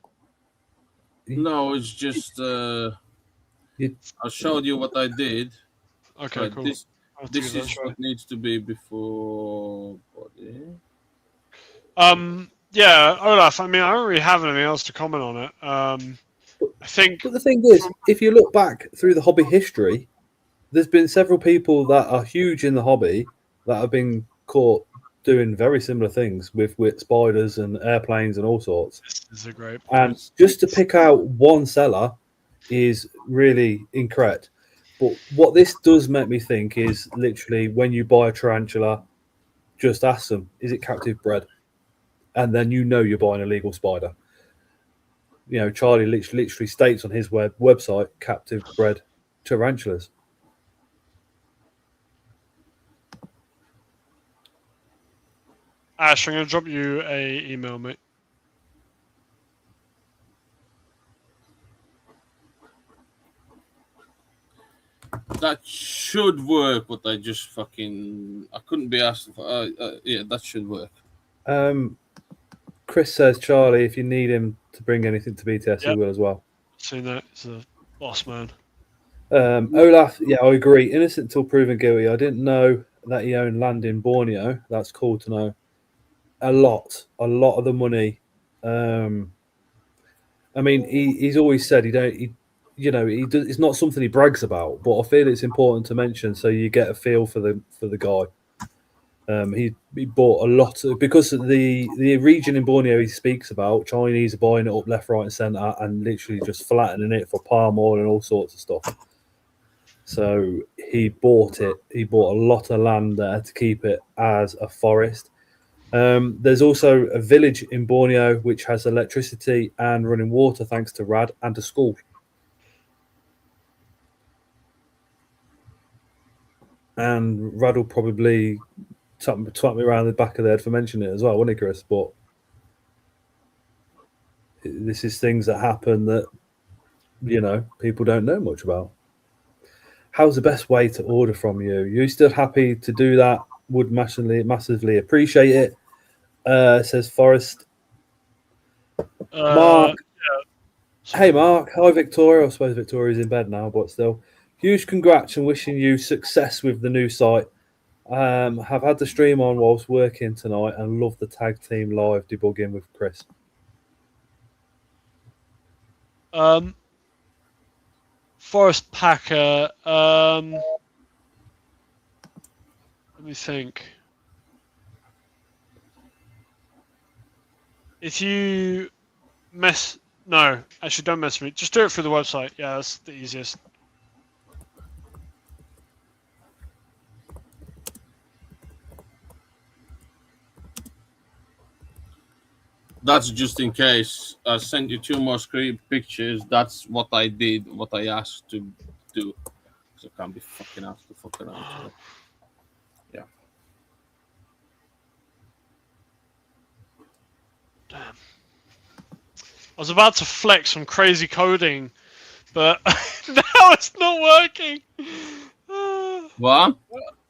No, it's just I showed you what I did. Okay, cool. This is what needs to be before body. Yeah, Olaf. I mean, I don't really have anything else to comment on it. I think. But the thing is, if you look back through the hobby history, there's been several people that are huge in the hobby that have been caught doing very similar things with spiders and airplanes and all sorts. This is a great point. And just to pick out one seller is really incorrect. But what this does make me think is literally when you buy a tarantula, just ask them, is it captive bred? And then you're buying a legal spider. Charlie literally states on his website, captive bred tarantulas. Ash, I'm going to drop you a email, mate. That should work, but I just I couldn't be asked for. Yeah, that should work. Chris says, Charlie, if you need him to bring anything to BTS, he will as well. Seen that. It's a Boss man. Olaf, yeah, I agree. Innocent until proven guilty. I didn't know that he owned land in Borneo. That's cool to know. A lot of the money. I mean, he's always said he don't. He does, it's not something he brags about, but I feel it's important to mention so you get a feel for the guy. He bought a lot because of the region in Borneo he speaks about. Chinese are buying it up left, right, and centre, and literally just flattening it for palm oil and all sorts of stuff. So he bought it. He bought a lot of land there to keep it as a forest. There's also a village in Borneo which has electricity and running water thanks to Rad and a school. And Rad will probably tap me around the back of the head for mentioning it as well, wouldn't he, Chris? But this is things that happen that, people don't know much about. How's the best way to order from you? You still happy to do that? Would massively appreciate it. Says Forrest. Mark. Hey, Mark. Hi, Victoria. I suppose Victoria's in bed now, but still. Huge congrats and wishing you success with the new site. Have had the stream on whilst working tonight and love the tag team live debugging with Chris. Forest Packer. Let me think. If you no, actually don't mess with me. Just do it through the website. Yeah, that's the easiest. That's just in case. I sent you 2 more screen pictures. That's what I did, what I asked to do. So I can't be fucking asked to fuck around. Yeah. Damn. I was about to flex some crazy coding, but now it's not working. What?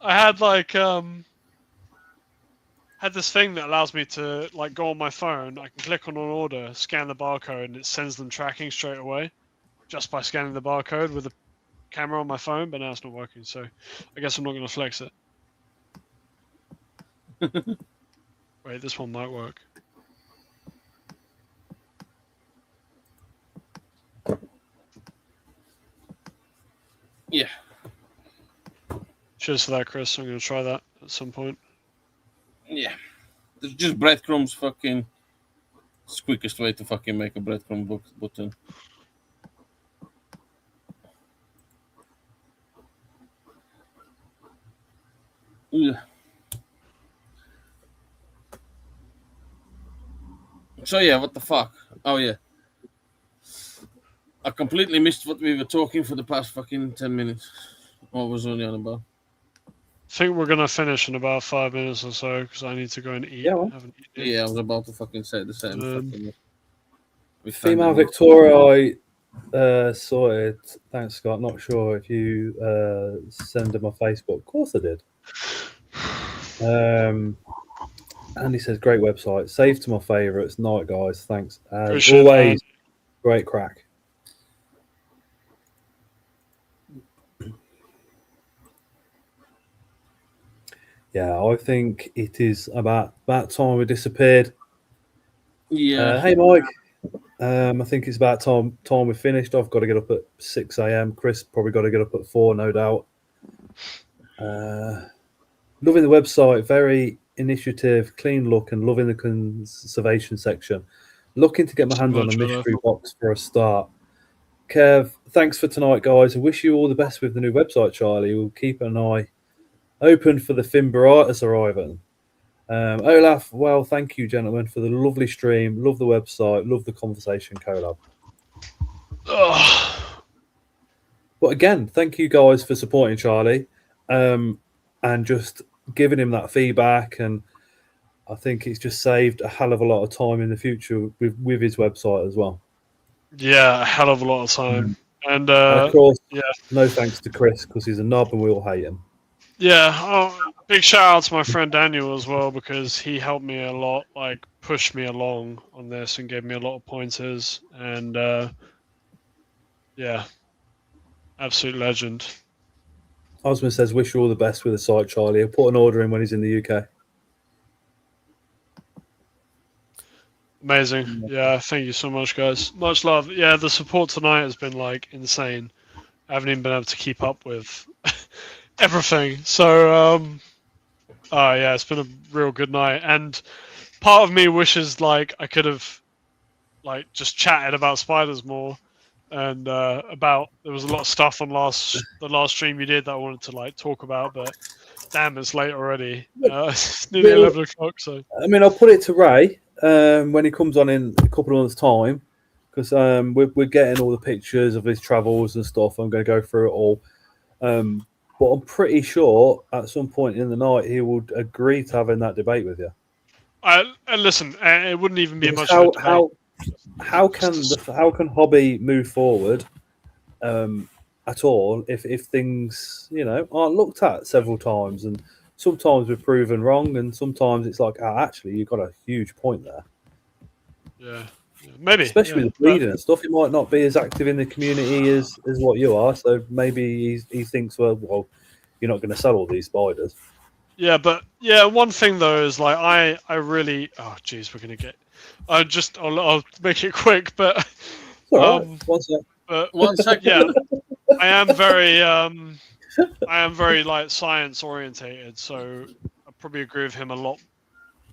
I had had this thing that allows me to go on my phone. I can click on an order, scan the barcode, and it sends them tracking straight away, just by scanning the barcode with the camera on my phone. But now it's not working, so I guess I'm not going to flex it. Wait, this one might work. Yeah. Cheers for that, Chris. I'm going to try that at some point. Yeah. There's just breadcrumbs fucking... It's the quickest way to fucking make a breadcrumb button. Yeah. So yeah, what the fuck? Oh yeah. I completely missed what we were talking for the past fucking 10 minutes. What was only on about? I think we're going to finish in about 5 minutes or so, because I need to go and eat. Yeah, well. Yeah, I was about to fucking say the same. Female Victoria, I sorted. Thanks, Scott. Not sure if you send them my Facebook. Of course I did. Andy says, great website. Save to my favourites. Night, guys. Thanks. As Appreciate always, that. Great crack. Yeah, I think it is about time we disappeared. Yeah. Hey, Mike. I think it's about time we finished. I've got to get up at 6 a.m. Chris probably got to get up at 4, no doubt. Loving the website, very initiative, clean look, and loving the conservation section. Looking to get my hands on a mystery box for a start. Kev, thanks for tonight, guys. I wish you all the best with the new website, Charlie. We'll keep an eye open for the Fimberitis arriving. Olaf, well, thank you, gentlemen, for the lovely stream. Love the website. Love the conversation collab. But again, thank you guys for supporting Charlie and just giving him that feedback. And I think it's just saved a hell of a lot of time in the future with his website as well. Yeah, a hell of a lot of time. And of course, yeah, no thanks to Chris because he's a knob and we all hate him. Yeah, big shout out to my friend Daniel as well, because he helped me a lot, pushed me along on this and gave me a lot of pointers. And yeah, Absolute legend. Osman says, wish you all the best with the site, Charlie. He'll put an order in when he's in the UK. Amazing. Yeah, thank you so much, guys. Much love. Yeah, the support tonight has been like insane. I haven't even been able to keep up with everything. So, yeah, it's been a real good night. And part of me wishes like I could have like just chatted about spiders more. And there was a lot of stuff on the last stream you did that I wanted to like talk about, but damn, it's late already. It's nearly 11 o'clock. So I mean, I'll put it to Ray when he comes on in a couple of months' time, because we're getting all the pictures of his travels and stuff. I'm going to go through it all, but I'm pretty sure at some point in the night he would agree to having that debate with you. Listen, it wouldn't even be much how, of a debate. How can hobby move forward at all if things aren't looked at several times, and sometimes we're proven wrong, and sometimes it's like actually you've got a huge point there. Yeah, maybe especially with the breeding and stuff. He might not be as active in the community as what you are, so maybe he thinks well you're not going to sell all these spiders. Yeah, but yeah, one thing though is like I really geez, we're gonna get. I'll make it quick, but right. One sec. But 1 second, yeah, I am very like science orientated, so I probably agree with him a lot.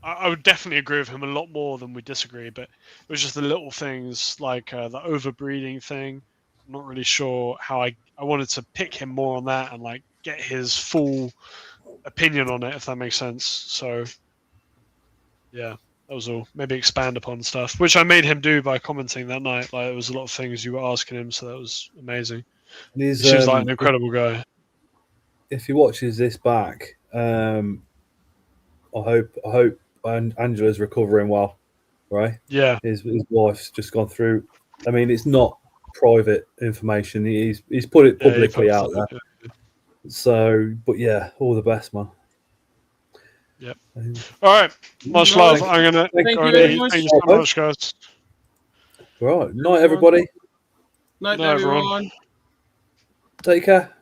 I would definitely agree with him a lot more than we disagree, but it was just the little things like the overbreeding thing. I'm not really sure how I wanted to pick him more on that and like get his full opinion on it, if that makes sense. So yeah, that was all. Maybe expand upon stuff, which I made him do by commenting that night. Like, there was a lot of things you were asking him, so that was amazing. He seems like an incredible guy. If he watches this back, I hope Angela's recovering well, right? Yeah. His wife's just gone through. I mean, it's not private information. He's put it publicly out there. Yeah. So, but yeah, all the best, man. Yep. All right. Much love. I'm gonna thank you very much. Thank you so much, guys. Right. Night, everybody. Night, everyone. Take care.